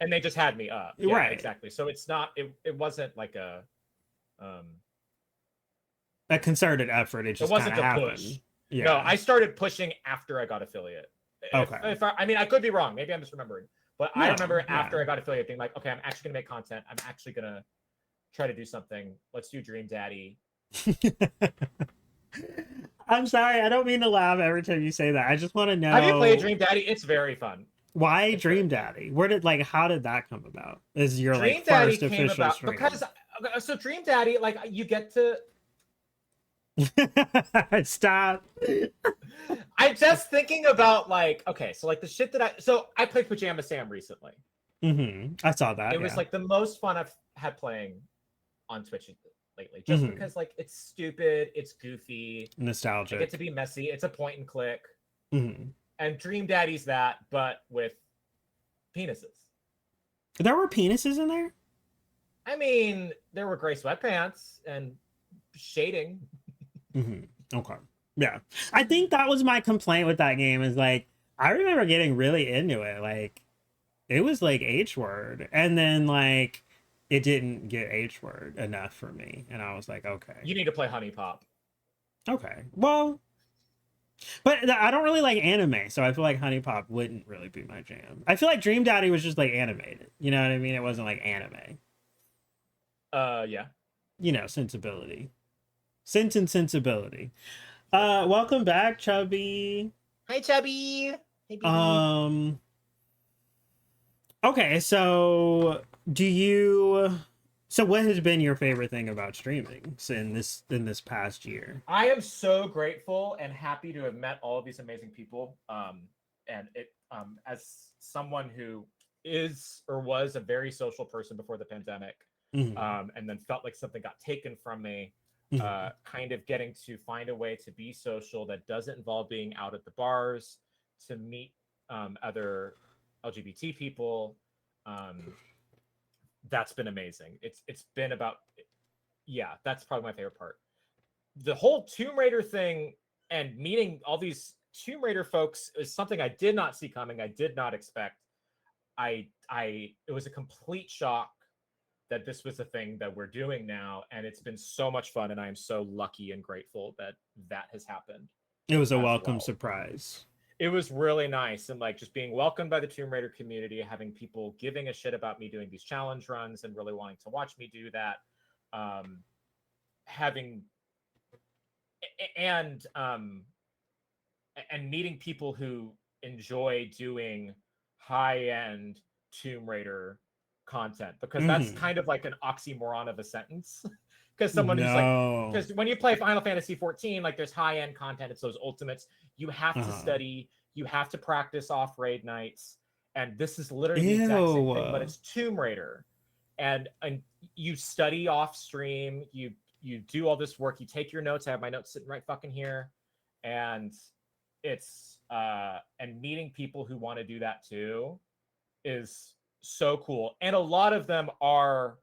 and they just had me up, right? Exactly. So it's not, it wasn't like a
concerted effort. It just
wasn't
a
push. No, I started pushing after I got affiliate. If I mean, I could be wrong. Maybe I'm misremembering. But I remember after I got affiliate being like, okay, I'm actually going to make content. I'm actually going to try to do something. Let's do Dream Daddy.
I'm sorry. I don't mean to laugh every time you say that. I just want to know.
Have you played Dream Daddy? It's very fun.
Why Dream Daddy? how did that come about? Is your
Dream
like
Daddy
first official
about
stream?
Because so Dream Daddy, like you get to
stop.
I'm just thinking about like, okay, so like the shit that I played Pajama Sam recently.
I saw that.
It was like the most fun I've had playing on Twitch lately, just because like it's stupid, it's goofy,
nostalgic.
I get to be messy. It's a point and click. And Dream Daddy's that, but with penises.
There were penises in there?
I mean, there were gray sweatpants and shading.
Okay. Yeah. I think that was my complaint with that game is like I remember getting really into it. Like it was like H word and then like it didn't get H word enough for me and I was like, okay.
You need to play Honey Pop.
Okay. Well, but I don't really like anime, so I feel like Honey Pop wouldn't really be my jam. I feel like Dream Daddy was just like animated. You know what I mean? It wasn't like anime.
Yeah.
You know, sensibility. Sense and sensibility. Welcome back, Chubby.
Hi, Chubby. Hey, baby.
Okay, so do you so what has been your favorite thing about streaming in this past year?
I am so grateful and happy to have met all of these amazing people. And it as someone who is or was a very social person before the pandemic, and then felt like something got taken from me. Kind of getting to find a way to be social that doesn't involve being out at the bars, to meet other LGBT people. That's been amazing. It's been about, yeah, that's probably my favorite part. The whole Tomb Raider thing and meeting all these Tomb Raider folks is something I did not see coming. I did not expect. It was a complete shock that this was a thing that we're doing now, and it's been so much fun, and I am so lucky and grateful that that has happened.
It was a welcome surprise.
It was really nice, and like just being welcomed by the Tomb Raider community, having people giving a shit about me doing these challenge runs and really wanting to watch me do that, having and meeting people who enjoy doing high-end Tomb Raider content, because that's kind of like an oxymoron of a sentence. Because someone who's like, because when you play Final Fantasy 14, like there's high-end content, it's those ultimates. You have to study, you have to practice off raid nights, and this is literally the exact same thing, but it's Tomb Raider. And you study off stream, you do all this work, you take your notes. I have my notes sitting right fucking here, and it's and meeting people who want to do that too is so cool. And a lot of them are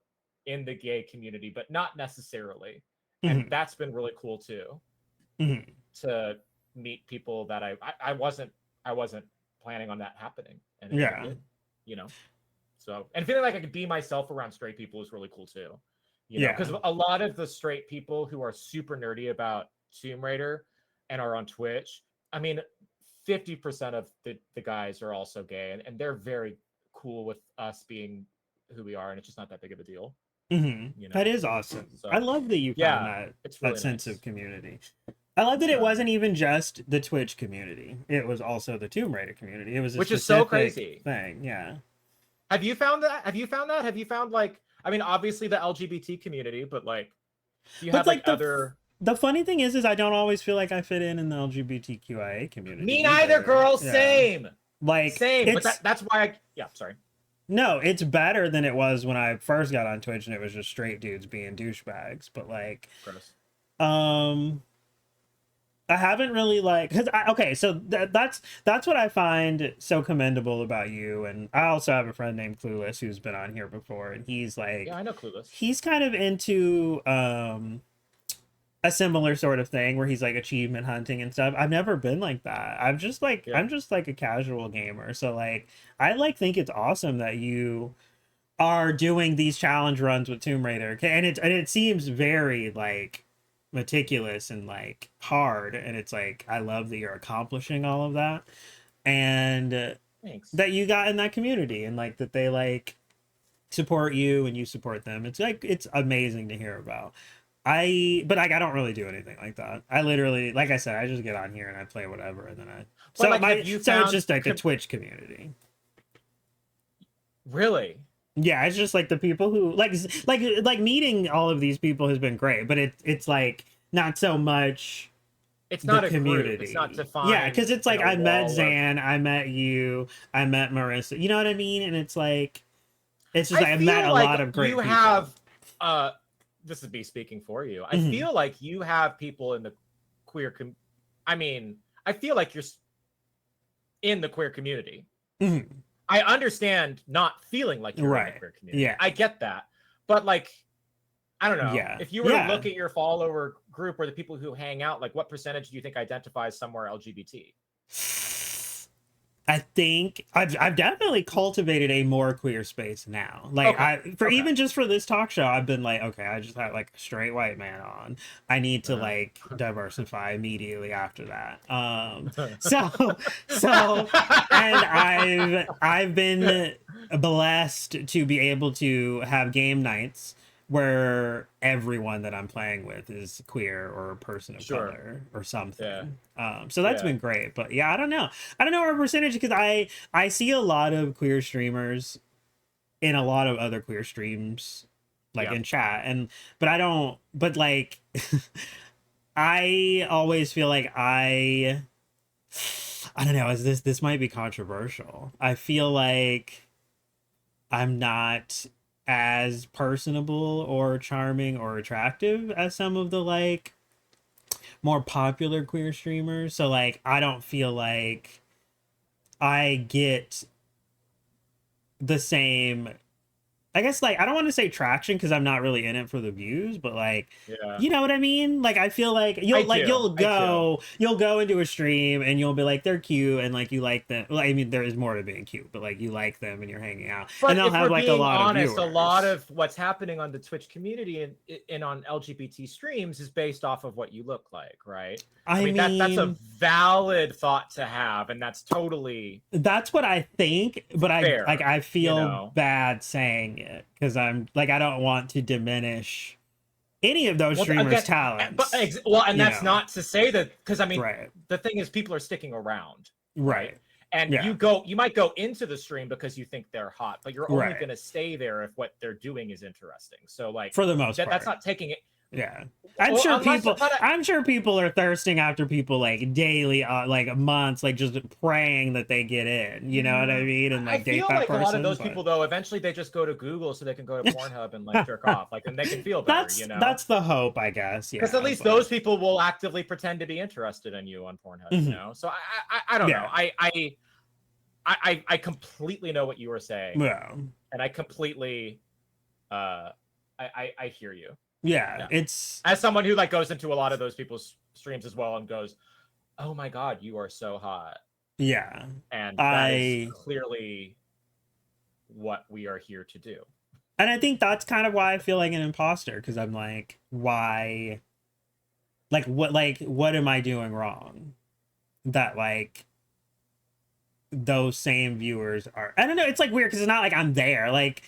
in the gay community, but not necessarily. And that's been really cool too. To meet people that I wasn't planning on that happening. And it did, you know. So, and feeling like I could be myself around straight people is really cool too. You know, because a lot of the straight people who are super nerdy about Tomb Raider and are on Twitch, I mean, 50% of the guys are also gay, and they're very cool with us being who we are, and it's just not that big of a deal. You know?
That is awesome. So, I love that you found that really that sense of community. I love that it wasn't even just the Twitch community; it was also the Tomb Raider community. It was which is so crazy thing. Yeah.
Have you found that? Have you found like? I mean, obviously the LGBT community, but like, do you have like other?
The funny thing is I don't always feel like I fit in the LGBTQIA community.
Me neither, girl. Yeah. Same.
Like
same, but that's why sorry.
No, it's better than it was when I first got on Twitch and it was just straight dudes being douchebags. But like, gross. I haven't really like so that's what I find so commendable about you. And I also have a friend named Clueless who's been on here before, and he's like,
yeah, I know Clueless.
He's kind of into a similar sort of thing where he's like achievement hunting and stuff. I've never been like that. I'm just like a casual gamer. So like I like think it's awesome that you are doing these challenge runs with Tomb Raider, and it seems very like meticulous and like hard, and it's like I love that you're accomplishing all of that, and
thanks.
That you got in that community, and like that they like support you and you support them. It's like it's amazing to hear about. But like I don't really do anything like that. I literally, like I said, I just get on here and I play whatever, and then so it's just like a Twitch community.
Really?
Yeah, it's just like the people who like meeting all of these people has been great, but it's like not so much.
It's not a community. Group. It's not defined.
Yeah, because it's like I met Zan, I met you, I met Marissa. You know what I mean? And it's like it's just like I've met a lot of great people.
You have this is me speaking for you. I feel like you have people in the queer I mean, I feel like you're in the queer community. I understand not feeling like you're in the queer community.
Yeah.
I get that. But like, I don't know.
Yeah.
If you were to look at your follower group or the people who hang out, like what percentage do you think identifies somewhere LGBT?
I think I've definitely cultivated a more queer space now. Like even just for this talk show, I've been like, okay, I just had like a straight white man on. I need to like diversify immediately after that. So and I've been blessed to be able to have game nights where everyone that I'm playing with is queer or a person of color or something. So that's been great. But yeah, I don't know our percentage, because I see a lot of queer streamers in a lot of other queer streams, like in chat, but I don't, but like I always feel like I don't know, this might be controversial. I feel like I'm not as personable or charming or attractive as some of the like more popular queer streamers. So like I don't feel like I get the same, I guess, like, I don't want to say traction because I'm not really in it for the views, but like, you know what I mean? Like, I feel like you'll go into a stream and you'll be like, they're cute, and like you like them. Well, I mean, there is more to being cute, but like you like them and you're hanging out.
But
and they'll
if
have
we're
like
being
a lot
honest,
of viewers.
a lot of what's happening on the Twitch community and on LGBT streams is based off of what you look like, right? I mean that's a valid thought to have, and that's totally,
that's what I think, but
fair,
I feel bad saying it because I'm like, I don't want to diminish any of those streamers' talents.
And that's not to say that, because I mean, the thing is, people are sticking around, right? And you might go into the stream because you think they're hot, but you're only going to stay there if what they're doing is interesting. So like,
for the most part,
that's not taking it.
Yeah, I'm sure people are thirsting after people like daily, like months, like just praying that they get in. You know what I mean? And like,
I feel like a lot of those people, though, eventually they just go to Google so they can go to Pornhub and like jerk off, like, and they can feel better.
That's the hope, I guess. Yeah,
because at least those people will actively pretend to be interested in you on Pornhub. You know, so I don't know. I completely know what you were saying.
Yeah,
and I completely, I hear you.
Yeah, it's,
as someone who like goes into a lot of those people's streams as well and goes, oh my god, you are so hot.
Yeah,
and that is clearly what we are here to do.
And I think that's kind of why I feel like an imposter, because I'm like, why, what am I doing wrong that like those same viewers are, I don't know, it's like weird because it's not like I'm there. Like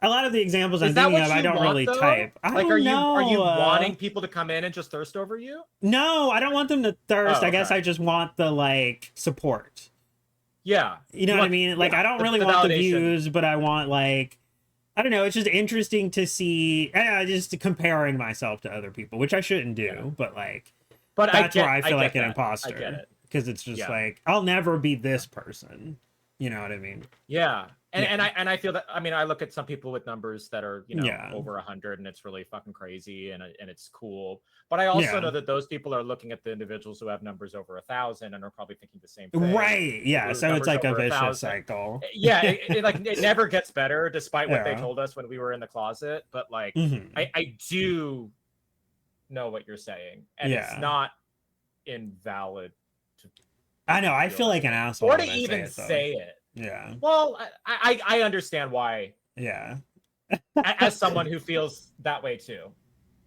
a lot of the examples I'm thinking of, I don't really type.
Are you wanting people to come in and just thirst over you?
No, I don't want them to thirst. I guess I just want the like support.
Yeah.
You know what I mean? Like I don't really want the views, but I want like, I don't know, it's just interesting to see, just comparing myself to other people, which I shouldn't do, but like, that's where I feel like an imposter.
I get it.
Because it's just like, I'll never be this person. You know what I mean?
Yeah. And I feel that, I mean, I look at some people with numbers that are, you know, over 100, and it's really fucking crazy, and it's cool. But I also know that those people are looking at the individuals who have numbers over 1,000 and are probably thinking the same thing.
Right. Yeah. So it's like a vicious cycle.
Yeah. It never gets better, despite what they told us when we were in the closet. But like, I do know what you're saying, and it's not invalid.
I know. I feel like an asshole.
Or to even say it.
Yeah.
Well, I understand why.
Yeah.
As someone who feels that way too.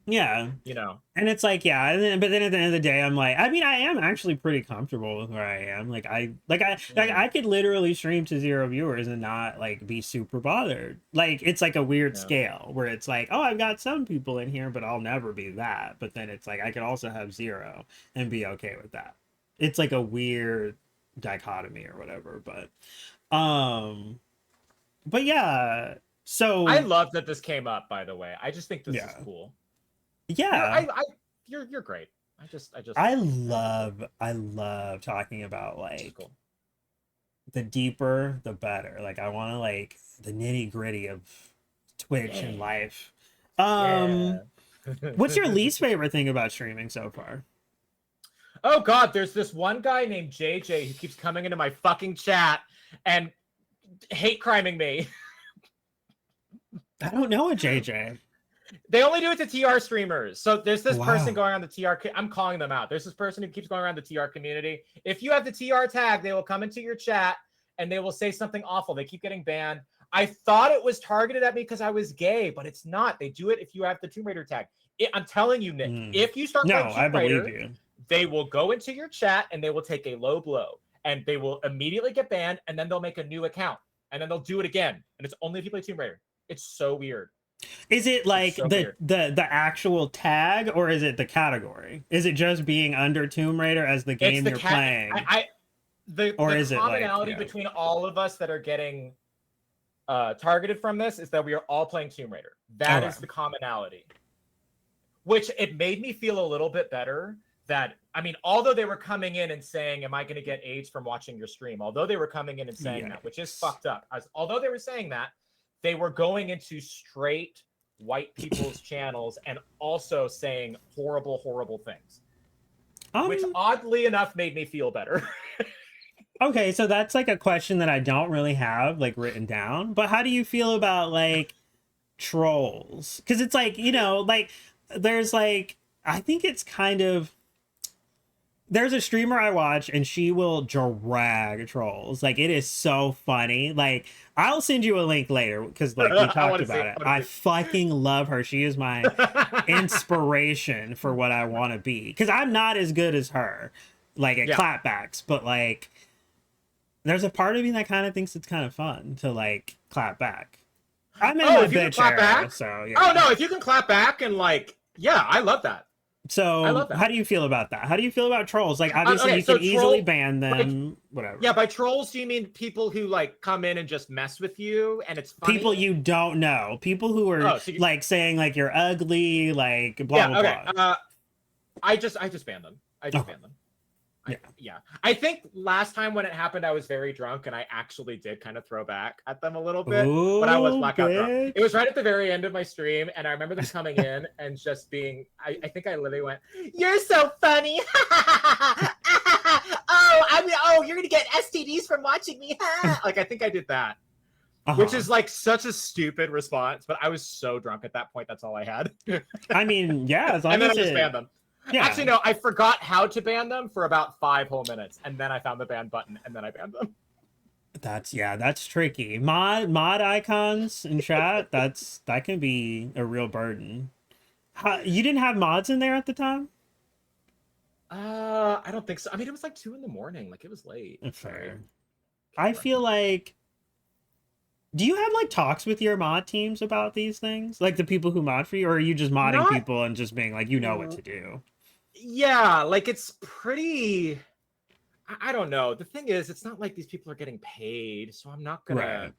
Yeah.
You know.
And it's like, yeah, but then at the end of the day, I'm like, I mean, I am actually pretty comfortable with where I am. Like I could literally stream to 0 viewers and not like be super bothered. Like it's like a weird scale where it's like, oh, I've got some people in here, but I'll never be that. But then it's like I could also have 0 and be okay with that. It's like a weird dichotomy or whatever, but yeah, so
I love that this came up, by the way. I just think this is cool.
Yeah,
you're great.
I love talking about like the deeper the better. Like I want to like the nitty gritty of Twitch and life. What's your least favorite thing about streaming so far?
Oh god, there's this one guy named JJ who keeps coming into my fucking chat and hate criming me.
I don't know a JJ.
They only do it to TR streamers. So there's this person
Wow.
going around the TR. I'm calling them out. There's this person who keeps going around the TR community. If you have the TR tag, they will come into your chat and they will say something awful. They keep getting banned. I thought it was targeted at me because I was gay, but it's not. They do it if you have the Tomb Raider tag. I'm telling you, Nick, if you start
No,
playing
I
Tomb
believe
Raider,
you.
they will go into your chat and they will take a low blow and they will immediately get banned and then they'll make a new account and then they'll do it again. And it's only if you play Tomb Raider. It's so weird.
Is it like
so
the actual tag, or is it the category? Is it just being under Tomb Raider as the game you're playing?
The commonality between all of us that are getting targeted from this is that we are all playing Tomb Raider. That is the commonality. Which it made me feel a little bit better that, I mean, although they were coming in and saying, am I going to get AIDS from watching your stream? Although they were coming in and saying that, which is fucked up. Although they were saying that, they were going into straight white people's channels and also saying horrible, horrible things. Which oddly enough made me feel better.
Okay, so that's like a question that I don't really have like written down. But how do you feel about like trolls? Because it's like, you know, like there's like, I think it's kind of, there's a streamer I watch and she will drag trolls. Like it is so funny. Like I'll send you a link later because like we talked about it. I fucking love her. She is my inspiration for what I want to be. Because I'm not as good as her, like at clapbacks, but like there's a part of me that kind of thinks it's kind of fun to like clap back. I'm in my bitch era, so yeah.
Oh no, if you can clap back and like, yeah, I love that.
So how do you feel about that? How do you feel about trolls? Like obviously you can easily ban them, whatever.
Yeah, by trolls do you mean people who like come in and just mess with you and it's funny?
People you don't know. People who are like saying like you're ugly, like blah blah blah.
I just ban them. I just ban them. Yeah. I think last time when it happened, I was very drunk and I actually did kind of throw back at them a little bit, but I was blackout drunk. It was right at the very end of my stream and I remember them coming in and just being, I think I literally went, "You're so funny." You're going to get STDs from watching me. Like, I think I did that, which is like such a stupid response, but I was so drunk at that point. That's all I had.
I mean, yeah, as long
and then
as
I just banned them. Yeah. Actually, no, I forgot how to ban them for about 5 whole minutes, and then I found the ban button, and then I banned them.
That's tricky. Mod icons in chat, that can be a real burden. You didn't have mods in there at the time?
I don't think so. I mean, it was like 2 in the morning. Like, it was late.
Fair. I feel like, do you have like talks with your mod teams about these things? Like the people who mod for you, or are you just modding people and just being like, you know what to do?
Yeah, like it's pretty, I don't know. The thing is, it's not like these people are getting paid, so I'm not gonna,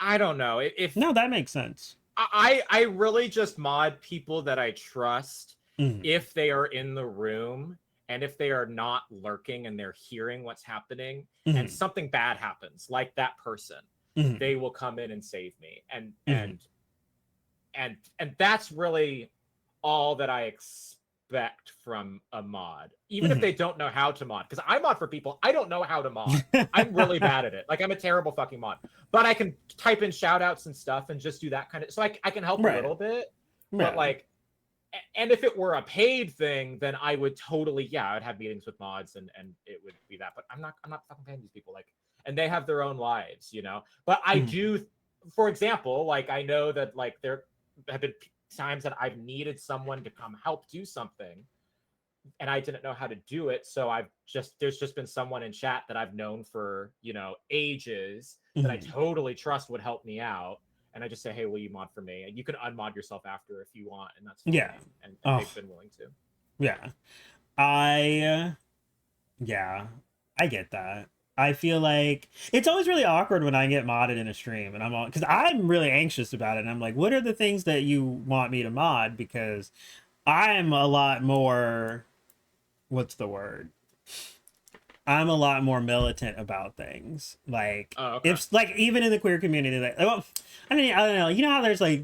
I don't know.
No, that makes sense.
I really just mod people that I trust if they are in the room and if they are not lurking and they're hearing what's happening and something bad happens, like that person, they will come in and save me. And that's really all that I expect from a mod, even if they don't know how to mod, because I mod for people I don't know how to mod. I'm really bad at it. Like, I'm a terrible fucking mod, but I can type in shout outs and stuff and just do that kind of, so I can help a little bit, but like, and if it were a paid thing, then I would totally, I'd have meetings with mods and it would be that, but I'm not fucking paying these people, like, and they have their own lives, you know. But I do, for example, like, I know that like there have been times that I've needed someone to come help do something and I didn't know how to do it, so there's just been someone in chat that I've known for, you know, ages that I totally trust would help me out, and I just say, hey, will you mod for me? And you can unmod yourself after if you want, and that's fine. And they've been willing to.
I get that. I feel like it's always really awkward when I get modded in a stream and because I'm really anxious about it. And I'm like, what are the things that you want me to mod? Because I'm a lot more, what's the word? I'm a lot more militant about things. Like, if like, even in the queer community, like, well, I don't know. You know how there's you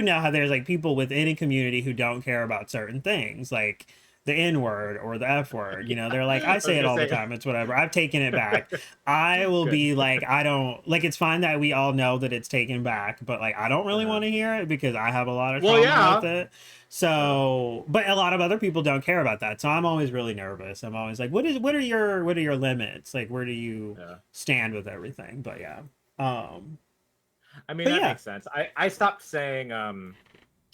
know how there's like people within a community who don't care about certain things. Like, the N word or the F word. You know, they're like, I
I was
say it
gonna
all the
say
time. It's whatever. I've taken it back. I will
good.
be like, I don't like, it's fine that we all know that it's taken back, but like, I don't really want to hear it because I have a lot of
Well,
trauma with
yeah.
it.
Yeah.
So, but a lot of other people don't care about that. So I'm always really nervous. I'm always like, what are your limits? Like, where do you
Yeah.
stand with everything? But yeah. Um,
I mean,
but
that
yeah.
makes sense. I stopped saying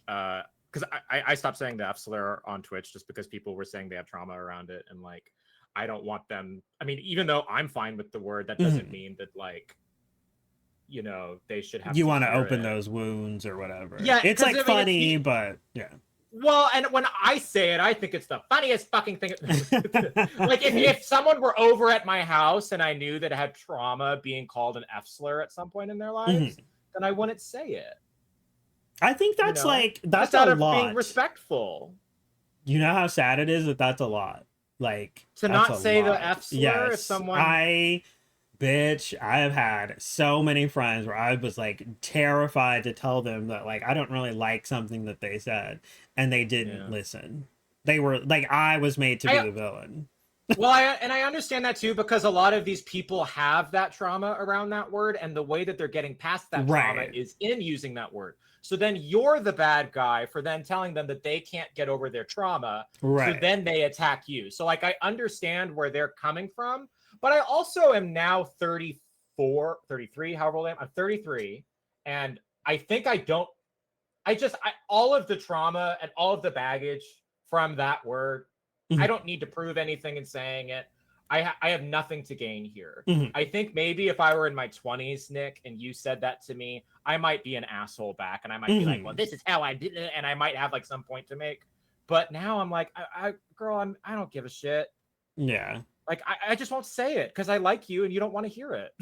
because I stopped saying the F slur on Twitch just because people were saying they have trauma around it, and like I don't want them. I mean, even though I'm fine with the word, that doesn't
Mhm.
mean that like they should have
You
to
want to
hear
open
it.
those wounds or whatever.
Yeah,
It's
because
like
I mean,
funny, but yeah.
well, and when I say it, I think it's the funniest fucking thing. Like if someone were over at my house and I knew that it had trauma being called an F slur at some point in their lives,
Mhm.
then I wouldn't say it.
I think
You
that's
know,
like that's
just
a
out of being
lot.
respectful.
You know how sad it is that that's a lot. Like
To
that's
not
a
say the
lot.
F slur if
Yes,
someone.
bitch, I have had so many friends where I was like terrified to tell them that like I don't really like something that they said and they didn't
Yeah.
listen. They were like I was made to be
I
the villain.
well, I understand that too because a lot of these people have that trauma around that word, and the way that they're getting past that trauma
Right.
is in using that word. So then you're the bad guy for then telling them that they can't get over their trauma. So
Right.
then they attack you. So like I understand where they're coming from, but I also am now 34, 33, however old I am. I'm 33, and I think I don't. All of the trauma and all of the baggage from that word, I
Mhm.
don't need to prove anything in saying it. I have nothing to gain here.
Mhm.
I think maybe if I were in my 20s, Nick, and you said that to me, I might be an asshole back, and I might be like, "Well,
Mhm.
this is how I did it," and I might have like some point to make. But now I'm like, girl, I don't give a shit.
Yeah.
Like, I just won't say it because I like you and you don't want to hear it.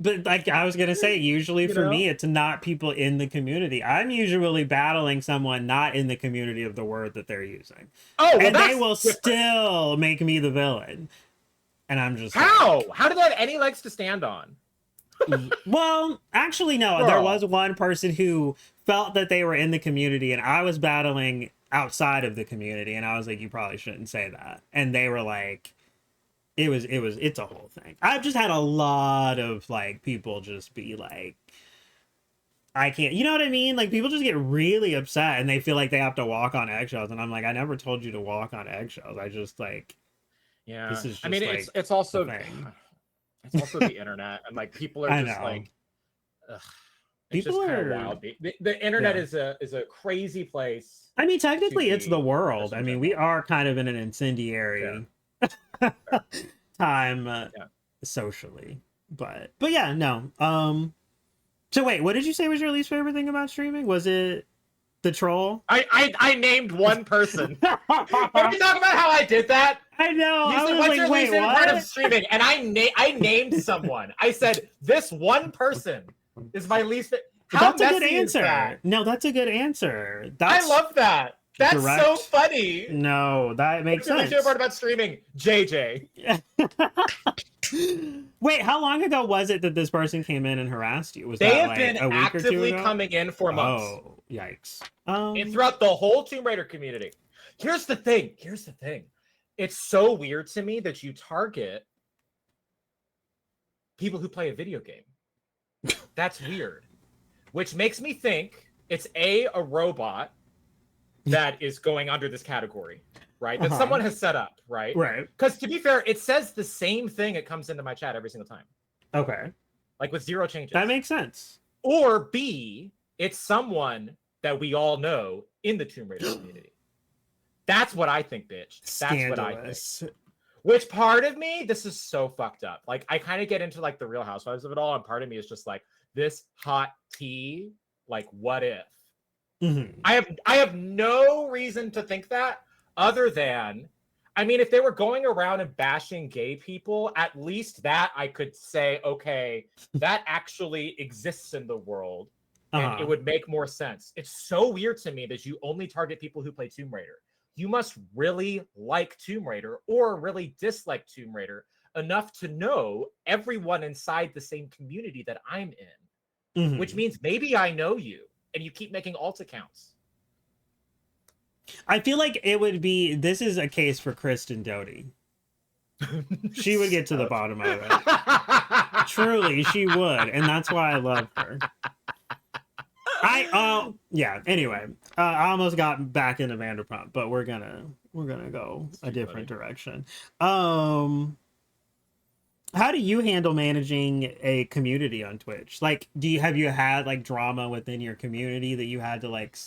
But like I was gonna say, usually
You
for
know?
me, it's not people in the community. I'm usually battling someone not in the community of the word that they're using,
Oh well,
and they
that's
will
different.
still make me the villain. And I'm just
How?
like,
How do they have any legs to stand on,
well, actually, no. There was
girl?
one person who felt that they were in the community, and I was battling outside of the community, and I was like, you probably shouldn't say that. And they were like, it's a whole thing. I've just had a lot of like people just be like, I can't, you know what I mean? Like people just get really upset and they feel like they have to walk on eggshells. And I'm like, I never told you to walk on eggshells. I just like,
Yeah,
this is
I mean
just like
it's
the
also
thing.
it's also the internet, and like people are
I
just
know.
like, ugh, it's
People
just kind of
are,
wild. The internet
yeah.
is a crazy place
I mean,
to
technically it's the
be
world.
just
I
in
mean, we
general.
are kind of in an
Fair,
incendiary
fair.
time
Yeah.
socially. But yeah, no. So wait, what did you say was your least favorite thing about streaming? Was it the troll?
I named one person. Can we talk about how I did that?
I know.
You
I
said,
was
"What's
like,
your least
wait,
favorite part of
what?
streaming?" And I named someone. I said, "This one person is my least." How
That's a good
messy is that?
answer. No, that's a good answer.
I
That's
love that. That's so
direct.
funny.
No, that makes
What's your least favorite part
sense.
about streaming? JJ.
Wait, how long ago was it that this person came in and harassed you? Was
They
that
have
like
been
a week or two
actively
ago?
coming in for months.
Oh, yikes.
And throughout the whole Tomb Raider community. Here's the thing. Here's the thing. It's so weird to me that you target people who play a video game. That's weird. Which makes me think it's a robot that is going under this category, right? That
Uh-huh.
someone has set up, right?
Right.
Because to be fair, it says the same thing. It comes into my chat every single time,
Okay.
like with zero
That
changes.
makes sense.
Or B, it's someone that we all know in the Tomb Raider community. That's what I think, bitch. That's what I think.
Scandalous.
Which part of me, this is so fucked up. Like, I kind of get into like the Real Housewives of it all, and part of me is just like, this hot tea, like, what if?
Mhm.
I have no reason to think that other than, I mean, if they were going around and bashing gay people, at least that I could say, okay, that actually exists in the world and it
Uh-huh.
would make more sense. It's so weird to me that you only target people who play Tomb Raider. You must really like Tomb Raider or really dislike Tomb Raider enough to know everyone inside the same community that I'm in, which
Mhm.
means maybe I know you and you keep making alt accounts.
I feel like it would be. This is a case for Kristen Doty. She would get to the bottom of it. Truly, she would, and that's why I love her. Yeah. Anyway, I almost got back into Vanderpump, but we're gonna go a different direction. How do you handle managing a community on Twitch? Like, have you had like drama within your community that you had to like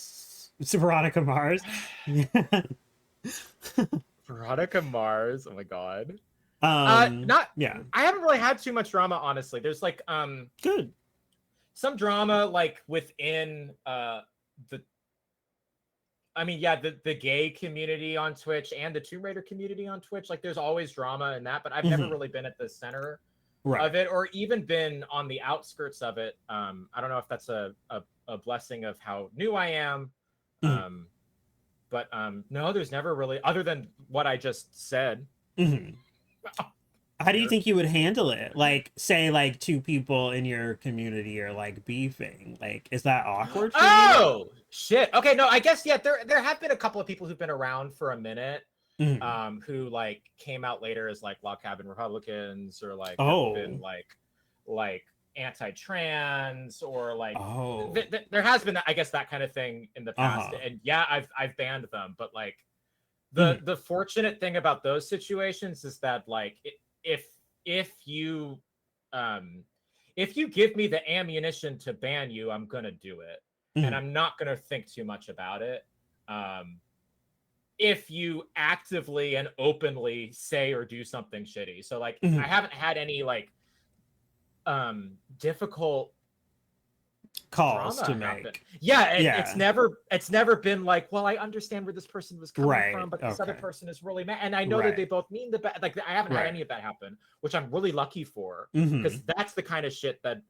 Veronica Mars?
Veronica Mars. Oh my god.
Not yeah.
I haven't really had too much drama, honestly. There's like
good.
Some drama like within the the gay community on Twitch and the Tomb Raider community on Twitch. Like there's always drama in that, but I've never really been at the center of it or even been on the outskirts of it. I don't know if that's a blessing of how new I am. But no, there's never really, other than what I just said.
How do you think you would handle it? Like, say, like, two people in your community are like beefing. Like, is that awkward for you?
Shit. Okay, no, I guess there have been a couple of people who've been around for a minute, who like came out later as like log cabin Republicans or like have been like anti-trans or like there has been I guess that kind of thing in the past, and yeah, I've banned them, but like the fortunate thing about those situations is that like if you give me the ammunition to ban you, I'm gonna do it, and I'm not gonna think too much about it. If you actively and openly say or do something shitty, so like I haven't had any like difficult
calls to make.
It's never been like, well, I understand where this person was coming from, but this other person is really mad, and I know that they both mean the bad. Like I haven't had any of that happen, which I'm really lucky for, because that's the kind of shit that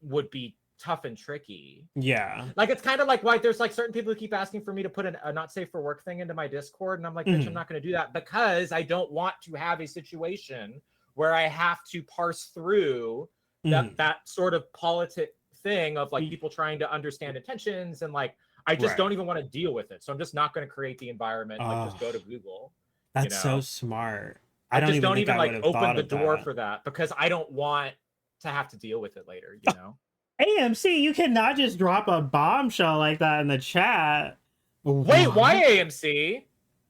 would be tough and tricky.
Yeah,
like it's kind of like why there's like certain people who keep asking for me to put a not safe for work thing into my Discord, and I'm like, bitch, I'm not going to do that, because I don't want to have a situation where I have to parse through that sort of politic thing of like people trying to understand intentions, and like I just don't even want to deal with it, so I'm just not going to create the environment. Like just go to Google.
That's so smart.
I just don't even like open the door for that, because I don't want to have to deal with it later, you know.
AMC, you cannot just drop a bombshell like that in the chat.
Wait, why AMC?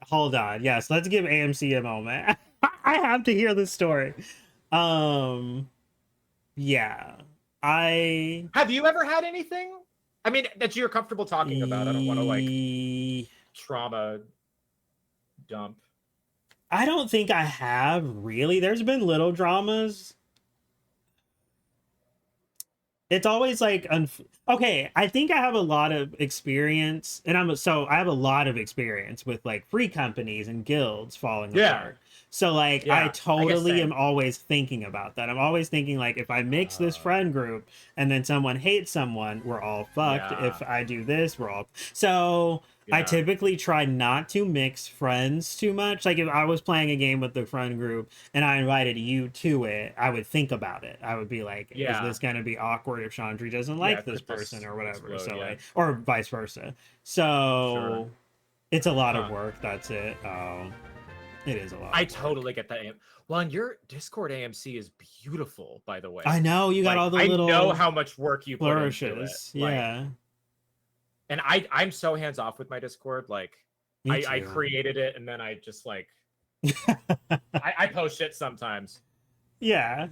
Hold on. Yes, let's give AMC a moment. I have to hear this story. Yeah.
Have you ever had anything? I mean, that you're comfortable talking about. I don't want to like trauma dump.
I don't think I have really. There's been little dramas. It's always like okay, I think I have a lot of experience, and I have a lot of experience with like free companies and guilds falling apart. So like I totally am always thinking about that. I'm always thinking like, if I mix this friend group and then someone hates someone, we're all fucked. If I do this, we're all so I typically try not to mix friends too much. Like if I was playing a game with the friend group and I invited you to it, I would think about it. I would be like, is this going to be awkward if Chandri doesn't like this person or whatever? So like, or vice versa. So it's a lot of work. That's it. It is a lot.
I totally get that. Well, and your Discord AMC is beautiful, by the way.
I know you got all the little.
I know how much work you
flourishes.
Put into it.
Yeah.
And I'm so hands off with my Discord. Like, I created it, and then I just like I post shit sometimes.
Yeah.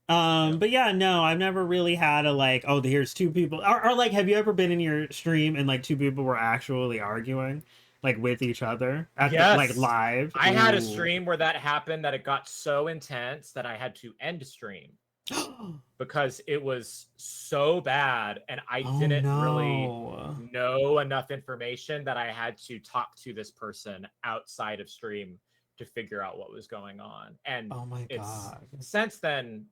But yeah, no, I've never really had a like, oh, here's two people, or like, have you ever been in your stream and like two people were actually arguing? Like with each other at like live.
I had a stream where that happened, that it got so intense that I had to end stream because it was so bad, and I didn't really know enough information that I had to talk to this person outside of stream to figure out what was going on. And it's since then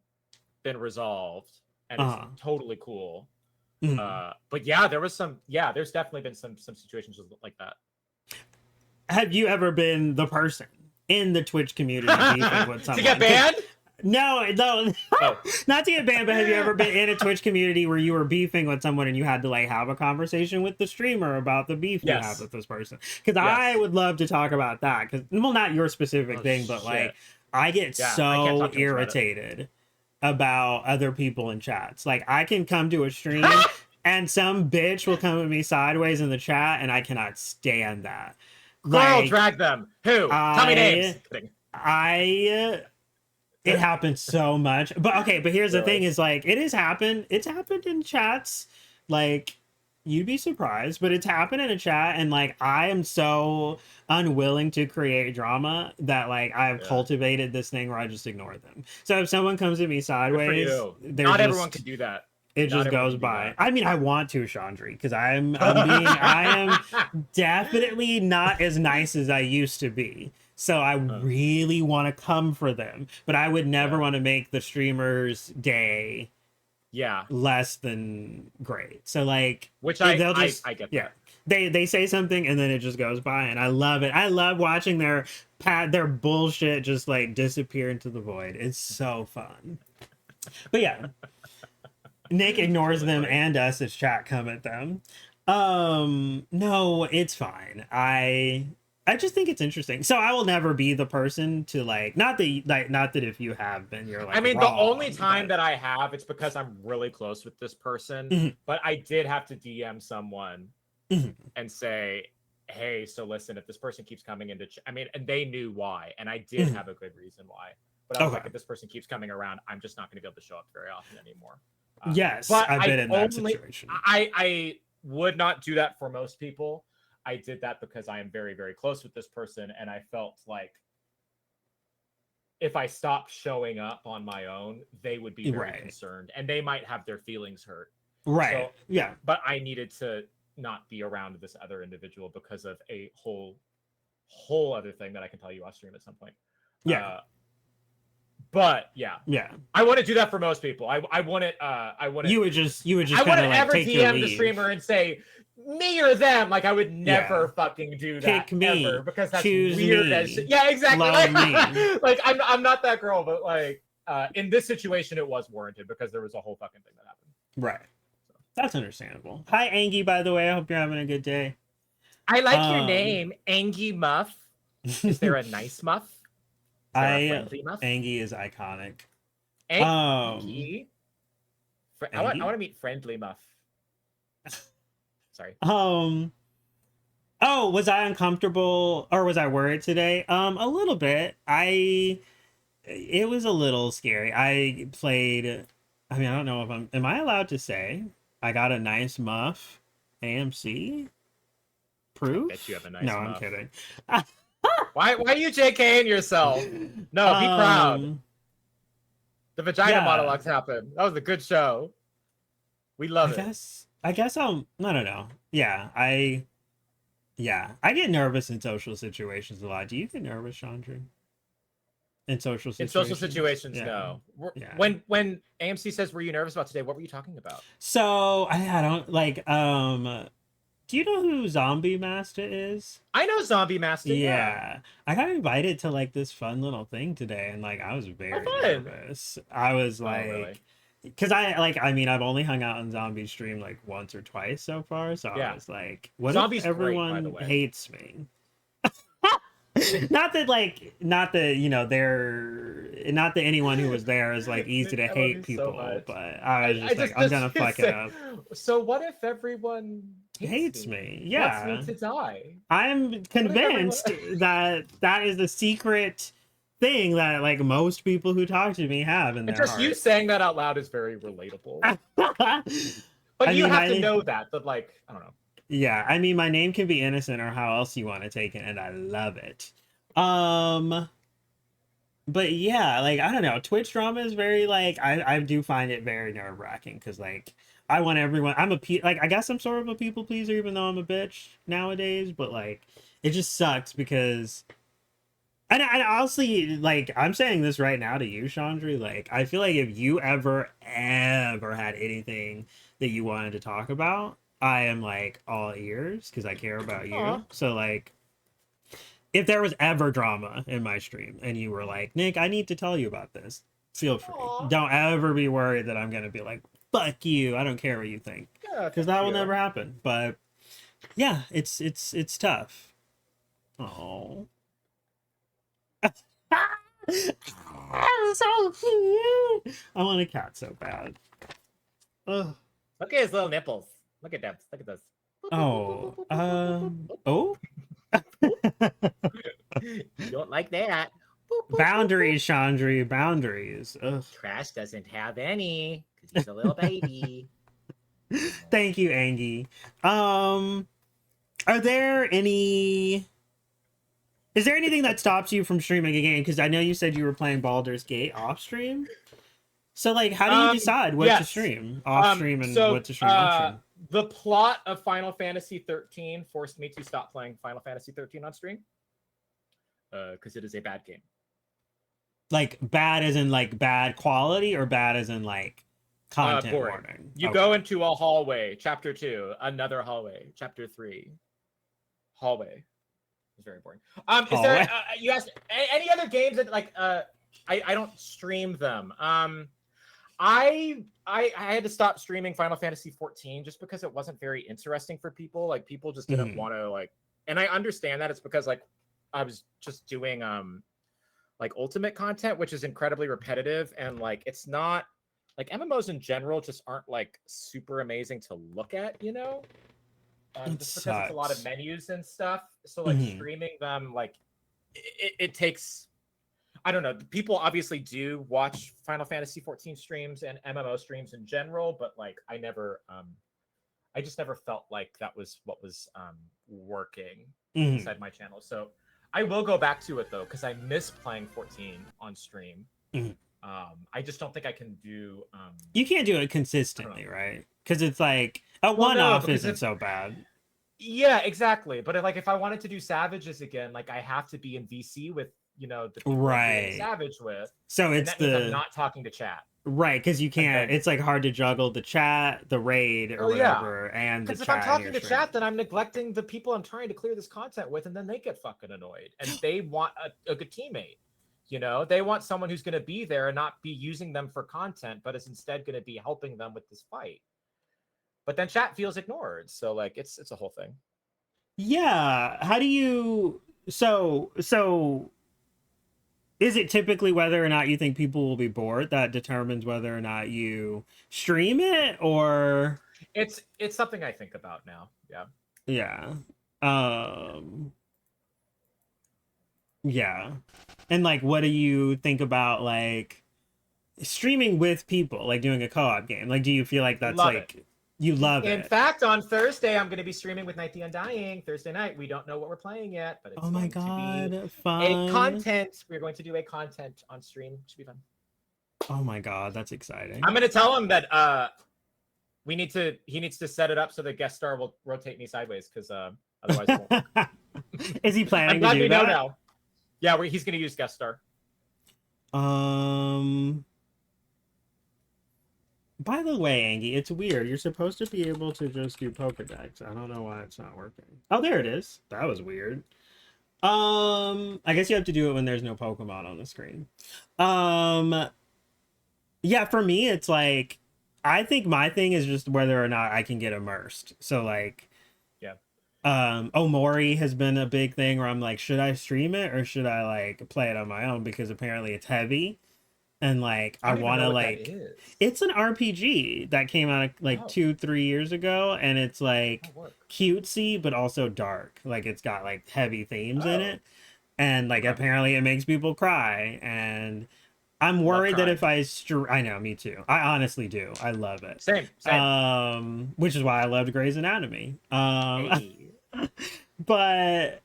been resolved, and it's totally cool. But yeah, there's definitely been some situations like that.
Have you ever been the person in the Twitch community beefing with someone
to get banned?
No,
Oh,
not to get banned, but have you ever been in a Twitch community where you were beefing with someone and you had to like have a conversation with the streamer about the beef you have
yes,
with this person? Because I
yes.
would love to talk about that. Because, well, not your specific
Oh
thing, but like
shit.
I get
Yeah, I can't
so
talk too much about it.
irritated about other people in chats. Like I can come to a stream and some bitch will come at me sideways in the chat, and I cannot stand that.
Girl,
Like
drag them. Who? Tell me names.
I,
Kidding.
I it happens so much. But okay, but here's the thing
Really?
is like it has happened. It's happened in chats. Like you'd be surprised, but it's happened in a chat and like I am so unwilling to create drama that like I've
Yeah.
cultivated this thing where I just ignore them. So if someone comes at me
Good for
sideways,
you.
they're
Not everyone can
just
do that.
it
Not
just
everyone
goes
can do
by.
that.
I mean, I want to, Chandri, because I am definitely not as nice as I used to be. So I really want to come for them, but I would never
Yeah.
want to make the streamer's day
Yeah.
less than great. So like,
Which
they'll just
I get
yeah,
that.
they say something and then it just goes by, and I love it. I love watching their bullshit just like disappear into the void. It's so fun. But yeah, Nick ignores
Really
them
funny.
and us as chat come at them. No, it's fine. I just think it's interesting. So I will never be the person to like not that if you have been you're like
I mean, the
wrong,
only time
but
that I have, it's because I'm really close with this person.
Mhm,
But I did have to DM someone
mhm,
and say, "Hey, so listen, if this person keeps coming into, I mean, and they knew why, and I did
mhm.
have a good reason why. But I was like,
Okay.
if this person keeps coming around, I'm just not going to be able to show up very often anymore.
Yes,
But
I've
I
been in that
only,
situation.
I would not do that for most people. I did that because I am very, very close with this person, and I felt like if I stopped showing up on my own, they would be very
Right.
concerned, and they might have their feelings hurt.
Right.
So,
Yeah.
but I needed to not be around this other individual because of a whole other thing that I can tell you off stream at some point.
Yeah.
But yeah,
Yeah.
I wouldn't do that for most people. I wouldn't. I wouldn't.
You would just
I
kind of
wouldn't
like
ever
take your
DM the
leave.
streamer and say me or them. Like I would never
Yeah.
fucking do that
Pick me.
ever because that's
Choose
weird
me.
as shit. Yeah, exactly.
Love
Like,
me.
like I'm not that girl, but like in this situation it was warranted because there was a whole fucking thing that happened.
Right. That's understandable. Hi, Angie, by the way. I hope you're having a good day.
I like your name, Angie Muff. Is there a nice muff? Is there a friendly muff?
Angie is iconic.
Angie. I want to meet friendly muff. Sorry.
Oh, was I uncomfortable or was I worried today? A little bit. It was a little scary. I played, I mean, I don't know if am I allowed to say I got a nice muff AMC proof?
I bet you have a nice
No,
muff.
I'm kidding.
Why are you JKing yourself? No, be proud. The vagina monologues happened. That was a good show. We love it.
I guess I don't know. Yeah, I get nervous in social situations a lot. Do you get nervous, Chandra? In social situations?
No.
Yeah.
When AMC says, "Were you nervous about today?" What were you talking about?
So I don't like. Do you know who Zombie Master is?
I know Zombie Master. Yeah.
I got invited to like this fun little thing today, and like I was very nervous. I was like,
really?
Because I mean, I've only hung out on Zombie stream like once or twice so far, so I was like, what
Zombie's
if everyone
great, by the way.
hates me? not that you know not that anyone who was there is like easy to hate people,
so
but I was just I'm gonna fuck it up.
So what if everyone hates
me? Yeah,
wants me to die?
I'm convinced that is the secret thing that like most people who talk to me have in their
just
heart.
You saying that out loud is very relatable. But you have to know that like I don't know.
Yeah, I mean, my name can be innocent or how else you want to take it, and I love it. But yeah, like I don't know, Twitch drama is very like I do find it very nerve-wracking because like I want everyone. I guess I'm sort of a people pleaser, even though I'm a bitch nowadays. But like, it just sucks because. And honestly, like I'm saying this right now to you, Chandri, like I feel like if you ever had anything that you wanted to talk about, I am like all ears because I care about you.
Aww.
So like if there was ever drama in my stream and you were like, Nick, I need to tell you about this, Feel free.
Aw.
Don't ever be worried that I'm gonna be like, fuck you. I don't care what you think.
Yeah,
Because
thank
that will
you.
never happen. But yeah, it's tough. Oh. So cute. I want a cat so bad. Ugh.
Look at his little nipples. Look at them. Look at those.
Oh. Oh.
You don't like that.
Boundaries, Chandri. Boundaries. Ugh.
Trash doesn't have any because he's a little baby.
Thank you, Angie. Are there any? Is there anything that stops you from streaming a game? Because I know you said you were playing Baldur's Gate off stream. So, like, how do you decide what to stream off stream and what to stream on stream?
The plot of Final Fantasy 13 forced me to stop playing Final Fantasy 13 on stream because it is a bad game.
Like bad as in like bad quality, or bad as in like content warning?
You go into a hallway, chapter 2, another hallway, chapter 3, hallway. It's very boring. Is there you asked any other games that like I don't stream them. I had to stop streaming Final Fantasy 14 just because it wasn't very interesting for people. Like people just didn't want to like, and I understand that it's because like I was just doing like ultimate content, which is incredibly repetitive, and like it's not like MMOs in general just aren't like super amazing to look at, you know? Just because it's a lot of menus and stuff. So like streaming them, like it takes, I don't know. People obviously do watch Final Fantasy 14 streams and MMO streams in general, but like I just never felt like that was what was working inside my channel. So I will go back to it though, because I miss playing 14 on stream. I just don't think I can do.
You can't do it consistently, right? Because it's like a one-off isn't so bad.
Yeah, exactly. But like if I wanted to do Savages again, like I have to be in VC with the people I'm doing Savage with.
So it's
means I'm not talking to chat.
Right, because you can't. It's like hard to juggle the chat, the raid, or whatever, and the chat.
Because if I'm talking to chat, then I'm neglecting the people I'm trying to clear this content with, and then they get fucking annoyed, and they want a good teammate. You know, they want someone who's going to be there and not be using them for content, but is instead going to be helping them with this fight. But then chat feels ignored, so like it's a whole thing.
Yeah. How do you? So. Is it typically whether or not you think people will be bored that determines whether or not you stream it, or
it's something I think about now. Yeah.
Yeah. Yeah. And like what do you think about like streaming with people, like doing a co-op game? Like do you feel like that's you love it?
In fact, on Thursday, I'm going to be streaming with Night the Undying. Thursday night. We don't know what we're playing yet, but it's
oh my
going to be
fun.
a content. We're going to do a content on stream. Should be fun.
Oh my god, that's exciting.
I'm going to tell him that he needs to set it up so the guest star will rotate me sideways because otherwise it won't work.
Is he planning
I'm glad
to do
we
that?
know now. Yeah, he's going to use guest star.
By the way, Angie, it's weird. You're supposed to be able to just do Pokedex. I don't know why it's not working. Oh, there it is. That was weird. I guess you have to do it when there's no Pokemon on the screen. Yeah, for me, it's like, I think my thing is just whether or not I can get immersed. So like,
yeah.
Omori has been a big thing where I'm like, should I stream it or should I like play it on my own? Because apparently it's heavy. And like I want to like it's an RPG that came out like 2-3 years ago, and it's like cutesy but also dark. Like it's got like heavy themes in it, and like apparently it makes people cry. And I'm worried that if I I know, me too. I honestly do. I love it.
Same.
Which is why I loved Grey's Anatomy. But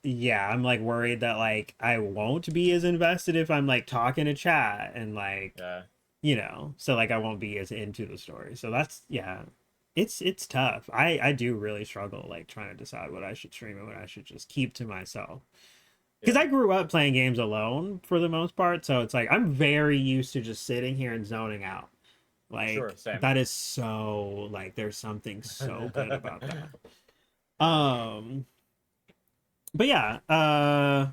yeah, I'm like worried that like I won't be as invested if I'm like talking to chat and like you know, so like I won't be as into the story. So that's it's tough. I do really struggle like trying to decide what I should stream and what I should just keep to myself. Because I grew up playing games alone for the most part, so it's like I'm very used to just sitting here and zoning out. Like that is so like there's something so good about that. But yeah,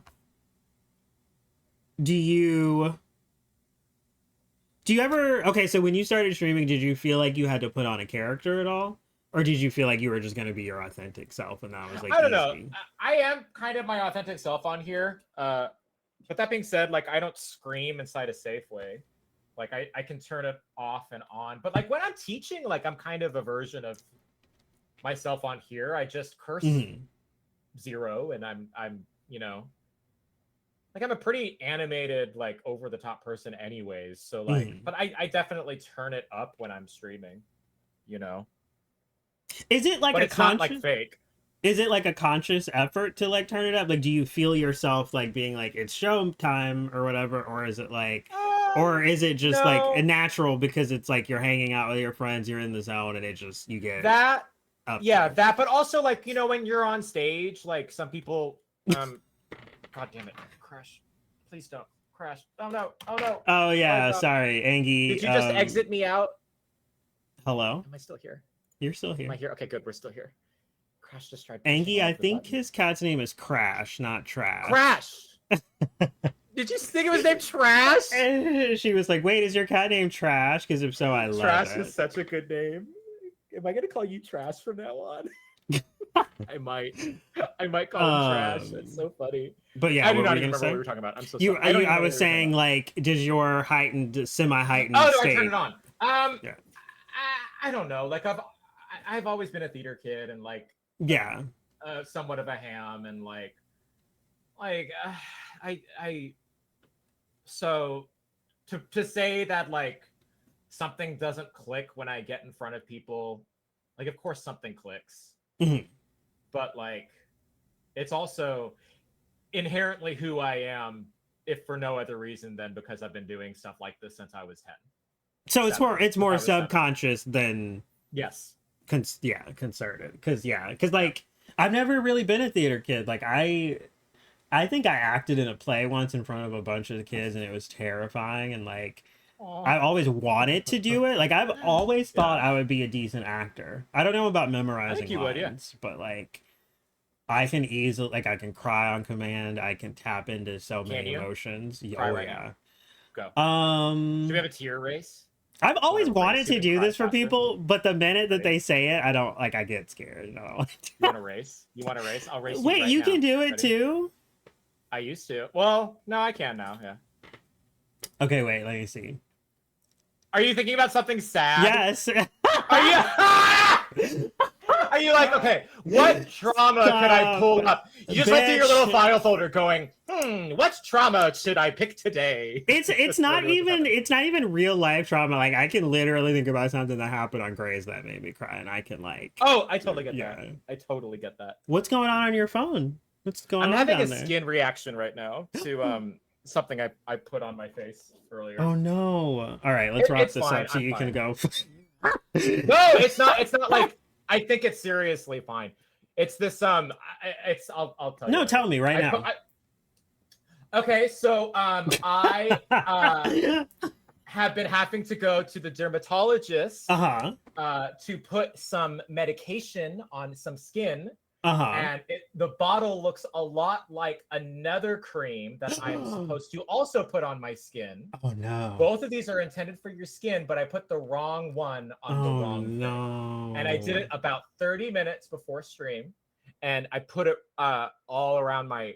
do you Do you ever, okay, so when you started streaming, did you feel like you had to put on a character at all? Or did you feel like you were just going to be your authentic self and that was like
I don't know.
easy?
I am kind of my authentic self on here. But that being said, like I don't scream inside a Safeway. Like I can turn it off and on. But like when I'm teaching, like I'm kind of a version of myself on here. I just curse zero, and I'm like I'm a pretty animated, like over the top person anyways. So like, but I definitely turn it up when I'm streaming, you know.
Is it like
But
a
it's not
conscious?
like fake.
Is it like a conscious effort to like turn it up? Like, do you feel yourself like being like it's show time or whatever, or is it like, or is it just like a
No,
natural because it's like you're hanging out with your friends, you're in the zone, and it just you get
that
up
yeah,
there?
that, but also like when you're on stage, like some people, God damn it, crash! Please don't crash! Oh no! Oh no!
Oh
Oh
yeah,
no!
sorry, Angie.
Did you just exit me out?
Hello,
Am I still here?
you're still
Am I
here.
here? Okay, good. We're still here. Crash just tried pushing
Angie,
all
I
of the
think
buttons.
his cat's name is Crash, not Trash.
Crash! Did you think it was named Trash?
And she was like, "Wait, is your cat named Trash? Because if so, I love
Trash is
it."
such a good name. Am I gonna call you Trash from now on? I might. I might call him Trash. That's so funny.
But yeah,
I do
what were
not
you
even
gonna
remember what we
say?
were talking about. I'm so
You,
sorry. I don't even
I
know what
was
we were talking
saying
about.
like, does your heightened, semi-heightened
Oh no, I turned
state?
it on.
Yeah.
I don't know. Like I've always been a theater kid and like
Yeah.
somewhat of a ham and like I so to say that like something doesn't click when I get in front of people, like of course something clicks, but like it's also inherently who I am, if for no other reason than because I've been doing stuff like this since I was 10.
So it's more
7.
subconscious than
Yes.
concerted. Because like I've never really been a theater kid. Like I think I acted in a play once in front of a bunch of kids and it was terrifying and like
Aww.
I always wanted to do it. Like I've always thought
Yeah.
I would be a decent actor. I don't know about memorizing
you would, yeah.
lines, but like I can easily like I can cry on command. I can tap into so many
you?
emotions.
Cry
Oh
right
yeah.
Go.
Um
Should we have a tear race?
I've always wanted
you
to
and
do
cry
this for
faster?
people, but the minute that
Ready?
they say it, I don't like I get scared. No.
You want to race? You want to race? I'll race you
Wait,
right
you
now.
can do it
Ready?
too?
I used to. Well, no, I can now. Yeah.
Okay, wait, let me see.
Are you thinking about something sad?
Yes.
Are you? Are you like, okay, what trauma could I pull up? You just went through your little file folder going, what trauma should I pick today?
It's not even real life trauma. Like I can literally think about something that happened on Grey's that made me cry, and I can like.
Oh, I totally get that. I totally get that.
What's going on your phone? What's going on?
I'm having a
there?
skin reaction right now to something I put on my face earlier.
Oh no! All right, let's wrap this up so you can go.
No, it's not. It's not like. I think it's seriously fine. It's this I'll tell you.
No, tell me right now.
Okay, so I have been having to go to the dermatologist to put some medication on some skin. And the bottle looks a lot like another cream that I'm supposed to also put on my skin.
Oh no.
Both of these are intended for your skin, but I put the wrong one on the wrong thing. And I did it about 30 minutes before stream. And I put it all around my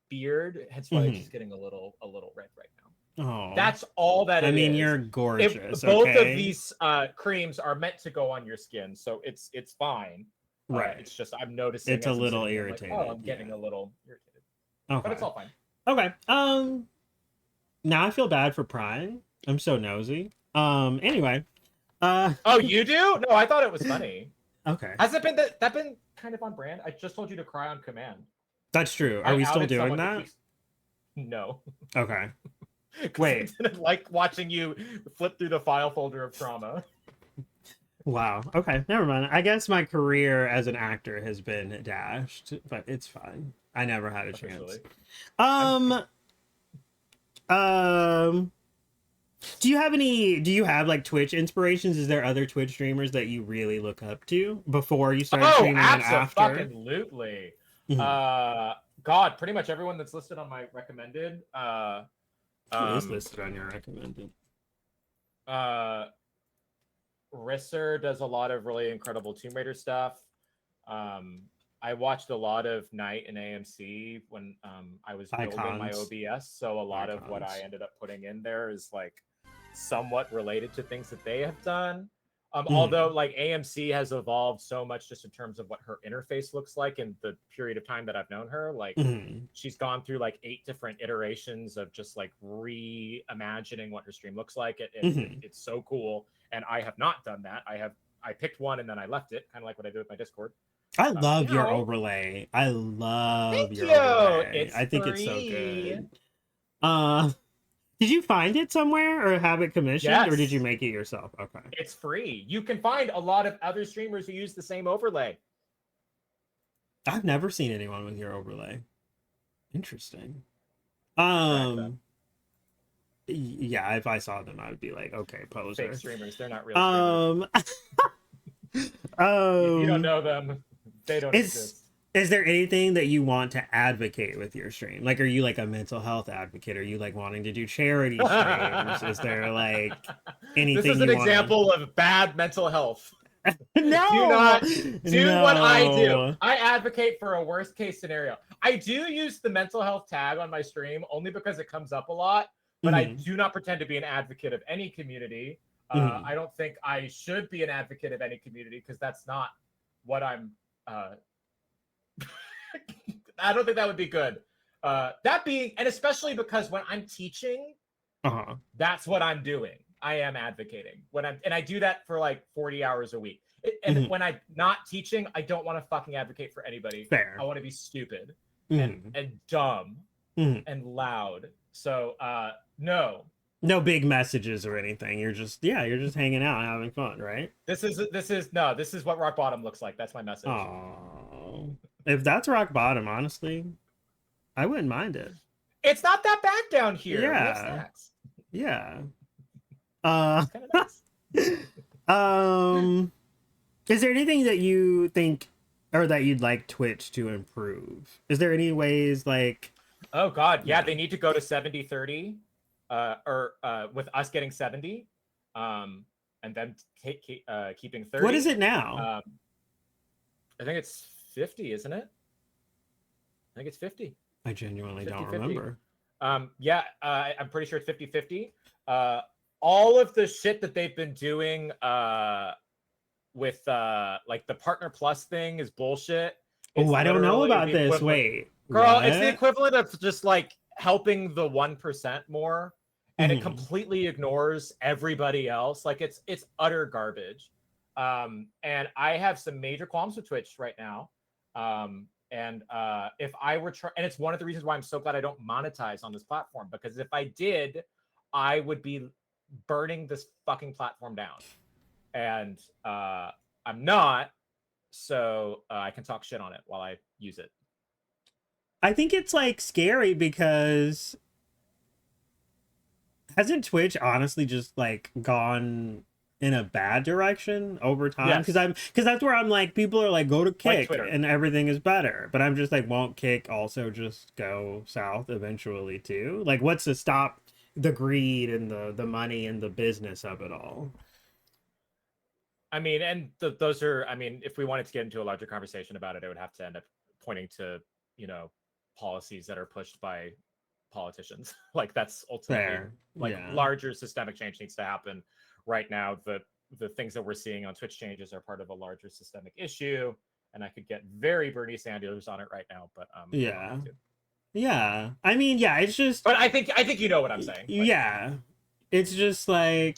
beard. Hence why it's just getting a little red right now.
Oh.
That's all that it is.
I mean, you're gorgeous.
Both of these creams are meant to go on your skin, so it's fine.
Right.
It's just I'm noticing
it's a little irritated.
Like, I'm getting a little irritated. Okay. But it's all fine.
Okay. Now I feel bad for prying. I'm so nosy. Anyway.
Oh, you do? No, I thought it was funny.
Okay.
Has it been that been kind of on brand? I just told you to cry on command.
That's true. Are we still doing that?
No.
Okay. Wait.
I didn't like watching you flip through the file folder of trauma.
Wow. Okay. Never mind. I guess my career as an actor has been dashed, but it's fine. I never had a chance. Do you have like Twitch inspirations? Is there other Twitch streamers that you really look up to before you start streaming and after?
Absolutely. God, pretty much everyone that's listed on my recommended.
Who is listed on your recommended?
Risser does a lot of really incredible Tomb Raider stuff. I watched a lot of Night and AMC when I was building my
Icons.
OBS, so a lot of what I ended up putting in there is like somewhat related to things that they have done. Although like AMC has evolved so much just in terms of what her interface looks like in the period of time that I've known her. Like she's gone through like 8 different iterations of just like reimagining what her stream looks like. It's so cool. And I have not done that. I picked one and then I left it, kind of like what I did with my Discord.
I love your overlay. I love
Thank
your
you.
overlay.
It's
I think
free.
it's so good. Did you find it somewhere or have it commissioned,
yes.
or did you make it yourself? Okay.
It's free. You can find a lot of other streamers who use the same overlay.
I've never seen anyone with your overlay. Interesting. Yeah, if I saw them, I would be like, okay, poser.
Fake streamers, they're not real streamers. If you don't know them, they don't exist.
Is there anything that you want to advocate with your stream? Like, are you like a mental health advocate? Are you like wanting to do charity streams? Is there like anything?
This is an example of bad mental health.
No,
do not do what I do. I advocate for a worst case scenario. I do use the mental health tag on my stream only because it comes up a lot, but I do not pretend to be an advocate of any community. I don't think I should be an advocate of any community because that's not what I'm. I don't think that would be good. That being, and especially because when I'm teaching, that's what I'm doing. I am advocating and I do that for like 40 hours a week. And when I'm not teaching, I don't want to fucking advocate for anybody.
Fair.
I want to be stupid and dumb and loud. So no
big messages or anything. You're just hanging out and having fun, right?
This is what rock bottom looks like. That's my message.
Oh, if that's rock bottom, honestly, I wouldn't mind it.
It's not that bad down here.
Yeah.
We have snacks.
Yeah.
Nice.
Is there anything that you think or that you'd like Twitch to improve? Is there any ways like?
Oh God, yeah, they need to go to 70-30, or with us getting 70, and then keeping 30.
What is it now?
I think it's 50, isn't it? I think it's 50.
I genuinely don't remember.
Yeah, I'm pretty sure it's 50-50. All of the shit that they've been doing with like the Partner Plus thing is bullshit.
Oh, I don't know about this. Wait.
Girl,
what?
It's the equivalent of just like helping the 1% more, and it completely ignores everybody else. Like it's utter garbage. And I have some major qualms with Twitch right now. And if I were and it's one of the reasons why I'm so glad I don't monetize on this platform, because if I did, I would be burning this fucking platform down. And I'm not, so I can talk shit on it while I use it.
I think it's like scary because hasn't Twitch honestly just like gone in a bad direction over time? Because that's where I'm like, people are like, go to Kick
like
and everything is better, but I'm just like, won't Kick also just go south eventually too? Like, what's to stop the greed and the money and the business of it all?
I mean, and those are, I mean, if we wanted to get into a larger conversation about it, it would have to end up pointing to, policies that are pushed by politicians. Like that's ultimately larger systemic change needs to happen. Right now, the things that we're seeing on Twitch changes are part of a larger systemic issue, and I could get very Bernie Sanders on it right now, but
yeah. I mean, yeah, it's just.
But I think you know what I'm saying.
Yeah, it's just like,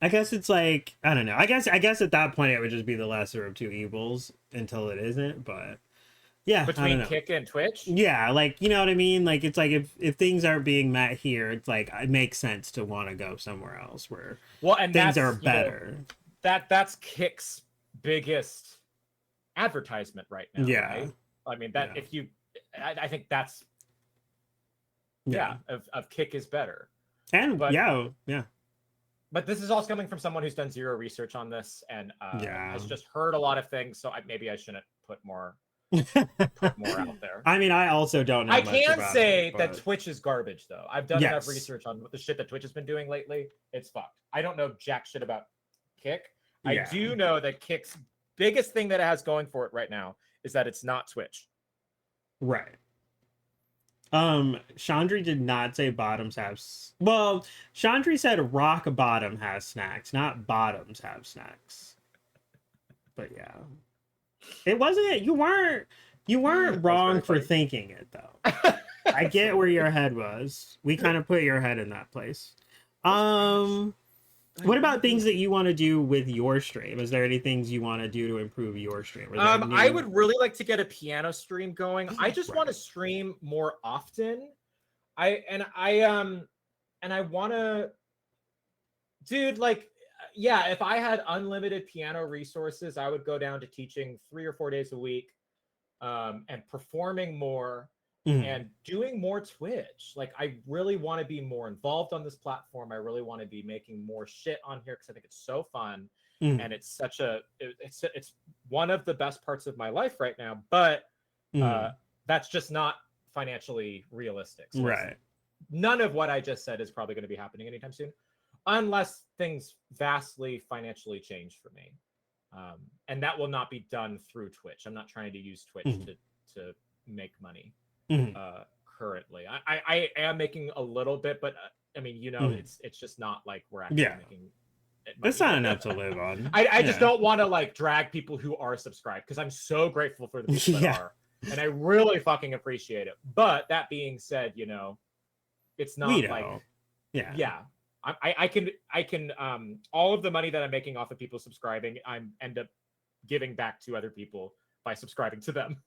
I guess it's like, I don't know. I guess at that point it would just be the lesser of two evils until it isn't. But yeah,
between Kick and Twitch.
Yeah, like you know what I mean. Like it's like if things aren't being met here, it's like it makes sense to want to go somewhere else where things are better.
That's Kick's biggest advertisement right now.
Yeah,
right? I mean that if you, I think that's of Kick is better.
And
But this is also coming from someone who's done zero research on this and has just heard a lot of things. So maybe I shouldn't put more put more out there.
I mean, I also don't know
I
much
can
about
say
it,
that
but...
Twitch is garbage, though. I've done enough
Yes.
research on the shit that Twitch has been doing lately. It's fucked. I don't know jack shit about Kick.
Yeah.
I do know that Kick's biggest thing that it has going for it right now is that it's not Twitch.
Right. Chandri did not say bottoms have... Well, Chandri said rock bottom has snacks, not bottoms have snacks. But yeah. It wasn't... You weren't wrong for thinking it, though. I get where your head was. We kind of put your head in that place. What about things that you want to do with your stream? Is there any things you want to do to improve your stream?
I would really like to get a piano stream going. I just want to
Right.
stream more often. I want to, dude, like, yeah, if I had unlimited piano resources, I would go down to teaching 3 or 4 days a week, and performing more. And doing more Twitch. Like, I really want to be more involved on this platform. I really want to be making more shit on here because I think it's so fun. And it's such a it's one of the best parts of my life right now. But that's just not financially realistic. So
right.
None of what I just said is probably going to be happening anytime soon, unless things vastly financially change for me. And that will not be done through Twitch. I'm not trying to use Twitch to make money. Currently I am making a little bit, but I mean, you know, it's just not like we're actually making it money.
It's not enough to live on.
I just don't want to like drag people who are subscribed, because I'm so grateful for the people that are, and I really fucking appreciate it. But that being said, you know, it's not like I can all of the money that I'm making off of people subscribing, I end up giving back to other people by subscribing to them.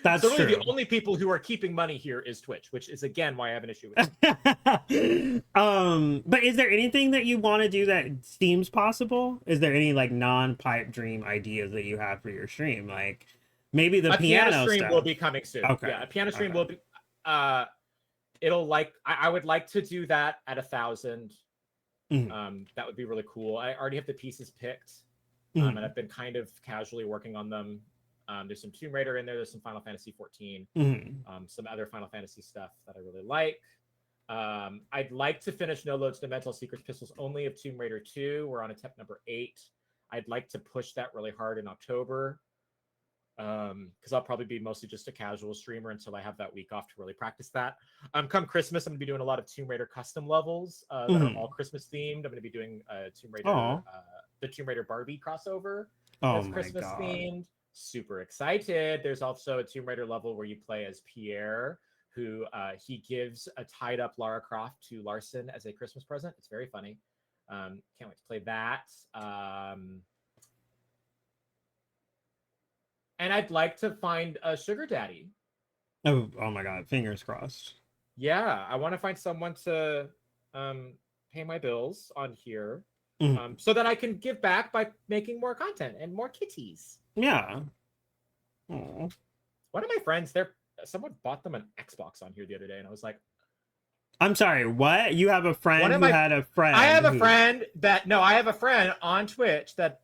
That's
so really
true.
The only people who are keeping money here is Twitch, which is again why I have an issue with
it. But is there anything that you want to do that seems possible? Is there any like non-pipe dream ideas that you have for your stream? Like maybe the piano
stream
stuff
will be coming soon.
Okay.
Yeah, a piano stream will be it'll like I would like to do that at 1,000. That would be really cool. I already have the pieces picked. And I've been kind of casually working on them. There's some Tomb Raider in there. There's some Final Fantasy 14. Some other Final Fantasy stuff that I really like. I'd like to finish No Loads Dimensional Secrets Pistols Only of Tomb Raider 2. We're on attempt number 8. I'd like to push that really hard in October. Because I'll probably be mostly just a casual streamer until I have that week off to really practice that. Come Christmas, I'm going to be doing a lot of Tomb Raider custom levels that are all Christmas themed. I'm going to be doing Tomb Raider, the Tomb Raider Barbie crossover. That's Christmas themed. Super excited. There's also a Tomb Raider level where you play as Pierre, who he gives a tied up Lara Croft to Larson as a Christmas present. It's very funny. Can't wait to play that. And I'd like to find a sugar daddy.
Oh my god, fingers crossed.
Yeah, I want to find someone to pay my bills on here, so that I can give back by making more content and more kitties.
Yeah. Aww.
One of my friends, someone bought them an Xbox on here the other day, and I was like,
I'm sorry, what? You have a friend who had a friend?
I have a friend I have a friend on Twitch that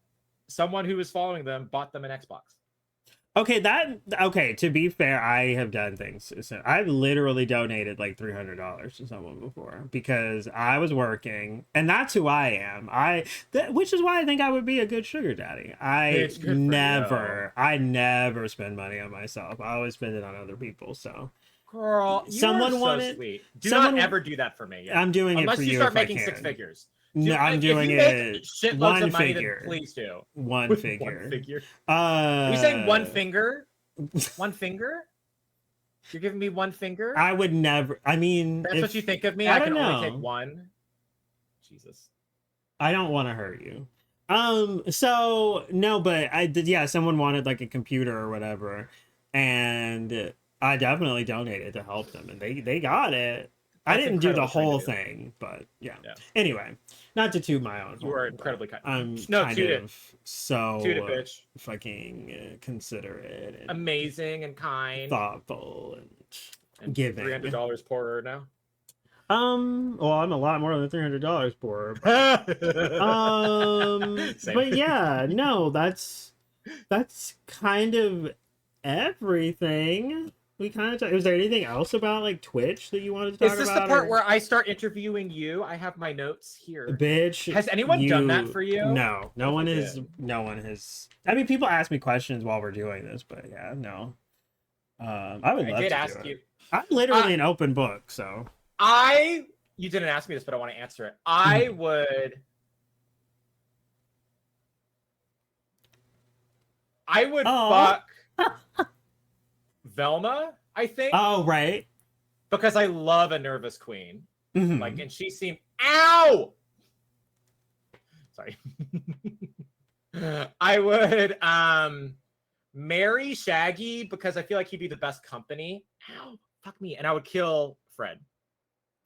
someone who was following them bought them an Xbox.
Okay, to be fair, I have done things. So I've literally donated like $300 to someone before because I was working, and that's who I am. Which is why I think I would be a good sugar daddy. I never spend money on myself. I always spend it on other people. So,
girl,
someone wanted.
So sweet. Do not ever do that for me. Yeah.
I'm doing it for you.
Unless you start making 6 figures.
No, I'm doing it
shitloads of money, then please do.
One figure.
One figure. Are you saying one finger? One finger? You're giving me one finger?
I would never. I mean,
that's what you think of me. I can only take one. Jesus.
I don't want to hurt you. So no, but I did. Yeah, someone wanted like a computer or whatever, and I definitely donated to help them, and they got it. I didn't do the whole thing, but yeah. Anyway, not to toot my own.
You are incredibly kind.
I'm kind of so fucking considerate, and
amazing, and kind,
thoughtful, and giving.
$300 poorer now.
Well, I'm a lot more than $300 poorer. But yeah, no, that's kind of everything. We kind of. Was there anything else about like Twitch that you wanted to talk
Is this
about?
the part where I start interviewing you? I have my notes here.
Bitch,
Has anyone done that for you?
No, no one is.
Did.
No one has. I mean, people ask me questions while we're doing this, but yeah, no. I would love
I did
to
ask
do it.
you.
I'm literally an open book, so.
You didn't ask me this, but I want to answer it. I would fuck Velma, I think.
Oh, right.
Because I love a nervous queen.
Mm-hmm.
Like, and she seemed ow. Sorry. I would marry Shaggy because I feel like he'd be the best company. Ow, fuck me. And I would kill Fred.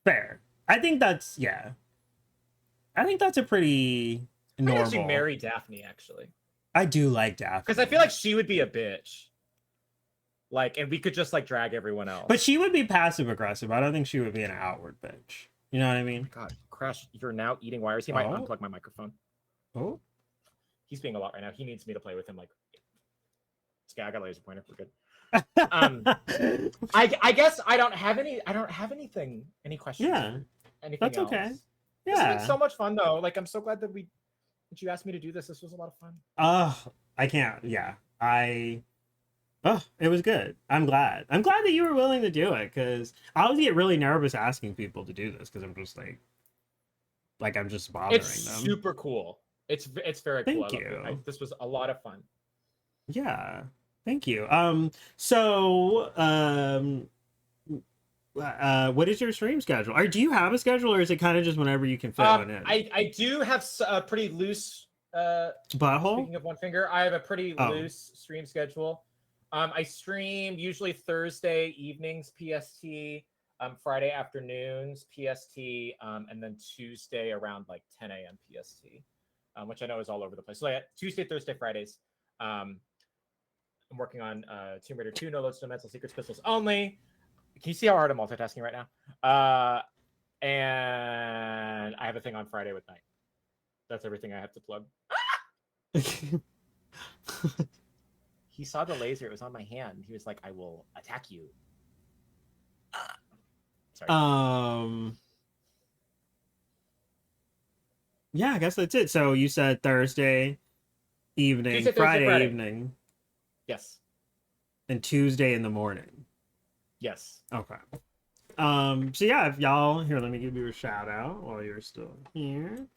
Fair. I think that's I think that's a pretty normal.
I'd actually marry Daphne, actually.
I do like Daphne.
Because I feel like she would be a bitch. Like, and we could just like drag everyone else.
But she would be passive aggressive. I don't think she would be an outward bitch. You know what I mean?
Oh my God, Crash, you're now eating wires. He might unplug my microphone.
Oh.
He's being a lot right now. He needs me to play with him. Like, yeah, I got a laser pointer. We're good. I guess I don't have anything. Any questions?
Yeah.
Anything
that's
else?
okay.
Yeah. This has been
Yeah.
so much fun though. Like, I'm so glad that you asked me to do this. This was a lot of fun.
I can't. Yeah. It was good. I'm glad that you were willing to do it, because I always get really nervous asking people to do this because I'm just like I'm just bothering
It's
them.
super cool. It's very cool.
Thank you.
This was a lot of fun.
Yeah. Thank you. So what is your stream schedule? Or do you have a schedule, or is it kind of just whenever you can fit one in?
I do have a pretty loose
butthole.
Speaking of one finger, I have a pretty loose stream schedule. I stream usually Thursday evenings PST, Friday afternoons PST, and then Tuesday around like 10 a.m. PST, which I know is all over the place. So like Tuesday, Thursday, Fridays. I'm working on Tomb Raider 2, No Loads, No Mental Secrets, Pistols Only. Can you see how hard I'm multitasking right now? And I have a thing on Friday with Night. That's everything I have to plug. He saw the laser. It was on my hand. He was like, I will attack you. Sorry.
Yeah, I guess that's it. So you said Thursday evening, Friday evening.
Yes.
And Tuesday in the morning.
Yes.
Okay. So yeah, if y'all here, let me give you a shout out while you're still here.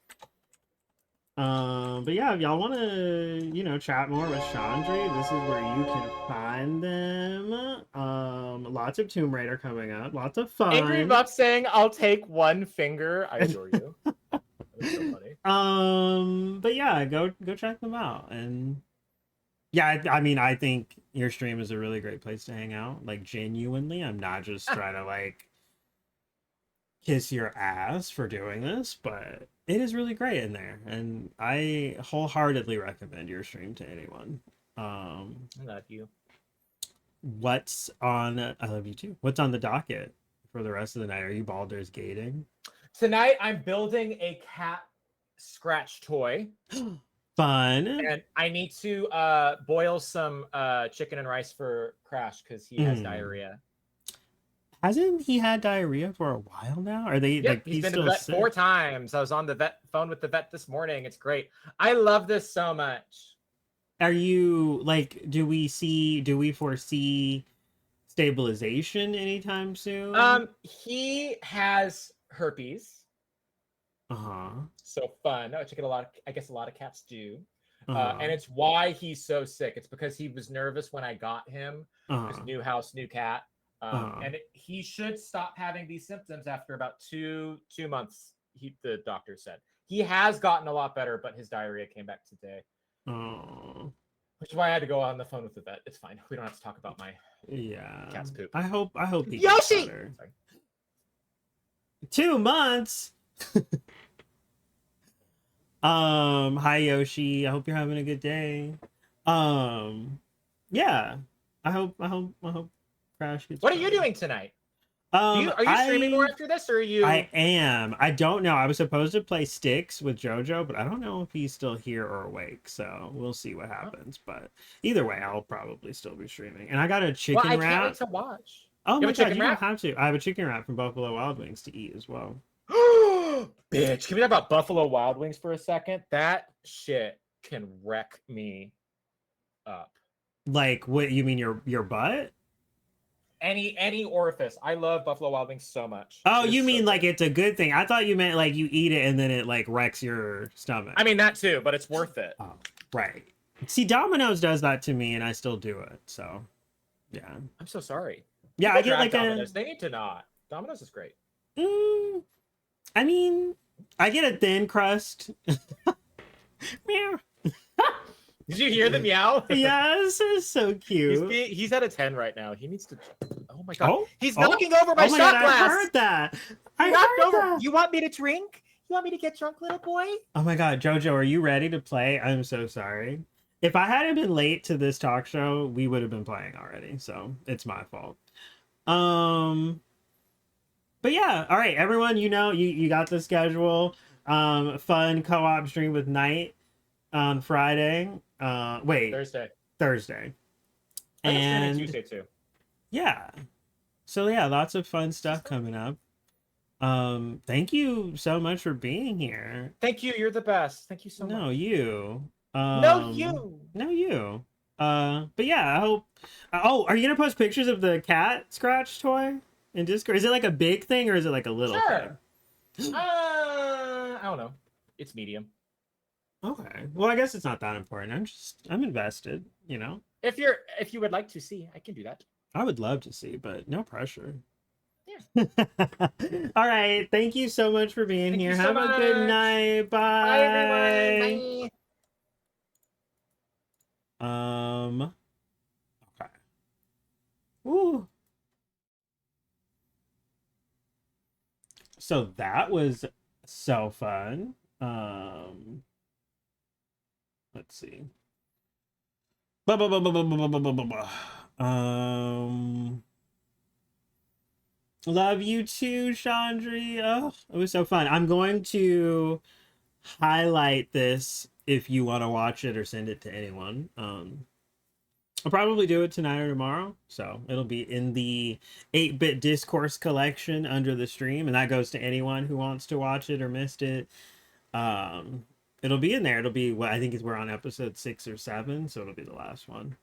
But yeah, if y'all want to, chat more with Chandri, this is where you can find them. Lots of Tomb Raider coming up, lots of fun.
Angry Muff saying, "I'll take one finger." I adore you. That's so funny.
But yeah, go check them out, and yeah, I mean, I think your stream is a really great place to hang out. Like, genuinely, I'm not just trying to like kiss your ass for doing this, but it is really great in there, and I wholeheartedly recommend your stream to anyone.
I love you.
I love you too. What's on the docket for the rest of the night? Are you Baldur's Gating?
Tonight, I'm building a cat scratch toy.
Fun.
And I need to boil some chicken and rice for Crash because he has diarrhea.
Hasn't he had diarrhea for a while now? Are they like
he's been to the vet
sick?
4 times. I was on the phone with the vet this morning. It's great. I love this so much.
Are you like, do we foresee stabilization anytime soon?
He has herpes. So fun. I guess a lot of cats do. And it's why he's so sick. It's because he was nervous when I got him. His new house, new cat. And he should stop having these symptoms after about two months. The doctor said he has gotten a lot better, but his diarrhea came back today. Which is why I had to go on the phone with the vet. It's fine. We don't have to talk about my cat's poop.
I hope he
Yoshi.
2 months. Hi Yoshi. I hope you're having a good day. Yeah. I hope Crash gets
What are you doing tonight? Are you streaming more after this, or are you?
I am. I don't know. I was supposed to play Sticks with JoJo, but I don't know if he's still here or awake. So we'll see what happens. But either way, I'll probably still be streaming. And I got a chicken
Well, I
wrap.
can't wait to watch.
Oh
You
my
have a
god,
chicken
you don't
wrap?
have to. I have a chicken wrap from Buffalo Wild Wings to eat as well.
Bitch, can we talk about Buffalo Wild Wings for a second? That shit can wreck me up.
Like, what you mean, your butt?
Any orifice. I love Buffalo Wild Wings so much.
Oh,
It is
you
so
mean like
good.
it's a good thing? I thought you meant like you eat it and then it like wrecks your stomach.
I mean that too, but it's worth it.
Oh, right. See, Domino's does that to me, and I still do it. So, yeah.
I'm so sorry.
Yeah,
People
I get
drag
like
Domino's. They need to not. Domino's is great.
I mean, I get a thin crust. Meow.
Did you hear the meow?
Yes, it's so cute.
He's at a 10 right now. He needs to. Oh my god.
Oh,
He's knocking over my
oh my
shot
god,
glass.
I heard that. I
knocked
heard
over.
that.
You want me to drink? You want me to get drunk, little boy?
Oh my god, Jojo, are you ready to play? I'm so sorry. If I hadn't been late to this talk show, we would have been playing already. So it's my fault. But yeah, all right, everyone, you got the schedule. Fun co-op stream with Knight on Friday. Wait, Thursday.
I'm streaming
And
Tuesday too.
yeah. So yeah, lots of fun stuff coming up. Thank you so much for being here.
Thank you. You're the best. Thank you so much.
No, you.
No, you.
No, you. But yeah, I hope. Oh, are you gonna post pictures of the cat scratch toy in Discord? Is it like a big thing or is it like a little
Sure.
thing?
I don't know. It's medium.
Okay. Well, I guess it's not that important. I'm invested,
If you would like to see, I can do that.
I would love to see, but no pressure.
Yeah.
All right. Thank you so much for being here.
So
Have a good
much.
night. Bye.
Bye, everyone. Bye.
Okay. Woo. So that was so fun. Let's see. Love you too, Chandri. Oh, it was so fun. I'm going to highlight this if you want to watch it or send it to anyone. I'll probably do it tonight or tomorrow, so it'll be in the 8-bit discourse collection under the stream, and that goes to anyone who wants to watch it or missed it. It'll be in there. It'll be what I think is we're on episode 6 or 7, so it'll be the last one.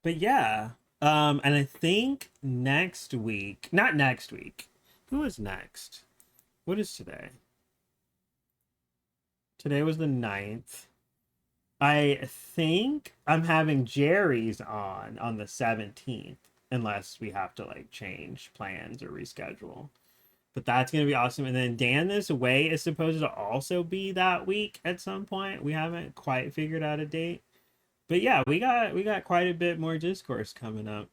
But yeah, and I think next week, not next week. Who is next? What is today? Today was the 9th. I think I'm having Jerry's on the 17th, unless we have to like change plans or reschedule. But that's gonna be awesome. And then Dan This Way is supposed to also be that week at some point. We haven't quite figured out a date. But yeah, we got quite a bit more discourse coming up.